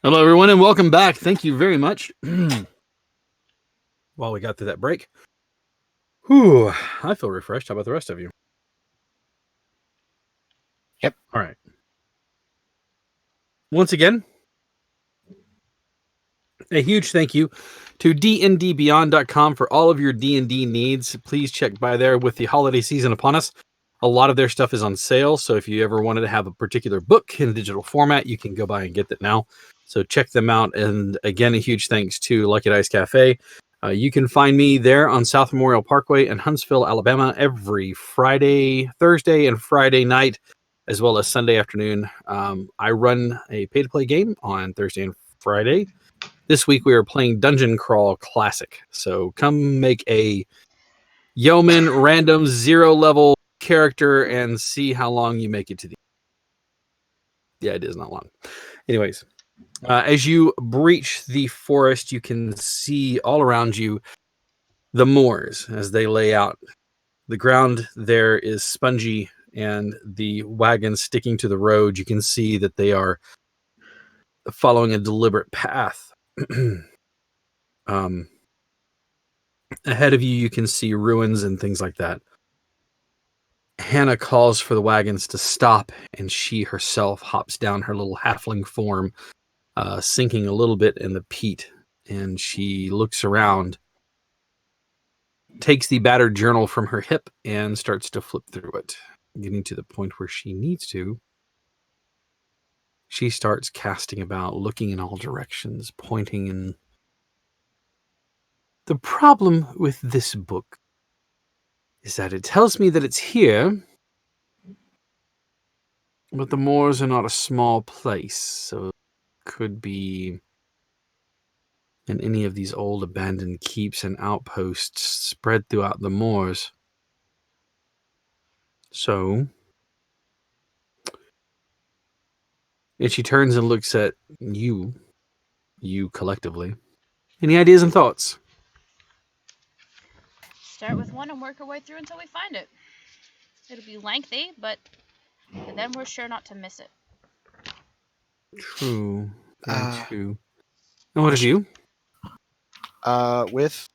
Speaker 2: Hello, everyone, and welcome back. Thank you very much. While we got through that break, whew, I feel refreshed. How about the rest of you?
Speaker 3: Yep.
Speaker 2: All right. Once again, a huge thank you to dndbeyond.com for all of your D&D needs. Please check by there with the holiday season upon us. A lot of their stuff is on sale, so if you ever wanted to have a particular book in digital format, you can go by and get that now. So check them out. And again, a huge thanks to Lucky Dice Cafe. You can find me there on South Memorial Parkway in Huntsville, Alabama, every Thursday and Friday night, as well as Sunday afternoon. I run a pay-to-play game on Thursday and Friday. This week we are playing Dungeon Crawl Classic. So come make a yeoman random 0 level character and see how long you make it to the yeah, it is not long. Anyways, as you breach the forest, you can see all around you the moors as they lay out. The ground there is spongy, and the wagons sticking to the road, you can see that they are following a deliberate path. Ahead of you, you can see ruins and things like that. Hannah calls for the wagons to stop, and she herself hops down her little halfling form, sinking a little bit in the peat. And she looks around, takes the battered journal from her hip, and starts to flip through it. Getting to the point where she needs to, she starts casting about, looking in all directions, pointing in. The problem with this book is that it tells me that it's here, but the moors are not a small place, so it could be in any of these old abandoned keeps and outposts spread throughout the moors. So, and she turns and looks at you collectively. Any ideas and thoughts?
Speaker 6: Start with one and work our way through until we find it. It'll be lengthy, but then we're sure not to miss it.
Speaker 2: True. Very true. And what of you?
Speaker 3: With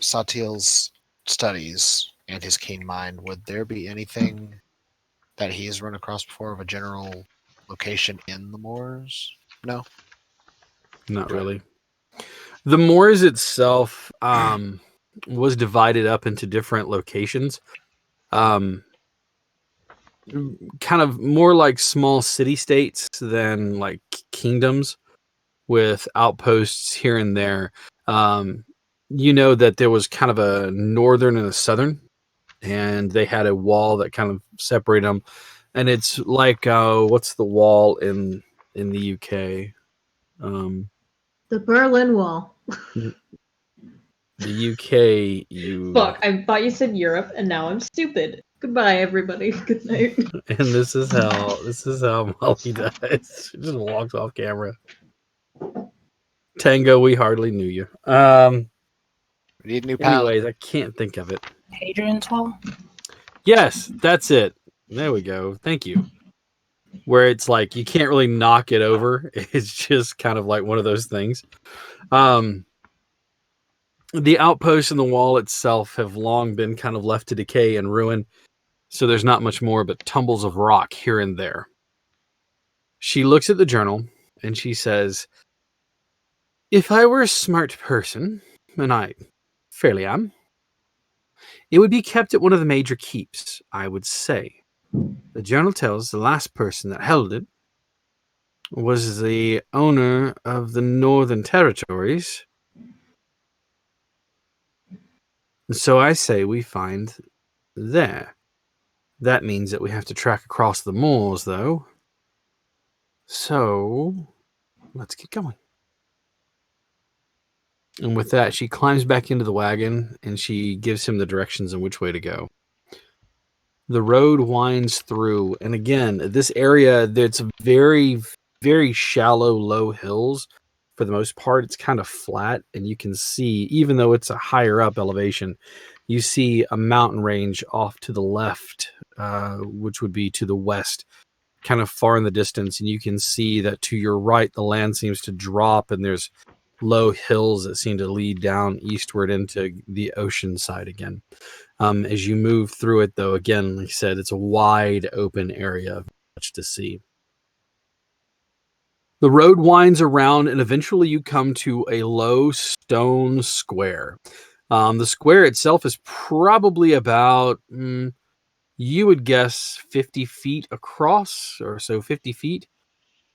Speaker 3: Satil's studies and his keen mind, would there be anything that he's run across before of a general location in the moors? No?
Speaker 2: Not really. The moors itself was divided up into different locations. Kind of more like small city-states than like kingdoms with outposts here and there. You know that there was kind of a northern and a southern, and they had a wall that kind of separated them. And it's like, what's the wall in the UK?
Speaker 1: The Berlin Wall.
Speaker 2: The UK,
Speaker 1: Fuck, I thought you said Europe, and now I'm stupid. Goodbye, everybody. Good night.
Speaker 2: And this is how Molly dies. She just walks off camera. Tango, we hardly knew you.
Speaker 3: We need a new palette.
Speaker 2: Anyways, I can't think of it.
Speaker 4: Hadrian's Wall?
Speaker 2: Yes, that's it. There we go. Thank you. Where it's like you can't really knock it over. It's just kind of like one of those things. The outposts and the wall itself have long been kind of left to decay and ruin, so there's not much more but tumbles of rock here and there. She looks at the journal and she says, if I were a smart person, and I fairly am, it would be kept at one of the major keeps, I would say. The journal tells the last person that held it was the owner of the Northern Territories. So I say we find there. That means that we have to track across the moors, though. So let's get going. And with that, she climbs back into the wagon and she gives him the directions on which way to go. The road winds through, and again, this area, that's very, very shallow, low hills. For the most part, it's kind of flat, and you can see, even though it's a higher up elevation, you see a mountain range off to the left, which would be to the west. kind of far in the distance, and you can see that to your right, the land seems to drop, and there's low hills that seem to lead down eastward into the ocean side again. As you move through it, though, again, like I said, it's a wide open area, much to see. The road winds around, and eventually you come to a low stone square. The square itself is probably about, you would guess, 50 feet across, or so 50 feet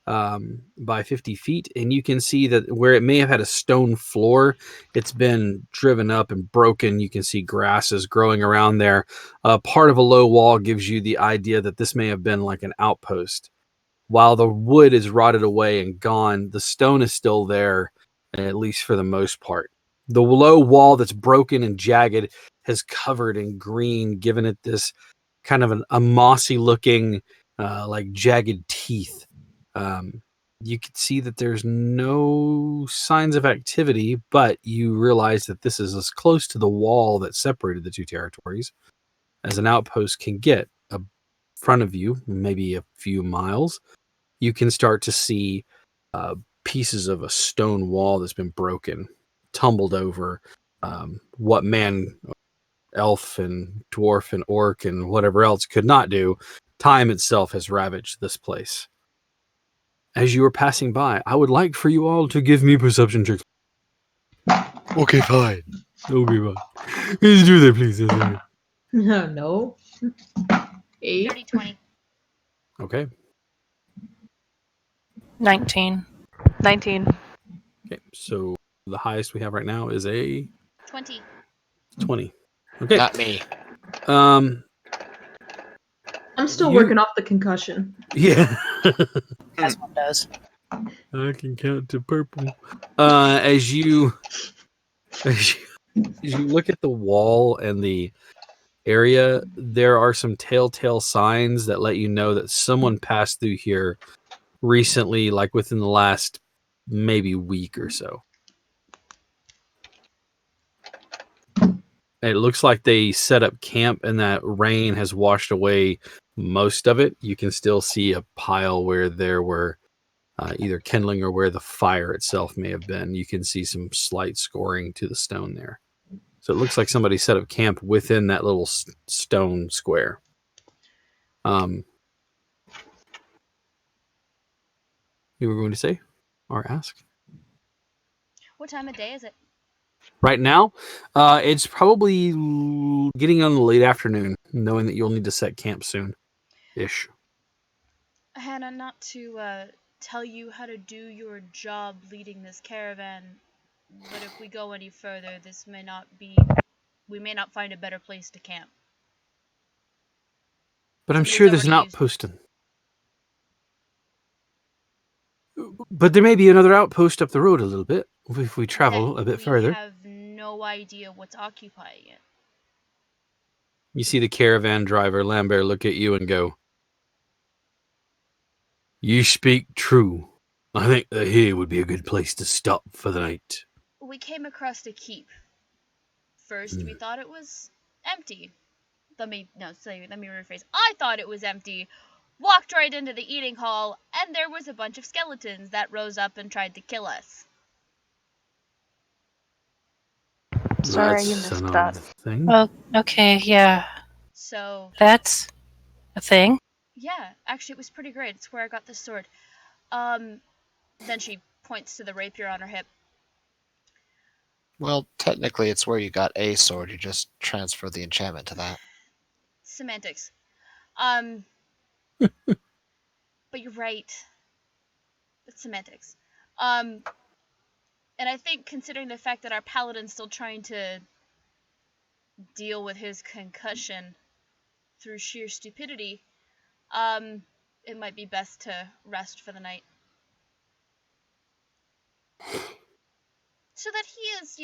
Speaker 2: by 50 feet. And you can see that where it may have had a stone floor, it's been driven up and broken. You can see grasses growing around there. Part of a low wall gives you the idea that this may have been like an outpost. While the wood is rotted away and gone, the stone is still there, at least for the most part. The low wall that's broken and jagged has covered in green, giving it this kind of a mossy looking, like jagged teeth. You can see that there's no signs of activity, but you realize that this is as close to the wall that separated the two territories as an outpost can get. In front of you, maybe a few miles, you can start to see pieces of a stone wall that's been broken, tumbled over. What man, elf and dwarf and orc and whatever else could not do, time itself has ravaged this place. As you are passing by, I would like for you all to give me perception checks.
Speaker 3: Okay, fine.
Speaker 2: Okay, fine. Please do that, please.
Speaker 1: No. 8.
Speaker 6: Dirty 20.
Speaker 2: Okay.
Speaker 4: 19.
Speaker 5: 19.
Speaker 2: Okay. So the highest we have right now is a
Speaker 6: 20.
Speaker 2: 20. Okay.
Speaker 3: Not me.
Speaker 2: Um.
Speaker 1: I'm still
Speaker 2: You-
Speaker 1: working off the concussion.
Speaker 2: Yeah.
Speaker 4: As one does.
Speaker 2: I can count to purple. As you look at the wall and the area, there are some telltale signs that let you know that someone passed through here recently, like within the last maybe week or so. It looks like they set up camp and that rain has washed away most of it. You can still see a pile where there were either kindling or where the fire itself may have been. You can see some slight scoring to the stone there. So it looks like somebody set up camp within that little stone square. You were going to say or ask?
Speaker 6: What time of day is it?
Speaker 2: Right now, it's probably getting on the late afternoon, knowing that you'll need to set camp soon-ish.
Speaker 6: Hannah, not to tell you how to do your job leading this caravan, but if we go any further, we may not find a better place to camp.
Speaker 2: But I'm
Speaker 6: Somebody's
Speaker 2: sure there's an
Speaker 6: already used-
Speaker 2: outpost. But there may be another outpost up the road a little bit if we travel a bit further.
Speaker 6: We have no idea what's occupying it.
Speaker 2: You see the caravan driver, Lambert, look at you and go, "You speak true. I think that here would be a good place to stop for the night."
Speaker 6: We came across a keep. First, we thought it was empty. Let me rephrase. I thought it was empty. Walked right into the eating hall, and there was a bunch of skeletons that rose up and tried to kill us.
Speaker 5: Sorry, you
Speaker 2: That's
Speaker 5: missed
Speaker 2: an
Speaker 5: that.
Speaker 2: odd thing.
Speaker 4: Well, okay, yeah.
Speaker 6: So,
Speaker 4: That's a thing.
Speaker 6: yeah, actually, it was pretty great. It's where I got this sword. Then she points to the rapier on her hip.
Speaker 3: Well, technically, it's where you got a sword. You just transfer the enchantment to that.
Speaker 6: Semantics. But you're right. It's semantics. And I think considering the fact that our paladin's still trying to deal with his concussion through sheer stupidity, it might be best to rest for the night. So that he is,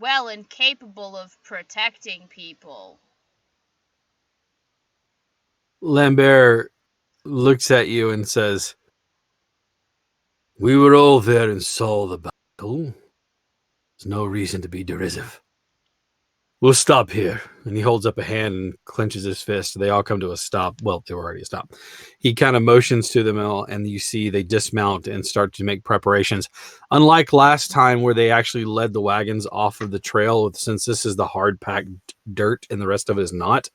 Speaker 6: well and capable of protecting people.
Speaker 2: Lambert looks at you and says, "We were all there and saw the battle. There's no reason to be derisive." We'll stop here. And he holds up a hand and clenches his fist. They all come to a stop. Well, they were already a stop. He kind of motions to them all, and you see they dismount and start to make preparations. Unlike last time where they actually led the wagons off of the trail, since this is the hard-packed dirt and the rest of it is not,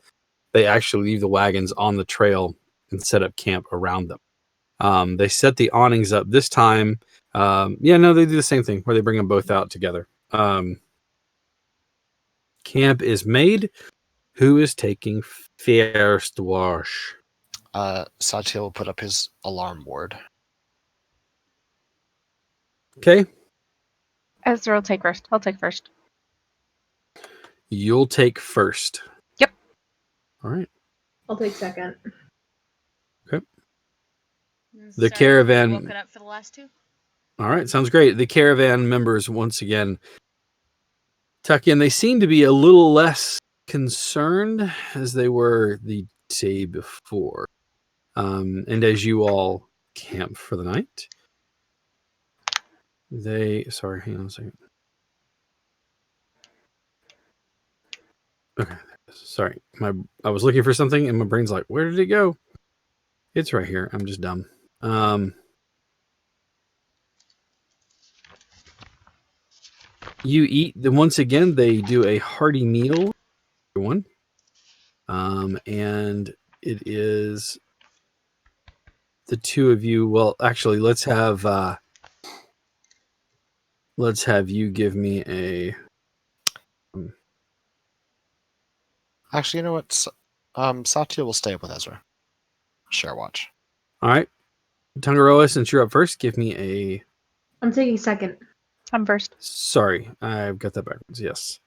Speaker 2: they actually leave the wagons on the trail and set up camp around them. They set the awnings up this time. They do the same thing where they bring them both out together. Camp is made. Who is taking first watch?
Speaker 3: Satya will put up his alarm ward.
Speaker 2: Okay.
Speaker 5: Ezra will take first. I'll take first.
Speaker 2: You'll take first.
Speaker 5: Yep.
Speaker 2: All right.
Speaker 1: I'll take second.
Speaker 2: The caravan.
Speaker 6: Woken up for the last two.
Speaker 2: All right, sounds great. The caravan members once again tuck in. They seem to be a little less concerned as they were the day before. And as you all camp for the night, sorry, hang on a second. Okay, sorry. I was looking for something and my brain's like, where did it go? It's right here. I'm just dumb. You eat. Once again, they do a hearty meal, everyone. And it is the two of you. Well, actually, let's have you give me a.
Speaker 3: Actually, you know what? Satya will stay with Ezra. Share watch.
Speaker 2: All right, Tangaroa, since you're up first, give me a.
Speaker 1: I'm taking second.
Speaker 5: I'm first.
Speaker 2: Sorry, I've got that backwards. Yes.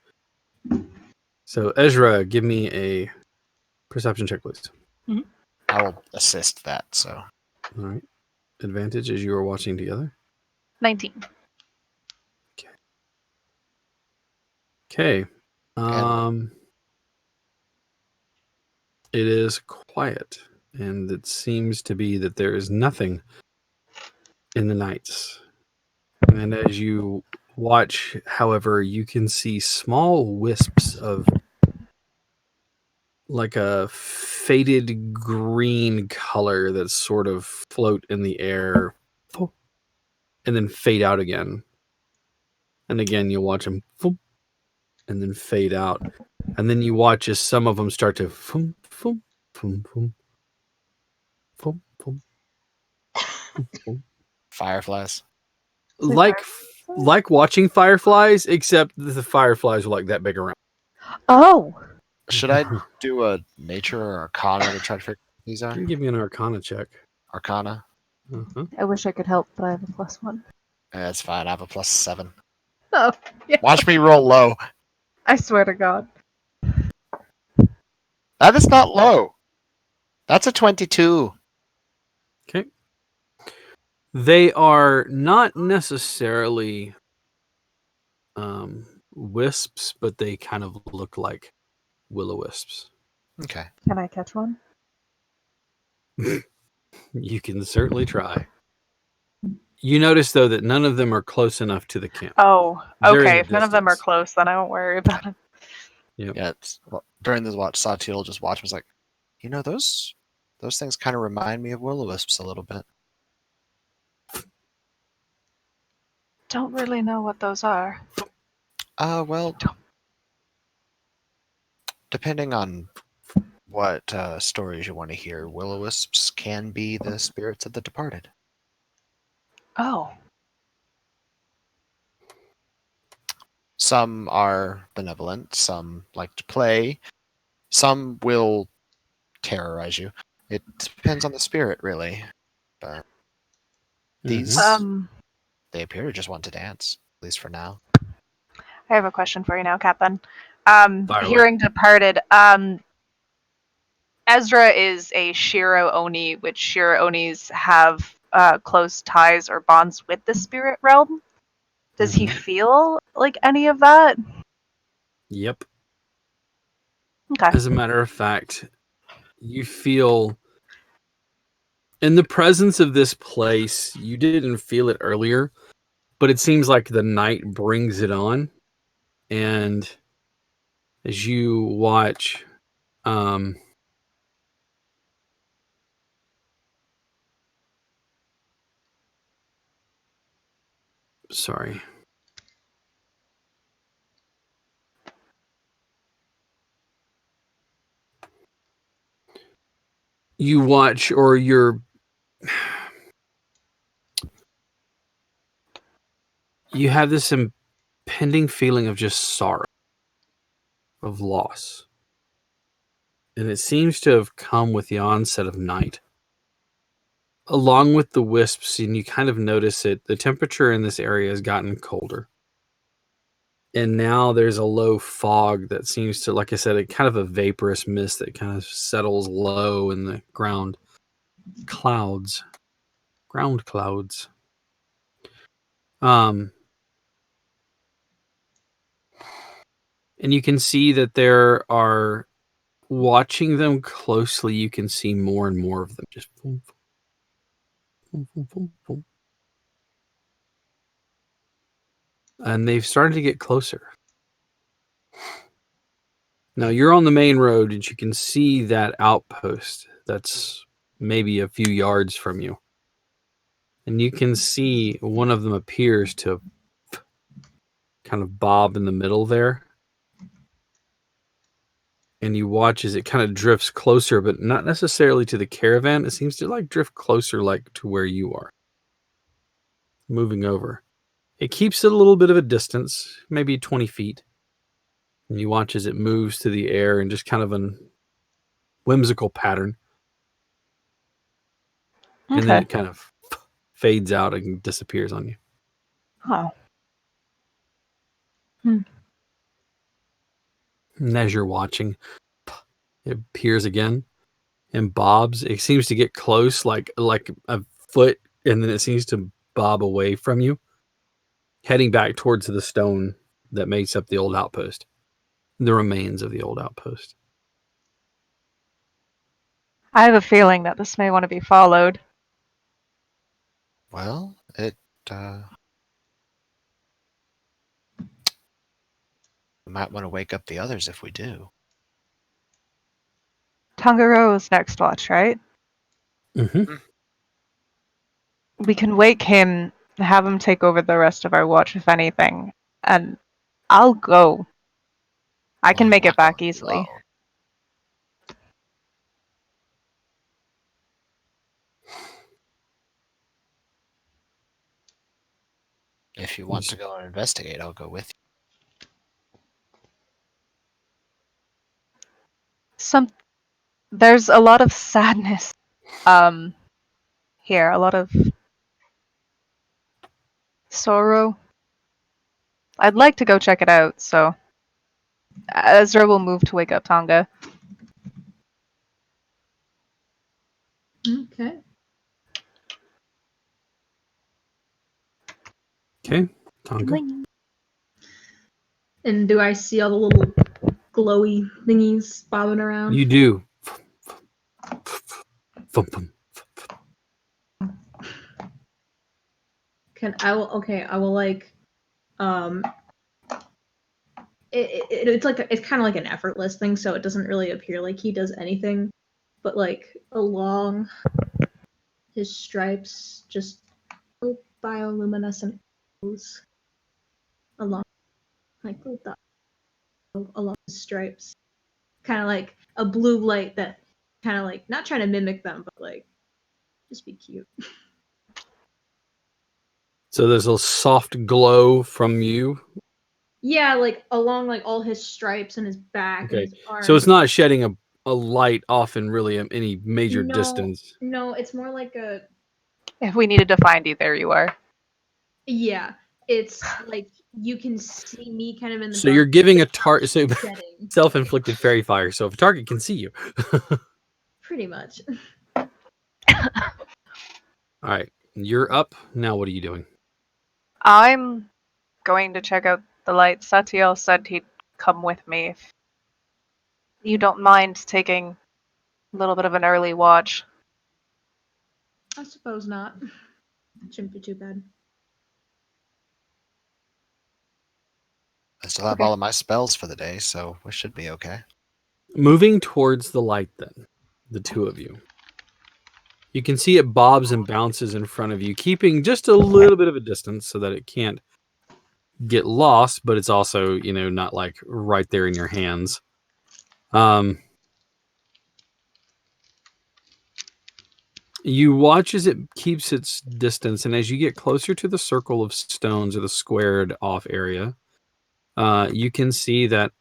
Speaker 2: So Ezra, give me a perception check, please.
Speaker 5: Mm-hmm.
Speaker 3: I will assist that. So.
Speaker 2: All right. Advantage as you are watching together.
Speaker 5: 19.
Speaker 2: Okay. It is quiet, and it seems to be that there is nothing in the nights. And as you watch, however, you can see small wisps of like a faded green color that sort of float in the air and then fade out again. And again, you'll watch them and then fade out. And then you watch as some of them start to
Speaker 3: Fireflies.
Speaker 2: Like watching fireflies, except the fireflies are like that big around.
Speaker 5: Oh.
Speaker 3: Should I do a nature or arcana to try to figure out these are?
Speaker 2: You can give me an arcana check.
Speaker 3: Arcana?
Speaker 2: Uh-huh.
Speaker 5: I wish I could help, but I have a +1.
Speaker 3: That's fine. I have a +7.
Speaker 5: Oh, yeah.
Speaker 3: Watch me roll low.
Speaker 5: I swear to God.
Speaker 3: That is not low. That's a 22.
Speaker 2: Okay. They are not necessarily wisps, but they kind of look like will-o-wisps.
Speaker 3: Okay.
Speaker 5: Can I catch one?
Speaker 2: You can certainly try. You notice, though, that none of them are close enough to the camp.
Speaker 5: Oh,
Speaker 2: They're in
Speaker 5: okay.
Speaker 2: the
Speaker 5: If none of them are
Speaker 2: distance.
Speaker 5: close, then I won't worry about it.
Speaker 2: Yep.
Speaker 3: Yeah. During this watch, Satya will just watch him. He's like, those things kind of remind me of will-o-wisps a little bit.
Speaker 5: Don't really know what those are.
Speaker 3: Well, depending on what stories you want to hear, will-o-wisps can be the spirits of the departed.
Speaker 5: Oh.
Speaker 3: Some are benevolent, some like to play, some will terrorize you. It depends on the spirit, really. But these, they appear to just want to dance, at least for now.
Speaker 5: I have a question for you now, Captain.
Speaker 2: Fire away.
Speaker 5: Hearing departed, Ezra is a Shiro Oni, which Shiro Onis have close ties or bonds with the spirit realm. Does he feel like any of that?
Speaker 2: Yep.
Speaker 5: Okay.
Speaker 2: As a matter of fact, you feel in the presence of this place, you didn't feel it earlier, but it seems like the night brings it on. And as you watch sorry. You watch, or you have this impending feeling of just sorrow, of loss. And it seems to have come with the onset of night. Along with the wisps, and you kind of notice it, the temperature in this area has gotten colder. And now there's a low fog that seems to, like I said, kind of a vaporous mist that kind of settles low in the ground. Ground clouds. And you can see that there are, watching them closely, you can see more and more of them just boom, boom, boom, boom, boom. And they've started to get closer. Now you're on the main road and you can see that outpost that's maybe a few yards from you. And you can see one of them appears to kind of bob in the middle there. And you watch as it kind of drifts closer, but not necessarily to the caravan. It seems to like drift closer, like to where you are. Moving over. It keeps it a little bit of a distance, maybe 20 feet. And you watch as it moves to the air in just kind of a whimsical pattern. And then
Speaker 5: Okay.
Speaker 2: it kind of fades out and disappears on you.
Speaker 5: Oh.
Speaker 2: And as you're watching, it appears again and bobs. It seems to get close, like a foot, and then it seems to bob away from you, heading back towards the stone that makes up the old outpost, the remains of the old outpost.
Speaker 5: I have a feeling that this may want to be followed.
Speaker 3: Well, we might want to wake up the others if we do.
Speaker 5: Tangaro is next watch, right?
Speaker 2: Mm-hmm.
Speaker 5: We can wake him, have him take over the rest of our watch, if anything, and I'll go. I can
Speaker 3: Well,
Speaker 5: make
Speaker 3: we're
Speaker 5: it
Speaker 3: not
Speaker 5: back
Speaker 3: going
Speaker 5: easily.
Speaker 3: low. If you want to go and investigate, I'll go with you.
Speaker 5: There's a lot of sadness here, a lot of sorrow. I'd like to go check it out, so Ezra will move to wake up Tonga.
Speaker 1: Okay.
Speaker 2: Okay, Tonka.
Speaker 1: And do I see all the little glowy thingies bobbing around?
Speaker 2: You do.
Speaker 1: I will like it's like it's kind of like an effortless thing, so it doesn't really appear like he does anything, but like along his stripes, just little bioluminescent glows along, like little dots along his stripes, kind of like a blue light that kind of like not trying to mimic them, but like just be cute.
Speaker 2: So there's a soft glow from you.
Speaker 1: Yeah, like along like all his stripes and his back and
Speaker 2: Okay,
Speaker 1: his arms.
Speaker 2: so it's not shedding a light off in really any major
Speaker 1: No,
Speaker 2: distance.
Speaker 1: No, it's more like a
Speaker 5: If we needed to find you, there you are.
Speaker 1: yeah. It's like you can see me kind of in the
Speaker 2: So
Speaker 1: dark.
Speaker 2: you're giving a target, so
Speaker 1: Shedding.
Speaker 2: self-inflicted fairy fire. So if a target can see you,
Speaker 1: Pretty much.
Speaker 2: all right, you're up now. What are you doing?
Speaker 5: I'm going to check out the light. Satiel said he'd come with me if you don't mind taking a little bit of an early watch.
Speaker 1: I suppose not. Shouldn't be too bad.
Speaker 3: I still have
Speaker 5: Okay.
Speaker 3: all of my spells for the day, so we should be okay.
Speaker 2: Moving towards the light, then, the two of you. You can see it bobs and bounces in front of you, keeping just a little bit of a distance so that it can't get lost, but it's also, not like right there in your hands. You watch as it keeps its distance, and as you get closer to the circle of stones or the squared off area, you can see that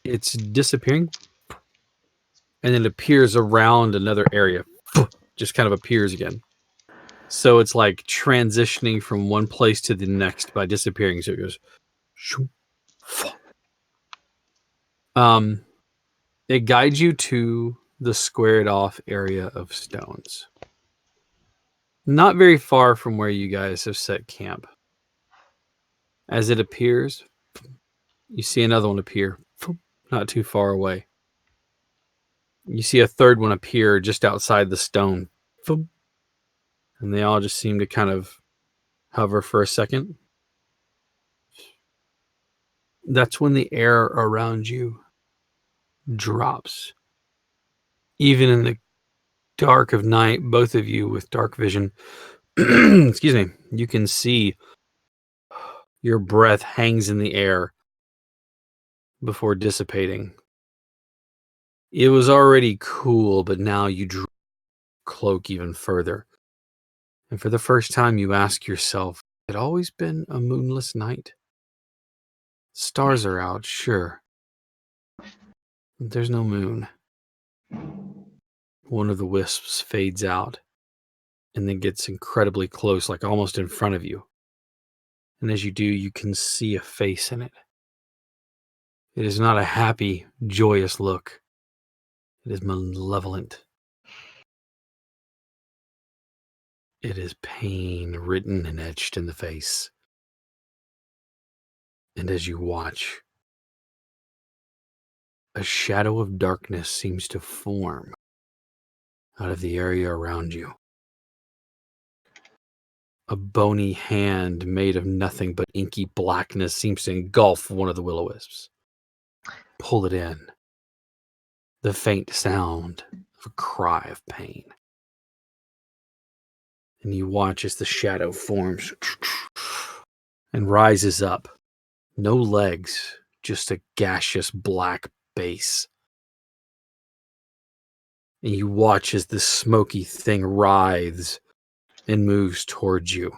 Speaker 2: it's disappearing, and it appears around another area. Just kind of appears again. So it's like transitioning from one place to the next by disappearing. So it goes. It guides you to the squared off area of stones. Not very far from where you guys have set camp. As it appears, you see another one appear, not too far away. You see a third one appear just outside the stone. And they all just seem to kind of hover for a second. That's when the air around you drops. Even in the dark of night, both of you with dark vision, excuse me, you can see your breath hangs in the air before dissipating. It was already cool, but now you drew cloak even further. And for the first time, you ask yourself, had it always been a moonless night? Stars are out, sure. But there's no moon. One of the wisps fades out and then gets incredibly close, like almost in front of you. And as you do, you can see a face in it. It is not a happy, joyous look. It is malevolent. It is pain written and etched in the face. And as you watch, a shadow of darkness seems to form out of the area around you. A bony hand made of nothing but inky blackness seems to engulf one of the will-o-wisps. Pull it in. The faint sound of a cry of pain. And you watch as the shadow forms and rises up. No legs, just a gaseous black base. And you watch as this smoky thing writhes and moves towards you.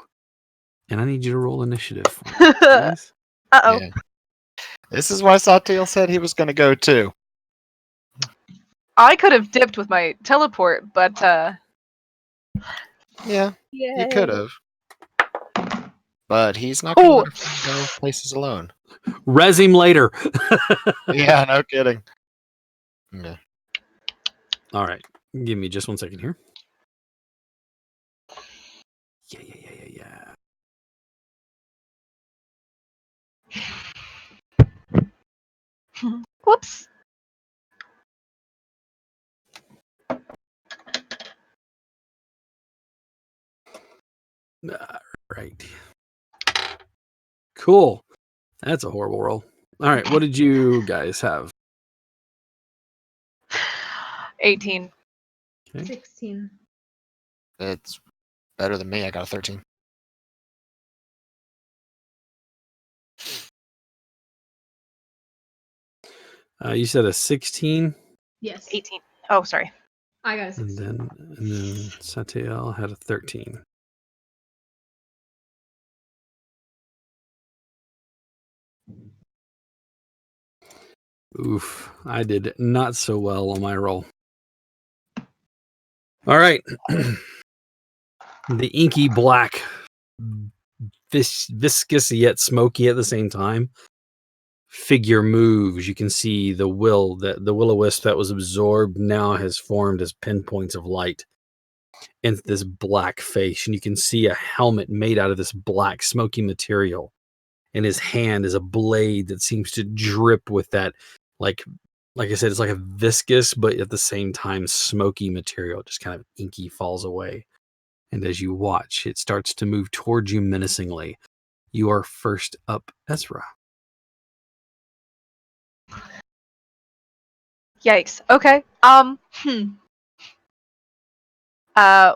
Speaker 2: And I need you to roll initiative for me, please.
Speaker 5: Uh-oh.
Speaker 3: Yeah. This is why Satiel said he was going to go too.
Speaker 5: I could have dipped with my teleport, but
Speaker 3: Yeah, you
Speaker 5: yay.
Speaker 3: could have. But he's not going to
Speaker 5: Oh.
Speaker 3: let a friend go places alone.
Speaker 2: Res him later.
Speaker 3: Yeah, no kidding. Yeah.
Speaker 2: All right. Give me just 1 second here. Yeah.
Speaker 5: Whoops.
Speaker 2: Right. Cool. That's a horrible roll. All right. What did you guys have?
Speaker 5: 18.
Speaker 2: Okay.
Speaker 1: 16.
Speaker 3: It's better than me. I got a 13.
Speaker 2: You said a 16?
Speaker 1: Yes.
Speaker 5: 18. Oh, sorry.
Speaker 1: I got a
Speaker 2: And
Speaker 1: 16.
Speaker 2: then Satiel had a 13. Oof, I did not so well on my roll. All right. The inky black, viscous yet smoky at the same time figure moves. You can see the will-o-wisp that was absorbed now has formed as pinpoints of light into this black face, and you can see a helmet made out of this black smoky material. And his hand is a blade that seems to drip with that, like I said, it's like a viscous, but at the same time smoky material, just kind of inky falls away. And as you watch, it starts to move towards you menacingly. You are first up, Ezra.
Speaker 5: Yikes. Okay.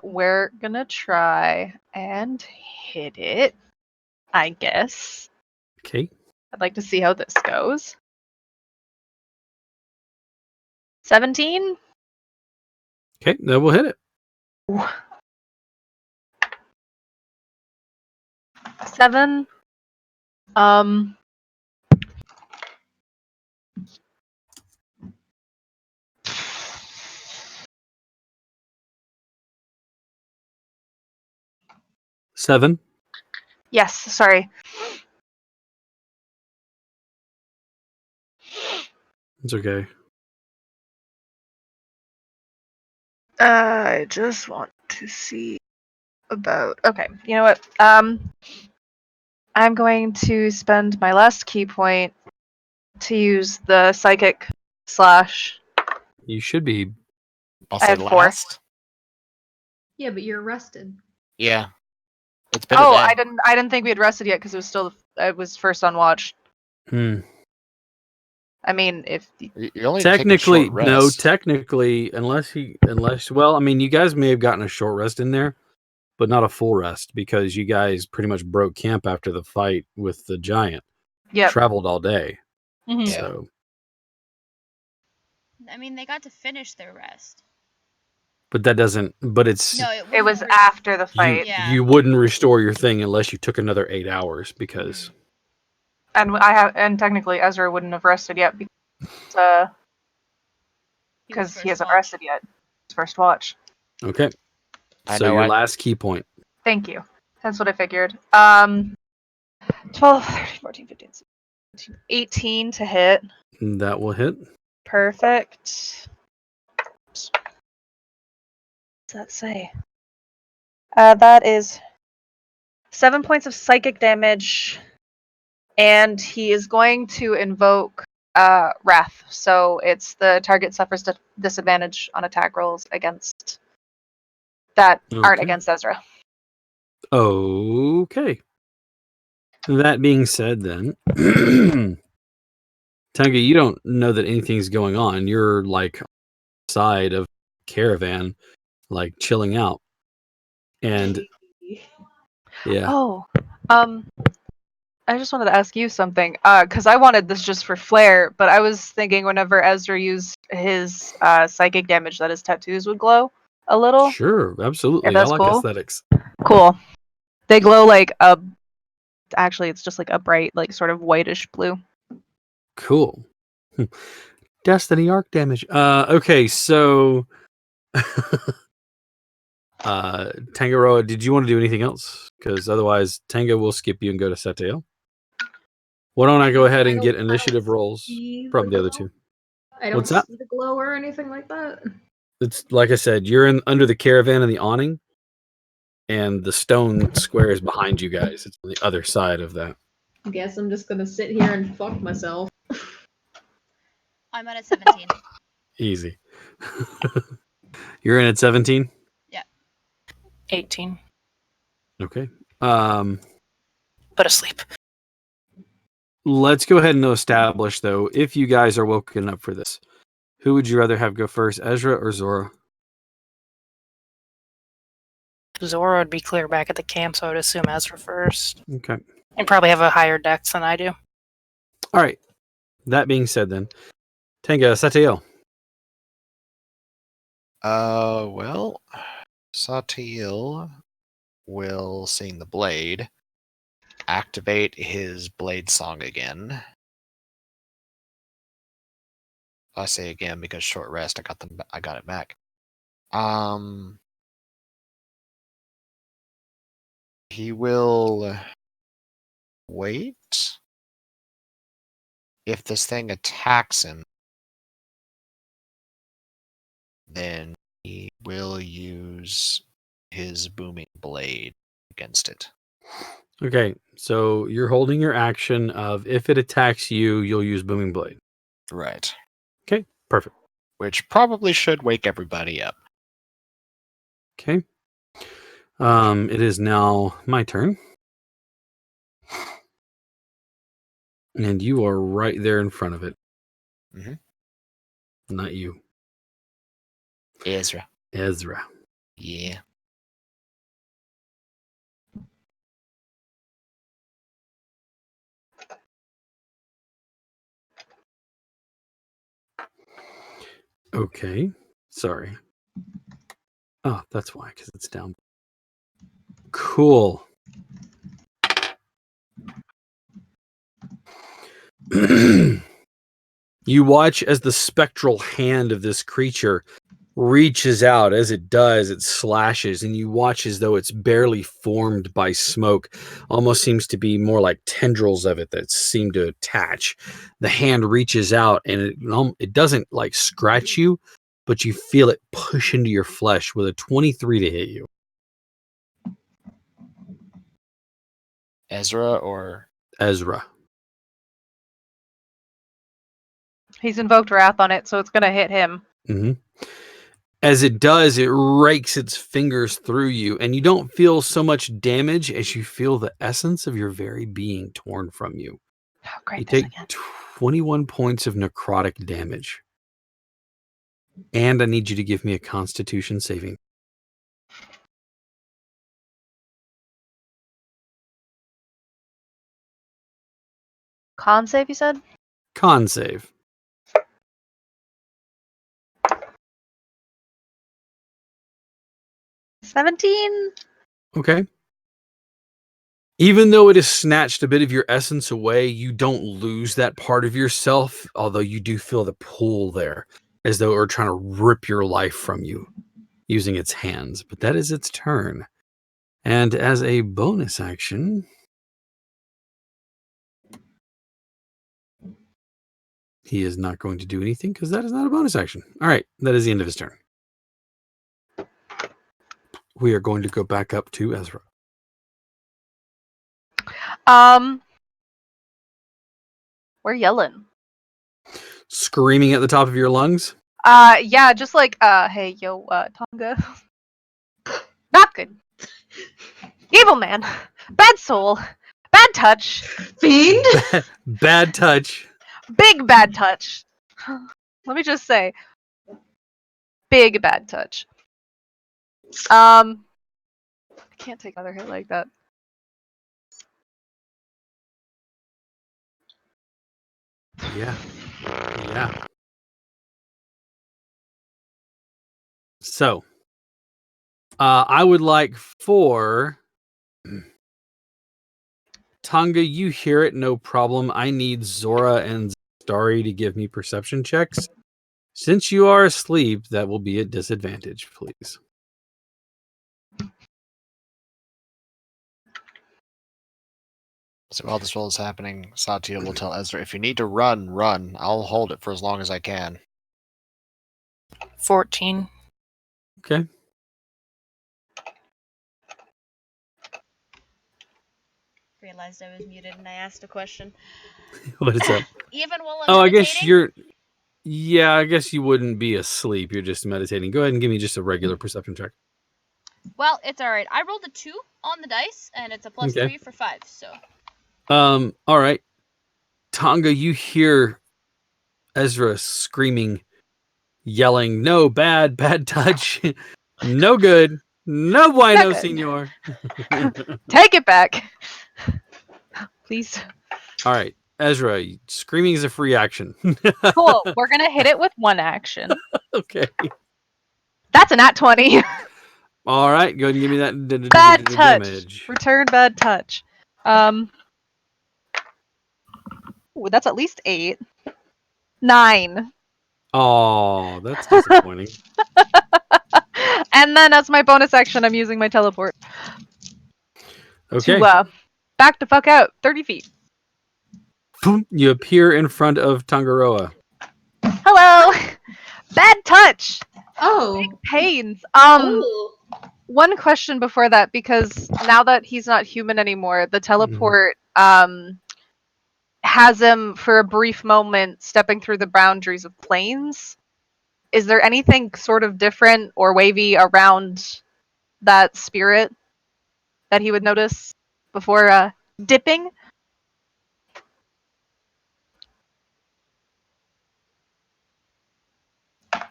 Speaker 5: We're gonna try and hit it, I guess.
Speaker 2: Okay.
Speaker 5: I'd like to see how this goes. 17?
Speaker 2: Okay, that will hit it.
Speaker 5: 7? Um,
Speaker 2: Seven.
Speaker 5: yes, sorry.
Speaker 2: It's okay.
Speaker 5: I just want to see about. Okay, you know what? I'm going to spend my last key point to use the psychic slash.
Speaker 2: You should be.
Speaker 3: I'll
Speaker 5: I
Speaker 3: say
Speaker 5: have 4.
Speaker 3: last.
Speaker 1: Yeah, but you're arrested.
Speaker 3: Yeah. It's been
Speaker 5: Oh,
Speaker 3: a day.
Speaker 5: I didn't think we had rested yet because it was first on watch. I mean, if
Speaker 3: You only
Speaker 2: Technically,
Speaker 3: take a short
Speaker 2: no.
Speaker 3: rest.
Speaker 2: Technically, well, I mean, you guys may have gotten a short rest in there, but not a full rest because you guys pretty much broke camp after the fight with the giant.
Speaker 5: yep.
Speaker 2: Traveled all day,
Speaker 5: Mhm.
Speaker 3: Yeah.
Speaker 2: so
Speaker 6: I mean, they got to finish their rest.
Speaker 2: but that doesn't. But it's
Speaker 6: No,
Speaker 5: It was
Speaker 6: wouldn't
Speaker 5: after the
Speaker 2: you.
Speaker 5: fight,
Speaker 6: Yeah.
Speaker 2: You wouldn't restore your thing unless you took another 8 hours because
Speaker 5: and technically Ezra wouldn't have rested yet because
Speaker 6: He was
Speaker 5: he
Speaker 6: first
Speaker 5: hasn't
Speaker 6: watch.
Speaker 5: rested yet. It's first watch.
Speaker 2: okay.
Speaker 3: I
Speaker 2: So
Speaker 3: know
Speaker 2: your
Speaker 3: I-
Speaker 2: last key point.
Speaker 5: Thank you. That's what I figured. 12, 13, 14, 15, 16, 18 to hit.
Speaker 2: That will hit.
Speaker 5: Perfect. What's that say? That is 7 points of psychic damage, and he is going to invoke Wrath. So it's the target suffers disadvantage on attack rolls against that aren't
Speaker 2: Okay.
Speaker 5: against Ezra.
Speaker 2: Okay. That being said, then, Tunga, you don't know that anything's going on. You're like side of caravan, like chilling out, and yeah,
Speaker 5: Oh, I just wanted to ask you something, because I wanted this just for flair, but I was thinking whenever Ezra used his psychic damage, that his tattoos would glow a little.
Speaker 2: sure, absolutely.
Speaker 5: Yeah, that's
Speaker 2: I like
Speaker 5: cool.
Speaker 2: aesthetics.
Speaker 5: Cool. They glow like a. Actually, it's just like a bright, like sort of whitish blue.
Speaker 2: Cool. Destiny arc damage. Okay, so Tangaroa, did you want to do anything else? Because otherwise, Tanga will skip you and go to Setail. Why don't I go ahead and get initiative rolls from the other two?
Speaker 1: I don't
Speaker 2: What's that?
Speaker 1: see the glow or anything like that.
Speaker 2: It's like I said, you're in under the caravan and the awning, and the stone square is behind you guys. It's on the other side of that.
Speaker 1: I guess I'm just gonna sit here and fuck myself.
Speaker 6: I'm at a 17.
Speaker 2: Easy. You're in at 17?
Speaker 4: 18.
Speaker 2: Okay.
Speaker 4: But asleep.
Speaker 2: Let's go ahead and establish, though, if you guys are woken up for this. Who would you rather have go first, Ezra or Zora?
Speaker 4: Zora would be clear back at the camp, so I would assume Ezra first.
Speaker 2: Okay.
Speaker 4: And probably have a higher dex than I do.
Speaker 2: All right. That being said, then, Tenga, Satael.
Speaker 3: Well, Satiel will sing the blade, activate his blade song again. I say again because short rest. I got it back. He will wait. If this thing attacks him, then he will use his booming blade against it.
Speaker 2: Okay, so you're holding your action of if it attacks you, you'll use Booming Blade.
Speaker 3: Right.
Speaker 2: Okay, perfect.
Speaker 3: Which probably should wake everybody up.
Speaker 2: Okay. It is now my turn. And you are right there in front of it.
Speaker 3: Mhm.
Speaker 2: Not you.
Speaker 3: Ezra.
Speaker 2: Ezra.
Speaker 3: Yeah.
Speaker 2: Okay. Sorry. Oh, that's why, because it's down. Cool. You watch as the spectral hand of this creature reaches out. As it does, it slashes, and you watch as though it's barely formed by smoke. Almost seems to be more like tendrils of it that seem to attach. The hand reaches out, and it doesn't like scratch you, but you feel it push into your flesh with a 23 to hit you.
Speaker 3: Ezra or
Speaker 2: Ezra.
Speaker 5: He's invoked Wrath on it, so it's gonna hit him.
Speaker 2: Mm-hmm. As it does, it rakes its fingers through you, and you don't feel so much damage as you feel the essence of your very being torn from you.
Speaker 5: Oh, great,
Speaker 2: You
Speaker 5: this
Speaker 2: take
Speaker 5: again.
Speaker 2: 21 points of necrotic damage. And I need you to give me a Constitution saving.
Speaker 5: Con save, you said?
Speaker 2: Con save.
Speaker 5: 17?
Speaker 2: Okay. Even though it has snatched a bit of your essence away, you don't lose that part of yourself, although you do feel the pull there, as though it were trying to rip your life from you using its hands. But that is its turn. And as a bonus action, he is not going to do anything because that is not a bonus action. All right, that is the end of his turn. We are going to go back up to Ezra.
Speaker 5: We're yelling.
Speaker 2: Screaming at the top of your lungs?
Speaker 5: Yeah, just like, hey, yo, Tonga. Not good. Evil man. Bad soul. Bad touch.
Speaker 1: Fiend?
Speaker 2: Bad touch.
Speaker 5: Big bad touch. Let me just say. Big bad touch. I can't take another hit like that.
Speaker 2: Yeah. Yeah. So, I would like for Tonga, you hear it, no problem. I need Zora and Starry to give me perception checks. Since you are asleep, that will be at disadvantage, please.
Speaker 3: So while this roll is happening, Satya will tell Ezra, if you need to run, run. I'll hold it for as long as I can.
Speaker 4: 14.
Speaker 2: Okay.
Speaker 6: Realized I was muted and I asked a question.
Speaker 2: What is up?
Speaker 6: Even while I'm
Speaker 2: Oh, I
Speaker 6: meditating?
Speaker 2: guess you're... Yeah, I guess you wouldn't be asleep. You're just meditating. Go ahead and give me just a regular perception check.
Speaker 6: Well, it's alright. I rolled a 2 on the dice, and it's a plus
Speaker 2: Okay.
Speaker 6: 3 for 5, so...
Speaker 2: All right. Tonga, you hear Ezra screaming, yelling, no, bad touch. No good. No bueno,
Speaker 5: good.
Speaker 2: senor.
Speaker 5: Take it back. Please.
Speaker 2: All right. Ezra, screaming is a free action.
Speaker 5: Cool. We're gonna hit it with one action.
Speaker 2: Okay.
Speaker 5: That's a nat 20.
Speaker 2: All right. Go ahead and give me that
Speaker 5: Bad touch.
Speaker 2: damage.
Speaker 5: Return bad touch. Ooh, that's at least 8. 9.
Speaker 2: Oh, that's disappointing.
Speaker 5: And then as my bonus action, I'm using my teleport
Speaker 2: Okay.
Speaker 5: to back the fuck out 30 feet.
Speaker 2: You appear in front of Tangaroa.
Speaker 5: Hello. Bad touch.
Speaker 1: Oh.
Speaker 5: Pains.
Speaker 1: Oh.
Speaker 5: One question before that, because now that he's not human anymore, the teleport has him for a brief moment stepping through the boundaries of planes. Is there anything sort of different or wavy around that spirit that he would notice before dipping?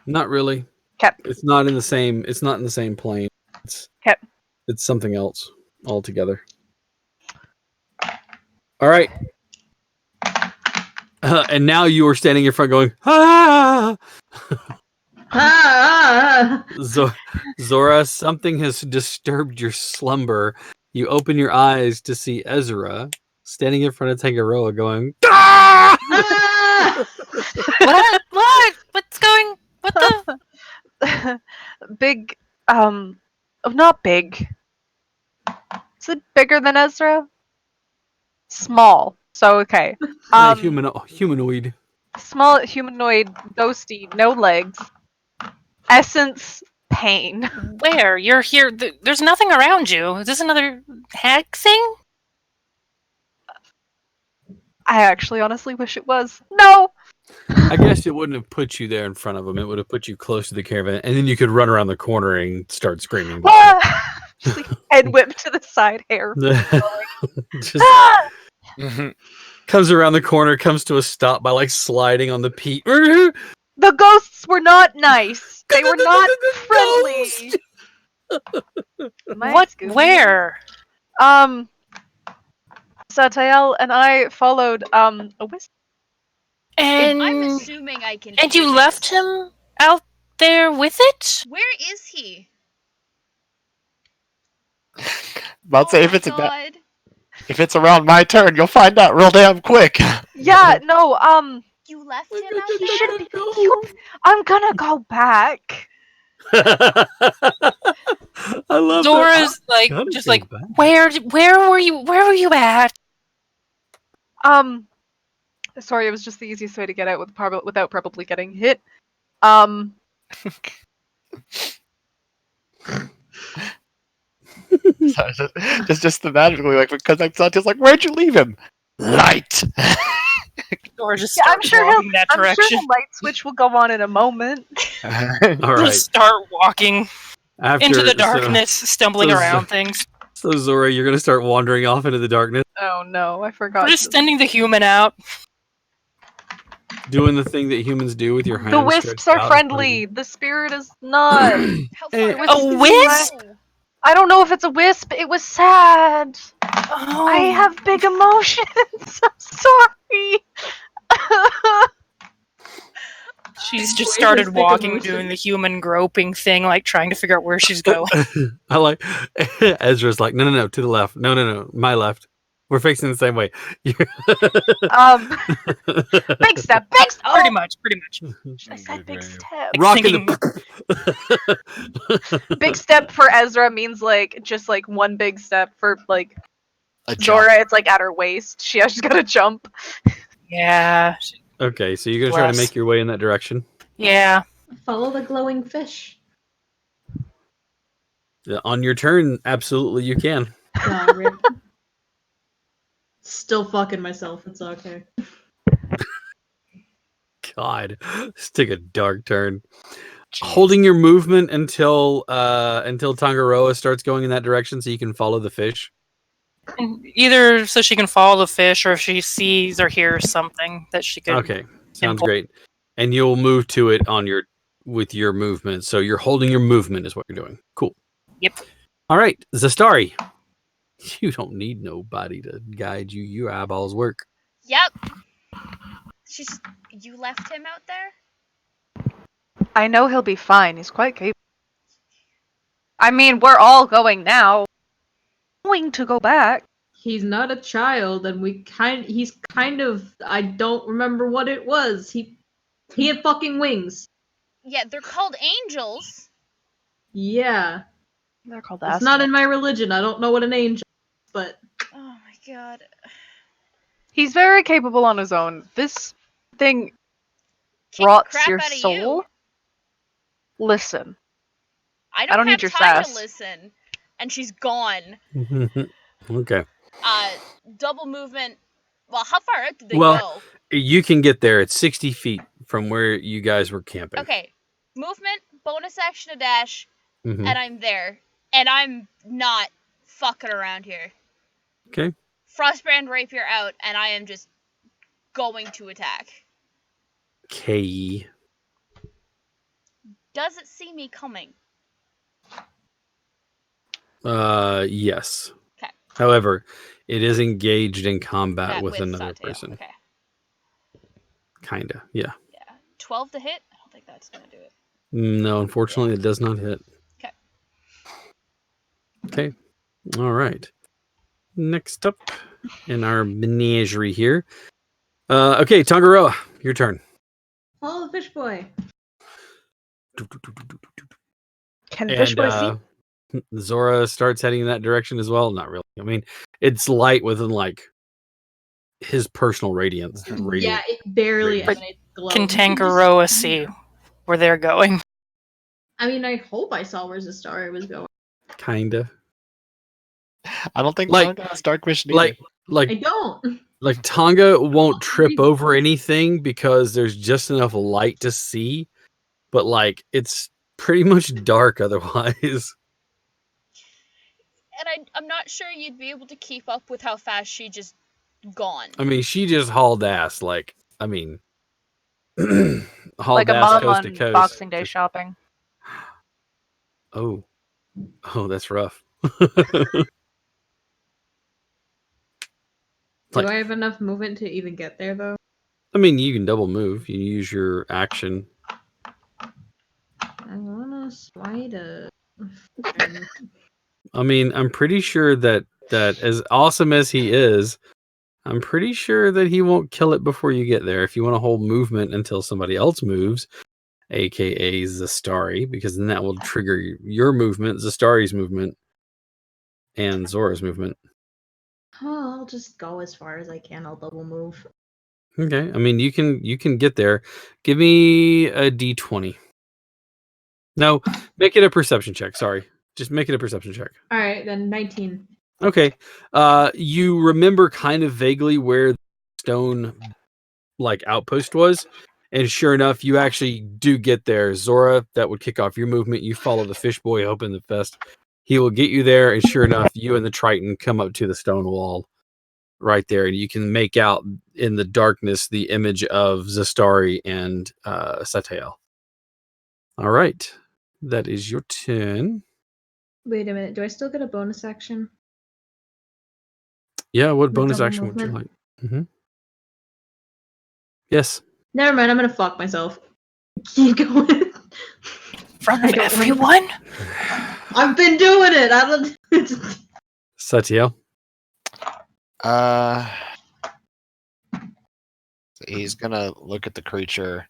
Speaker 2: Not really.
Speaker 5: Okay.
Speaker 2: It's not in the same. It's not in the same plane. It's
Speaker 5: Okay.
Speaker 2: It's something else altogether. All right. And now you are standing in front, going, ah!
Speaker 1: Ah!
Speaker 2: Zora, something has disturbed your slumber. You open your eyes to see Ezra standing in front of Tangaroa, going, ah!
Speaker 1: Ah!
Speaker 4: What? What? What's going? What the?
Speaker 5: Big, not big. Is it bigger than Ezra? Small. So okay.
Speaker 2: Humanoid.
Speaker 5: Small humanoid, ghosty, no legs. Essence, pain.
Speaker 4: Where? You're here. There's nothing around you. Is this another hag thing?
Speaker 5: I actually honestly wish it was. No!
Speaker 2: I guess it wouldn't have put you there in front of him. It would have put you close to the caravan, and then you could run around the corner and start screaming.
Speaker 5: Just like head whip to the side, hair.
Speaker 2: Just
Speaker 5: Ah!
Speaker 2: comes around the corner, comes to a stop by like sliding on the peat.
Speaker 5: The ghosts were not nice. They were not friendly.
Speaker 4: What? Where?
Speaker 5: Satael and I followed a wisp.
Speaker 4: And
Speaker 6: I'm assuming I can.
Speaker 4: And
Speaker 6: hear
Speaker 4: you left
Speaker 6: this.
Speaker 4: him out there with it?
Speaker 6: Where is he?
Speaker 3: About to say,
Speaker 6: Oh my
Speaker 3: if it's around my turn, you'll find out real damn quick.
Speaker 5: Yeah, no,
Speaker 6: You left him
Speaker 5: he
Speaker 6: out there?
Speaker 5: should be. I'm gonna go back.
Speaker 2: I love
Speaker 4: Zora's like,
Speaker 2: Gotta
Speaker 4: just
Speaker 2: go
Speaker 4: like,
Speaker 2: back.
Speaker 4: where were you at?
Speaker 5: Sorry, it was just the easiest way to get out without probably getting hit.
Speaker 3: just thematically, like, because I'm just like, where'd you leave him? Light.
Speaker 4: Zora just
Speaker 5: Yeah, I'm
Speaker 4: starts
Speaker 5: sure
Speaker 4: walking that
Speaker 5: I'm sure
Speaker 4: direction.
Speaker 5: the light switch will go on in a moment.
Speaker 2: All right.
Speaker 4: Just start walking
Speaker 2: After,
Speaker 4: into the darkness, stumbling
Speaker 2: so-
Speaker 4: around things.
Speaker 2: So Zora, you're gonna start wandering off into the darkness,
Speaker 5: Oh no, I forgot.
Speaker 4: We're just sending the human out.
Speaker 2: doing the thing that humans do with your hands.
Speaker 5: The wisps are friendly. The spirit is not.
Speaker 6: How far
Speaker 2: Hey,
Speaker 6: down
Speaker 4: a
Speaker 6: did you
Speaker 4: wisp?
Speaker 6: go?
Speaker 5: I don't know if it's a wisp. It was sad.
Speaker 4: Oh.
Speaker 5: I have big emotions. I'm sorry.
Speaker 4: She's
Speaker 1: Boy,
Speaker 4: just
Speaker 1: his
Speaker 4: started
Speaker 1: big
Speaker 4: walking,
Speaker 1: emotions.
Speaker 4: doing the human groping thing, like trying to figure out where she's going.
Speaker 2: I like Ezra's like, no, to the left. No, my left. We're facing the same way.
Speaker 5: Big step. Big step.
Speaker 4: Pretty much.
Speaker 5: I said big step.
Speaker 2: Rocking
Speaker 4: Singing.
Speaker 2: the
Speaker 5: Big step for Ezra means like just like one big step. For like
Speaker 3: A jump.
Speaker 5: Zora, it's like at her waist. She's got to jump.
Speaker 4: Yeah.
Speaker 2: Okay, so you're gonna try to make your way in that direction.
Speaker 4: Yeah.
Speaker 1: Follow the glowing fish.
Speaker 2: On your turn, absolutely you can.
Speaker 1: Nah, rip. Still fucking myself. It's okay.
Speaker 2: God, this took a dark turn.
Speaker 3: Jeez.
Speaker 2: Holding your movement until Tangaroa starts going in that direction, so you can follow the fish.
Speaker 4: And either so she can follow the fish, or if she sees or hears something that she could.
Speaker 2: Okay, sounds great. And you'll move to it with your movement. So you're holding your movement is what you're doing. Cool.
Speaker 4: Yep.
Speaker 2: All right, Zastari. You don't need nobody to guide you. Your eyeballs work.
Speaker 6: Yep. You left him out there?
Speaker 5: I know he'll be fine. He's quite capable. I mean, we're all going now. Going to go back.
Speaker 1: He's not a child, and he's kind of. I don't remember what it was. He had fucking wings.
Speaker 6: Yeah, they're called angels.
Speaker 1: Yeah,
Speaker 5: They're called
Speaker 1: it's not in my religion. I don't know what an angel is, but
Speaker 6: Oh my god.
Speaker 5: He's very capable on his own. This thing
Speaker 6: Kick
Speaker 5: rots
Speaker 6: crap
Speaker 5: your
Speaker 6: out of
Speaker 5: soul.
Speaker 6: you.
Speaker 5: Listen,
Speaker 6: I don't
Speaker 5: don't
Speaker 6: have
Speaker 5: need your
Speaker 6: time
Speaker 5: sass.
Speaker 6: to listen. And she's gone.
Speaker 2: Okay.
Speaker 6: Double movement. Well, how far out did they
Speaker 2: Well,
Speaker 6: go?
Speaker 2: you can get there. It's 60 feet from where you guys were camping.
Speaker 6: Okay. Movement, bonus action, a dash,
Speaker 2: Mhm.
Speaker 6: and I'm there. And I'm not fucking around here.
Speaker 2: Okay.
Speaker 6: Frostbrand rapier out, and I am just going to attack.
Speaker 2: Okay.
Speaker 6: Does it see me coming?
Speaker 2: Yes.
Speaker 6: Okay.
Speaker 2: However, it is engaged in combat
Speaker 6: That
Speaker 2: with
Speaker 6: with
Speaker 2: another
Speaker 6: Sateo.
Speaker 2: person.
Speaker 6: Okay.
Speaker 2: Kinda, yeah.
Speaker 6: Yeah. 12 to hit? I don't think that's gonna do it.
Speaker 2: No, unfortunately, it does not hit.
Speaker 6: Okay.
Speaker 2: Okay. All right. Next up in our menagerie here. Okay, Tangaroa, your turn.
Speaker 1: Oh, the fish boy.
Speaker 5: Can
Speaker 2: And
Speaker 5: Fish Boy see?
Speaker 2: Zora starts heading in that direction as well. Not really. I mean, it's light within like his personal radiance.
Speaker 1: Yeah, it barely
Speaker 2: radiance.
Speaker 1: emanates glow.
Speaker 4: Can
Speaker 1: You just-
Speaker 4: Tangaroa see where they're going?
Speaker 1: I mean, I hope I saw where Zastari was going.
Speaker 2: Kinda.
Speaker 3: I don't think
Speaker 2: Like-
Speaker 3: Tonga has dark vision either.
Speaker 1: I don't.
Speaker 2: Like Tonga won't trip over anything because there's just enough light to see, but like it's pretty much dark otherwise.
Speaker 6: And I'm not sure you'd be able to keep up with how fast she just gone.
Speaker 2: I mean, she just hauled ass. Like, I mean, hauled
Speaker 5: Like a
Speaker 2: ass
Speaker 5: mom
Speaker 2: coast to
Speaker 5: on
Speaker 2: coast.
Speaker 5: Boxing Day
Speaker 2: Just-
Speaker 5: shopping.
Speaker 2: oh, that's rough.
Speaker 1: Do
Speaker 2: Like-
Speaker 1: I have enough movement to even get there, though?
Speaker 2: I mean, you can double move. You use your action.
Speaker 1: I wanna smite a.
Speaker 2: I mean, I'm pretty sure that as awesome as he is, I'm pretty sure that he won't kill it before you get there. If you want to hold movement until somebody else moves, aka Zastari, because then that will trigger your movement, Zastari's movement, and Zora's movement.
Speaker 1: Oh, I'll just go as far as I can. I'll double move.
Speaker 2: Okay. I mean, you can get there. Give me a D20. No, make it a perception check. Sorry. Just make it a perception check.
Speaker 1: All right, then 19.
Speaker 2: Okay. You remember kind of vaguely where the stone like outpost was, and sure enough, you actually do get there. Zora, that would kick off your movement. You follow the fish boy, open the fest. He will get you there, and sure enough, you and the Triton come up to the stone wall right there, and you can make out in the darkness the image of Zastari and Satael. All right. That is your turn.
Speaker 1: Wait a minute. Do I still get a bonus action?
Speaker 2: Yeah, what
Speaker 1: The
Speaker 2: bonus
Speaker 1: double
Speaker 2: action would you like?
Speaker 1: movement?
Speaker 2: Yes.
Speaker 1: Never mind. I'm gonna fuck myself. Keep going.
Speaker 4: In front
Speaker 1: I
Speaker 4: of
Speaker 1: don't
Speaker 4: everyone?
Speaker 1: I've been doing it. I don't.
Speaker 2: Satiel.
Speaker 3: He's gonna look at the creature.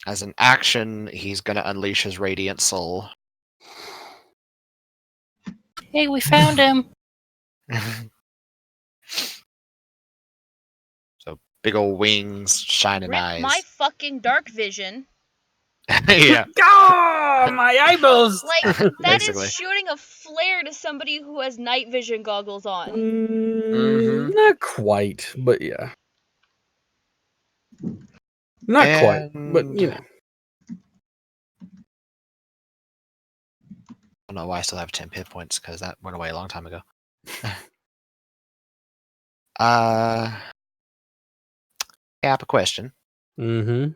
Speaker 3: As an action, he's gonna unleash his radiant soul.
Speaker 4: Hey, we found him.
Speaker 3: So big old wings, shining
Speaker 6: Rip
Speaker 3: eyes.
Speaker 6: my fucking dark vision.
Speaker 3: Yeah.
Speaker 2: Oh, my eyeballs!
Speaker 6: Like, that
Speaker 3: Basically.
Speaker 6: is shooting a flare to somebody who has night vision goggles on.
Speaker 3: Mhm.
Speaker 2: Not quite, but yeah. Not quite, but you know.
Speaker 3: I don't know why I still have 10 hit points, because that went away a long time ago. I have a question.
Speaker 2: Mm-hmm.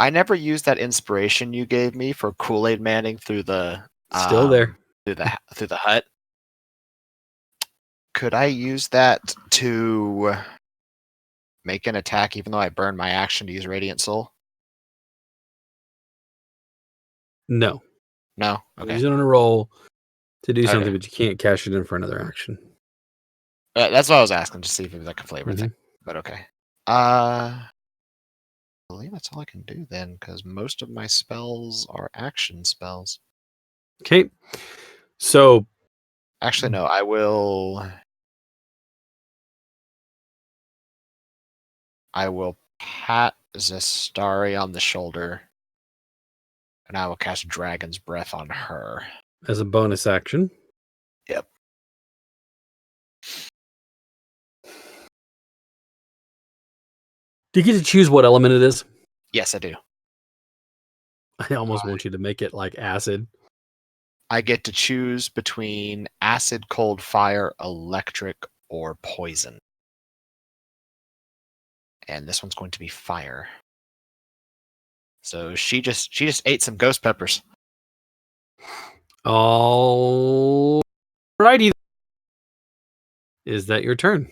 Speaker 3: I never used that inspiration you gave me for Kool-Aid Manning through the
Speaker 2: Still there.
Speaker 3: through the hut. Could I use that to make an attack even though I burned my action to use Radiant Soul?
Speaker 2: No.
Speaker 3: No?
Speaker 2: Use
Speaker 3: Okay.
Speaker 2: it on a roll to do something,
Speaker 3: Okay.
Speaker 2: but you can't cash it in for another action.
Speaker 3: That's what I was asking, to see if it was like a flavor
Speaker 2: Mhm.
Speaker 3: thing. But okay. I believe that's all I can do then, because most of my spells are action spells.
Speaker 2: Okay. So
Speaker 3: Actually, no, I will pat Zastari on the shoulder, and I will cast Dragon's Breath on her.
Speaker 2: as a bonus action.
Speaker 3: Yep.
Speaker 2: Do you get to choose what element it is?
Speaker 3: Yes, I do.
Speaker 2: I almost want you to make it like acid.
Speaker 3: I get to choose between acid, cold, fire, electric, or poison. and this one's going to be fire. So she just ate some ghost peppers.
Speaker 2: Alrighty. Is that your turn?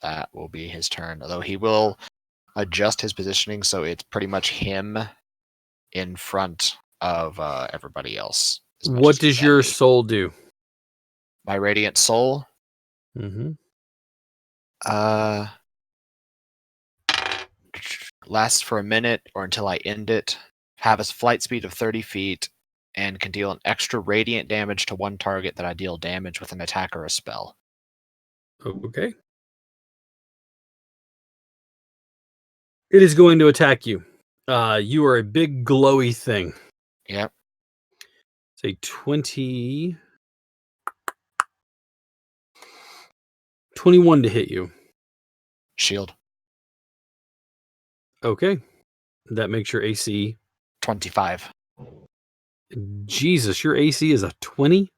Speaker 3: That will be his turn, although he will adjust his positioning so it's pretty much him in front of everybody else.
Speaker 2: What does your soul do?
Speaker 3: My radiant soul?
Speaker 2: Mm-hmm.
Speaker 3: Lasts for a minute or until I end it. Have a flight speed of 30 feet and can deal an extra radiant damage to one target that I deal damage with an attack or a spell.
Speaker 2: Okay. It is going to attack you. You are a big glowy thing.
Speaker 3: Yep.
Speaker 2: Say 21 to hit you.
Speaker 3: Shield.
Speaker 2: Okay. That makes your AC
Speaker 3: 25.
Speaker 2: Jesus, your AC is a 20?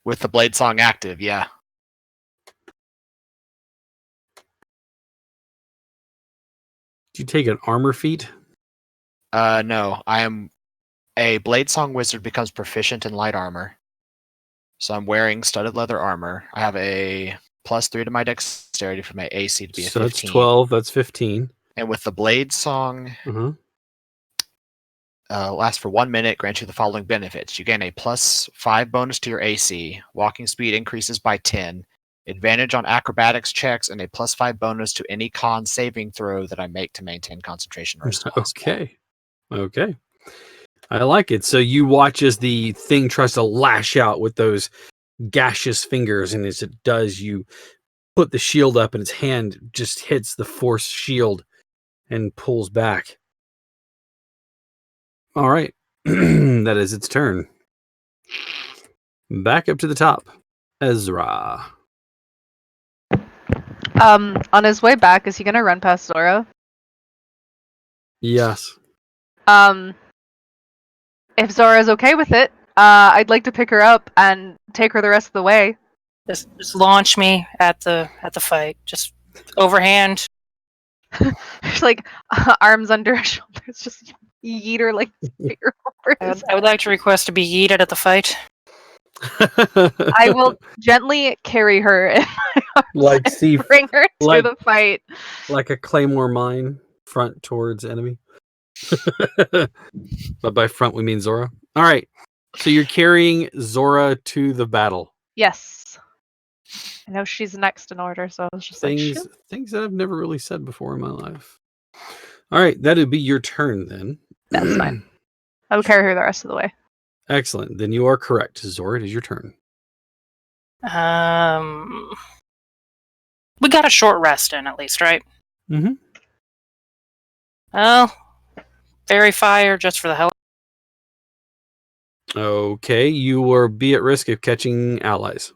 Speaker 3: With the Blade Song active, yeah.
Speaker 2: Do you take an armor feat?
Speaker 3: No. I am a Blade Song wizard becomes proficient in light armor. So I'm wearing studded leather armor. I have a +3 to my dexterity for my AC to be a 15.
Speaker 2: That's 12, that's 15.
Speaker 3: And with the Blade Song, lasts for 1 minute, grants you the following benefits. You gain a +5 bonus to your AC. Walking speed increases by 10. Advantage on acrobatics checks, and a +5 bonus to any con saving throw that I make to maintain concentration or spell.
Speaker 2: Okay. I like it. So you watch as the thing tries to lash out with those gaseous fingers, and as it does, you put the shield up, and its hand just hits the force shield and pulls back. All right. That is its turn. Back up to the top. Ezra.
Speaker 5: On his way back, is he gonna run past Zora?
Speaker 2: Yes.
Speaker 5: If Zora's okay with it, I'd like to pick her up and take her the rest of the way.
Speaker 4: Just launch me at the fight. Just overhand.
Speaker 5: There's like arms under her shoulders, just yeet her like spear over his
Speaker 4: I would like to request to be yeeted at the fight.
Speaker 5: I will gently carry her in my arms
Speaker 2: Like
Speaker 5: and
Speaker 2: see,
Speaker 5: bring her to
Speaker 2: like-
Speaker 5: the fight.
Speaker 2: like a claymore mine, front towards enemy. But by front we mean Zora. All right. So you're carrying Zora to the battle.
Speaker 5: Yes. I know she's next in order, so I was just like, shoot.
Speaker 2: Things that I've never really said before in my life. All right, that'd be your turn then.
Speaker 5: That's fine. I will carry her the rest of the way.
Speaker 2: Excellent. Then you are correct. Zora, it is your turn.
Speaker 4: We got a short rest in at least, right?
Speaker 2: Mm-hmm.
Speaker 4: Oh, fairy fire just for the hell.
Speaker 2: Okay, you will be at risk of catching allies.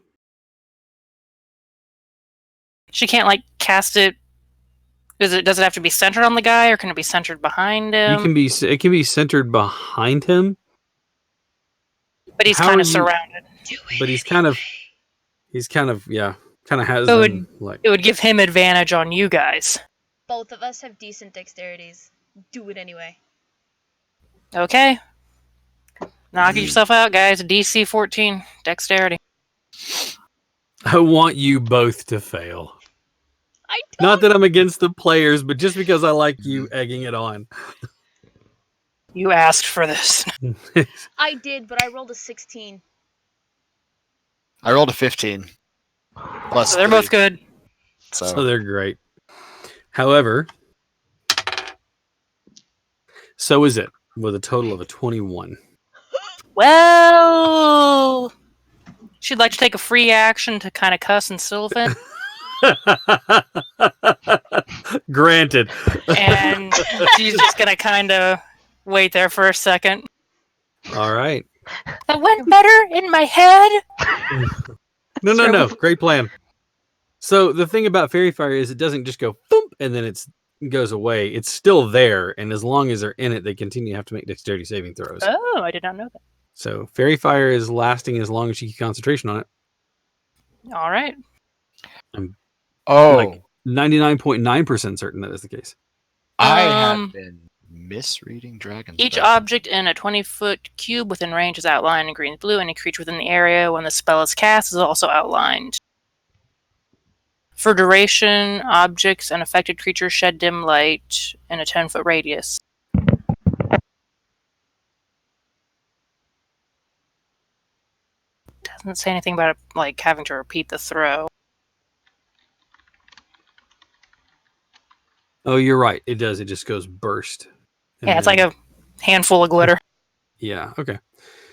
Speaker 4: She can't like cast it. Does it have to be centered on the guy, or can it be centered behind him?
Speaker 2: It can be centered behind him.
Speaker 4: But he's
Speaker 2: How
Speaker 4: kind
Speaker 2: are
Speaker 4: of
Speaker 2: you-
Speaker 4: surrounded.
Speaker 2: But he's kind of has
Speaker 4: So
Speaker 2: them, like
Speaker 4: It would give him advantage on you guys.
Speaker 6: Both of us have decent dexterities. Do it anyway.
Speaker 4: Okay. Knock yourself out, guys. DC 14 dexterity.
Speaker 2: I want you both to fail.
Speaker 6: I
Speaker 2: Not that I'm against the players, but just because I like you egging it on.
Speaker 4: You asked for this.
Speaker 6: I did, but I rolled a 16.
Speaker 3: I rolled a 15.
Speaker 4: So they're both good.
Speaker 2: So they're great. However, so is it with a total of a 21.
Speaker 4: Well, she'd like to take a free action to kind of cuss and Sylvan,
Speaker 2: Granted.
Speaker 4: and she's just gonna kind of wait there for a second.
Speaker 2: All right.
Speaker 4: That went better in my head.
Speaker 2: No. Great plan. So the thing about Fairy Fire is it doesn't just go boom and then it goes away. It's still there, and as long as they're in it, they continue to have to make dexterity saving throws.
Speaker 4: Oh, I did not know that.
Speaker 2: So Fairy Fire is lasting as long as you keep concentration on it.
Speaker 4: All right.
Speaker 2: 99.9% certain that is the case.
Speaker 3: I have been misreading Dragon's
Speaker 4: Each
Speaker 3: Breath.
Speaker 4: object in a 20-foot cube within range is outlined in green and blue. Any creature within the area when the spell is cast is also outlined. For duration, objects and affected creatures shed dim light in a 10-foot radius. Doesn't say anything about like having to repeat the throw.
Speaker 2: Oh, you're right. It does. It just goes burst.
Speaker 4: Yeah, it's like a handful of glitter.
Speaker 2: Yeah. Okay.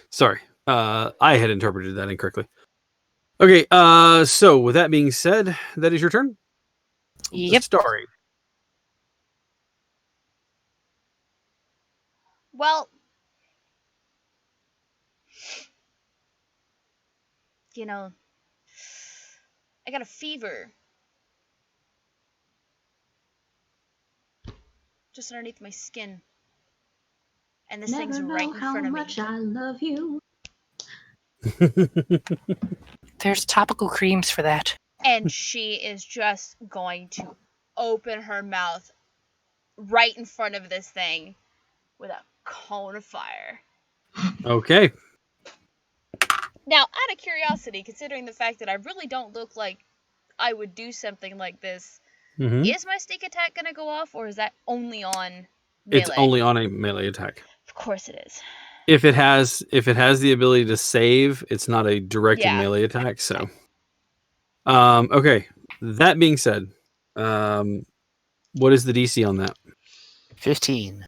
Speaker 2: Sorry. I had interpreted that incorrectly. Okay. So with that being said, that is your turn.
Speaker 4: Yep.
Speaker 2: Starry.
Speaker 6: Well, I got a fever. Just underneath my skin. And this thing's right in front of me.
Speaker 1: I love you.
Speaker 4: There's topical creams for that.
Speaker 6: And she is just going to open her mouth right in front of this thing with a cone of fire.
Speaker 2: Okay.
Speaker 6: Now, out of curiosity, considering the fact that I really don't look like I would do something like this, is my sneak attack going to go off, or is that only on melee?
Speaker 2: It's only on a melee attack.
Speaker 6: Of course it is.
Speaker 2: If it has the ability to save, it's not a directed melee attack. So, okay. That being said, what is the DC on that?
Speaker 3: 15.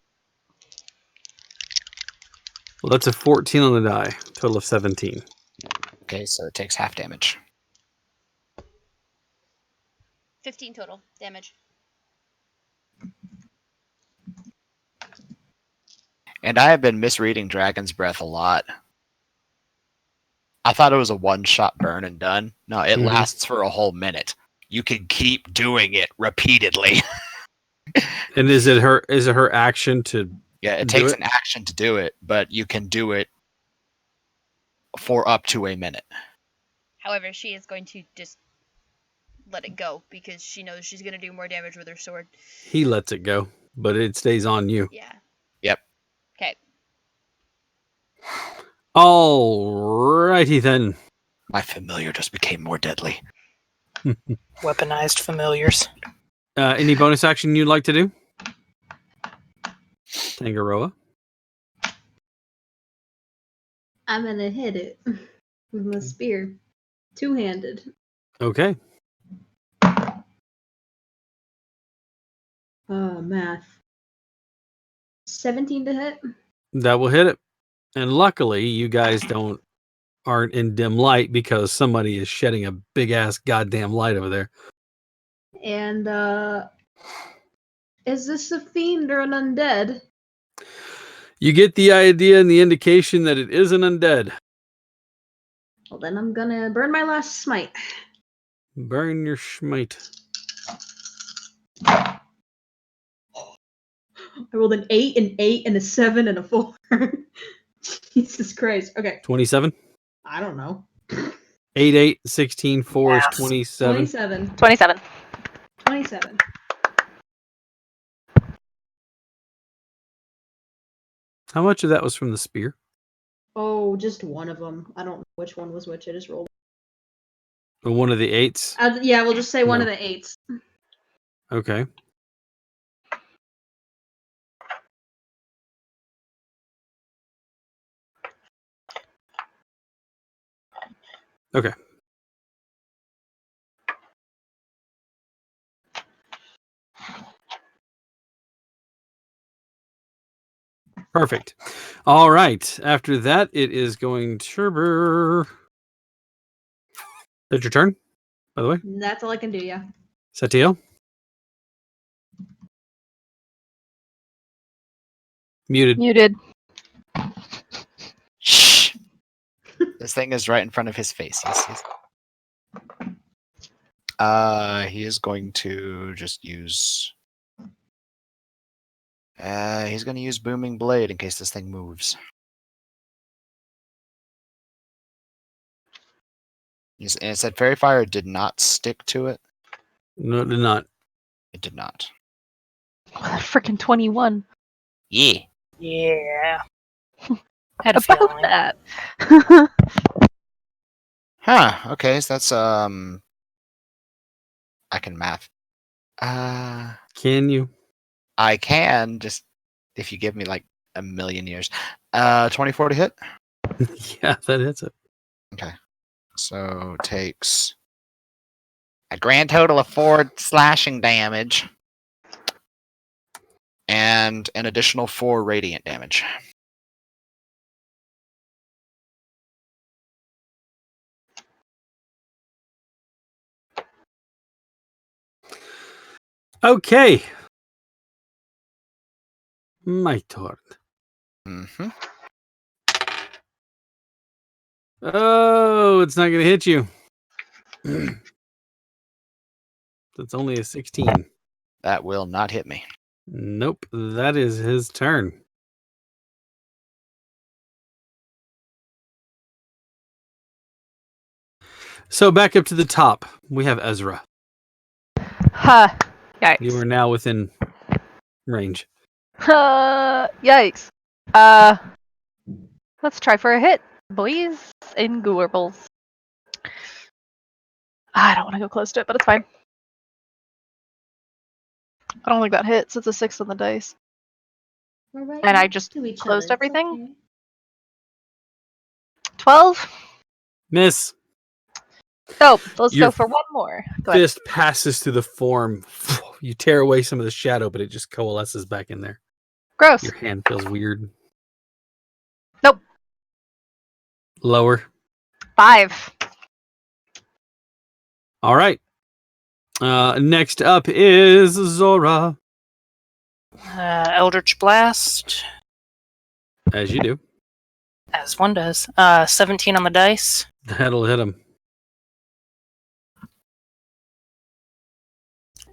Speaker 2: Well, that's a 14 on the die. Total of 17.
Speaker 3: Okay, so it takes half damage.
Speaker 6: 15 total damage.
Speaker 3: And I have been misreading Dragon's Breath a lot. I thought it was a one-shot burn and done. No, it lasts for a whole minute. You can keep doing it repeatedly.
Speaker 2: And is it her action to?
Speaker 3: Yeah, it takes an action to do it, but you can do it for up to a minute.
Speaker 6: However, she is going to just let it go because she knows she's going to do more damage with her sword.
Speaker 2: He lets it go, but it stays on you.
Speaker 6: Yeah.
Speaker 3: Yep.
Speaker 6: Okay.
Speaker 2: Alrighty then.
Speaker 3: My familiar just became more deadly.
Speaker 4: Weaponized familiars.
Speaker 2: Any bonus action you'd like to do? Tangaroa?
Speaker 1: I'm gonna hit it with my spear. Two-handed.
Speaker 2: Okay.
Speaker 1: Math. 17 to hit.
Speaker 2: That will hit it. And luckily, you guys aren't in dim light because somebody is shedding a big ass goddamn light over there.
Speaker 1: And is this a fiend or an undead?
Speaker 2: You get the idea and the indication that it is an undead.
Speaker 1: Well, then I'm gonna burn my last smite.
Speaker 2: Burn your schmite.
Speaker 1: I rolled an 8, an 8, and a 7, and a 4. Jesus Christ. Okay.
Speaker 2: 27?
Speaker 1: I don't know.
Speaker 2: 8, 8, 16, 4 is 27.
Speaker 1: 27.
Speaker 5: 27.
Speaker 1: 27.
Speaker 2: How much of that was from the spear?
Speaker 1: Oh, just one of them. I don't know which one was which. I just rolled.
Speaker 2: Or one of the 8s?
Speaker 1: Yeah, we'll just say one of the 8s.
Speaker 2: Okay. Okay. Perfect. All right. After that, it is going to... That's your turn, by the way?
Speaker 1: That's all I can do, yeah.
Speaker 2: Satio? Muted.
Speaker 5: Muted.
Speaker 3: Shh. This thing is right in front of his face. He is going to just use... he's going to use Booming Blade in case this thing moves. And it said Fairy Fire did not stick to it.
Speaker 2: No, it did not.
Speaker 3: It did not.
Speaker 5: Freaking 21.
Speaker 3: Yeah.
Speaker 4: Yeah. Had a
Speaker 5: About
Speaker 4: feeling.
Speaker 5: that.
Speaker 3: Huh. Okay, so that's I can math.
Speaker 2: Can you?
Speaker 3: I can, just if you give me like a million years. 24 to hit.
Speaker 2: Yeah, that hits it.
Speaker 3: Okay. So takes a grand total of 4 slashing damage and an additional 4 radiant damage.
Speaker 2: Okay. My turn.
Speaker 3: Mm-hmm.
Speaker 2: Oh, it's not going to hit you. That's only a 16.
Speaker 3: That will not hit me.
Speaker 2: Nope, that is his turn. So back up to the top, we have Ezra.
Speaker 5: Ha! Yikes.
Speaker 2: You are now within range.
Speaker 5: Yikes. Let's try for a hit, boys and goorbles. I don't want to go close to it, but it's fine. I don't think that hits. It's a 6 on the dice.
Speaker 1: We're right
Speaker 5: And I
Speaker 1: next
Speaker 5: just
Speaker 1: to each
Speaker 5: closed
Speaker 1: other. It's
Speaker 5: everything?
Speaker 1: okay.
Speaker 5: 12?
Speaker 2: Miss.
Speaker 5: Oh, let's
Speaker 2: Your
Speaker 5: go for one more. Go ahead.
Speaker 2: fist passes through the form. You tear away some of the shadow, but it just coalesces back in there.
Speaker 5: Gross.
Speaker 2: Your hand feels weird.
Speaker 5: Nope.
Speaker 2: Lower.
Speaker 5: 5.
Speaker 2: All right. Next up is Zora.
Speaker 4: Eldritch Blast,
Speaker 2: As you do.
Speaker 4: as one does. 17 on the dice.
Speaker 2: That'll hit him.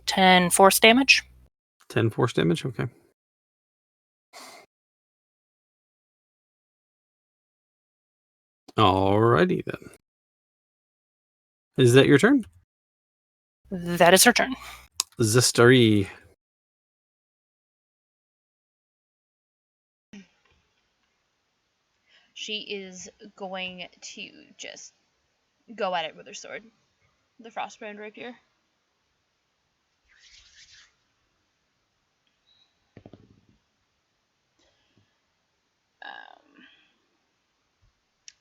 Speaker 4: 10 force damage.
Speaker 2: 10 force damage. Okay. Alrighty then. Is that your turn?
Speaker 4: That is her turn.
Speaker 2: Zistari.
Speaker 6: She is going to just go at it with her sword. The Frostbrand rapier.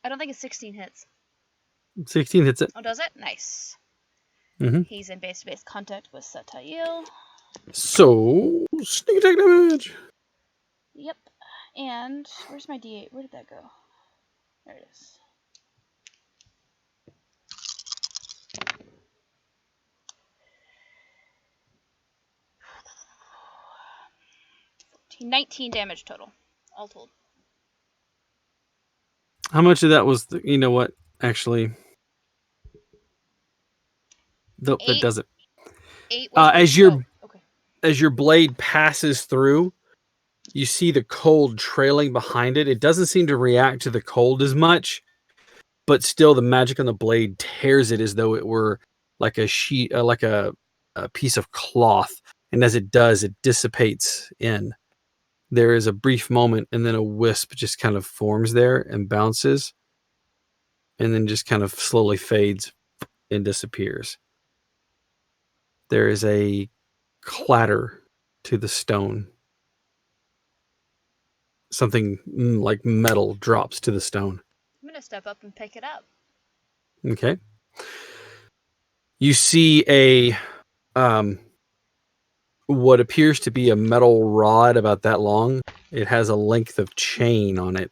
Speaker 6: I don't think it's 16 hits.
Speaker 2: 16 hits it.
Speaker 6: Oh, does it? Nice.
Speaker 2: Mm-hmm.
Speaker 6: He's in base-to-base contact with Satail.
Speaker 2: So, sneak attack damage.
Speaker 6: Yep. And where's my D8? Where did that go? There it is. $19 damage total, all told.
Speaker 2: How much of that was, you know what? Actually, nope, that
Speaker 6: 8.
Speaker 2: doesn't.
Speaker 6: 8 was okay.
Speaker 2: As your blade passes through, you see the cold trailing behind it. It doesn't seem to react to the cold as much, but still the magic on the blade tears it as though it were like a sheet, like a piece of cloth. And as it does, it dissipates in. There is a brief moment, and then a wisp just kind of forms there and bounces, and then just kind of slowly fades and disappears. There is a clatter to the stone. Something like metal drops to the stone.
Speaker 6: I'm gonna step up and pick it up.
Speaker 2: Okay. You see a what appears to be a metal rod about that long. It has a length of chain on it,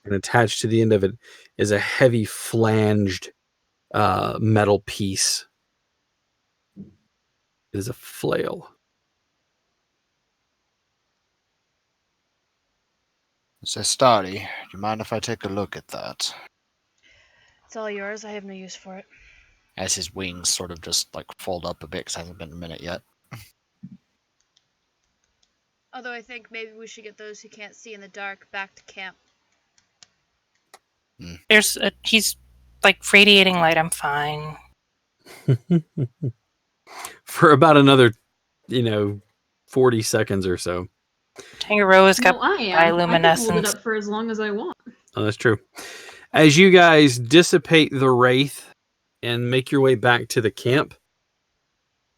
Speaker 2: and attached to the end of it is a heavy flanged metal piece. It is a flail.
Speaker 3: Zestari, do you mind if I take a look at that?
Speaker 6: It's all yours. I have no use for it.
Speaker 3: As his wings sort of just like fold up a bit, because it hasn't been a minute yet.
Speaker 6: Although I think maybe we should get those who can't see in the dark back to camp.
Speaker 4: He's like radiating light. I'm fine.
Speaker 2: For about another 40 seconds or so.
Speaker 4: Tangaroa's got
Speaker 1: No, I am. I can hold it
Speaker 4: bioluminescence.
Speaker 1: up for as long as I want.
Speaker 2: Oh, that's true. As you guys dissipate the wraith and make your way back to the camp,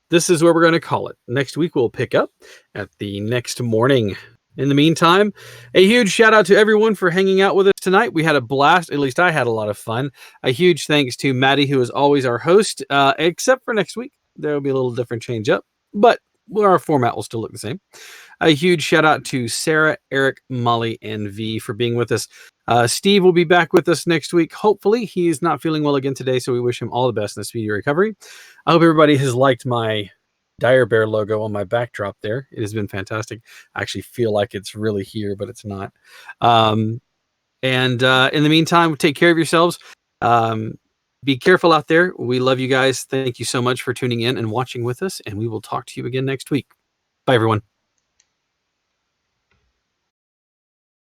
Speaker 2: this is where we're going to call it. Next week, we'll pick up at the next morning. In the meantime, a huge shout out to everyone for hanging out with us tonight. We had a blast. At least I had a lot of fun. A huge thanks to Maddie, who is always our host, except for next week. There will be a little different change up, but our format will still look the same. A huge shout out to Sarah, Eric, Molly, and V for being with us. Steve will be back with us next week. Hopefully, he's not feeling well again today, so we wish him all the best in a speedy recovery. I hope everybody has liked my Dire Bear logo on my backdrop there. It has been fantastic. I actually feel like it's really here, but it's not. And in the meantime, take care of yourselves. Be careful out there. We love you guys. Thank you so much for tuning in and watching with us, and we will talk to you again next week. Bye, everyone.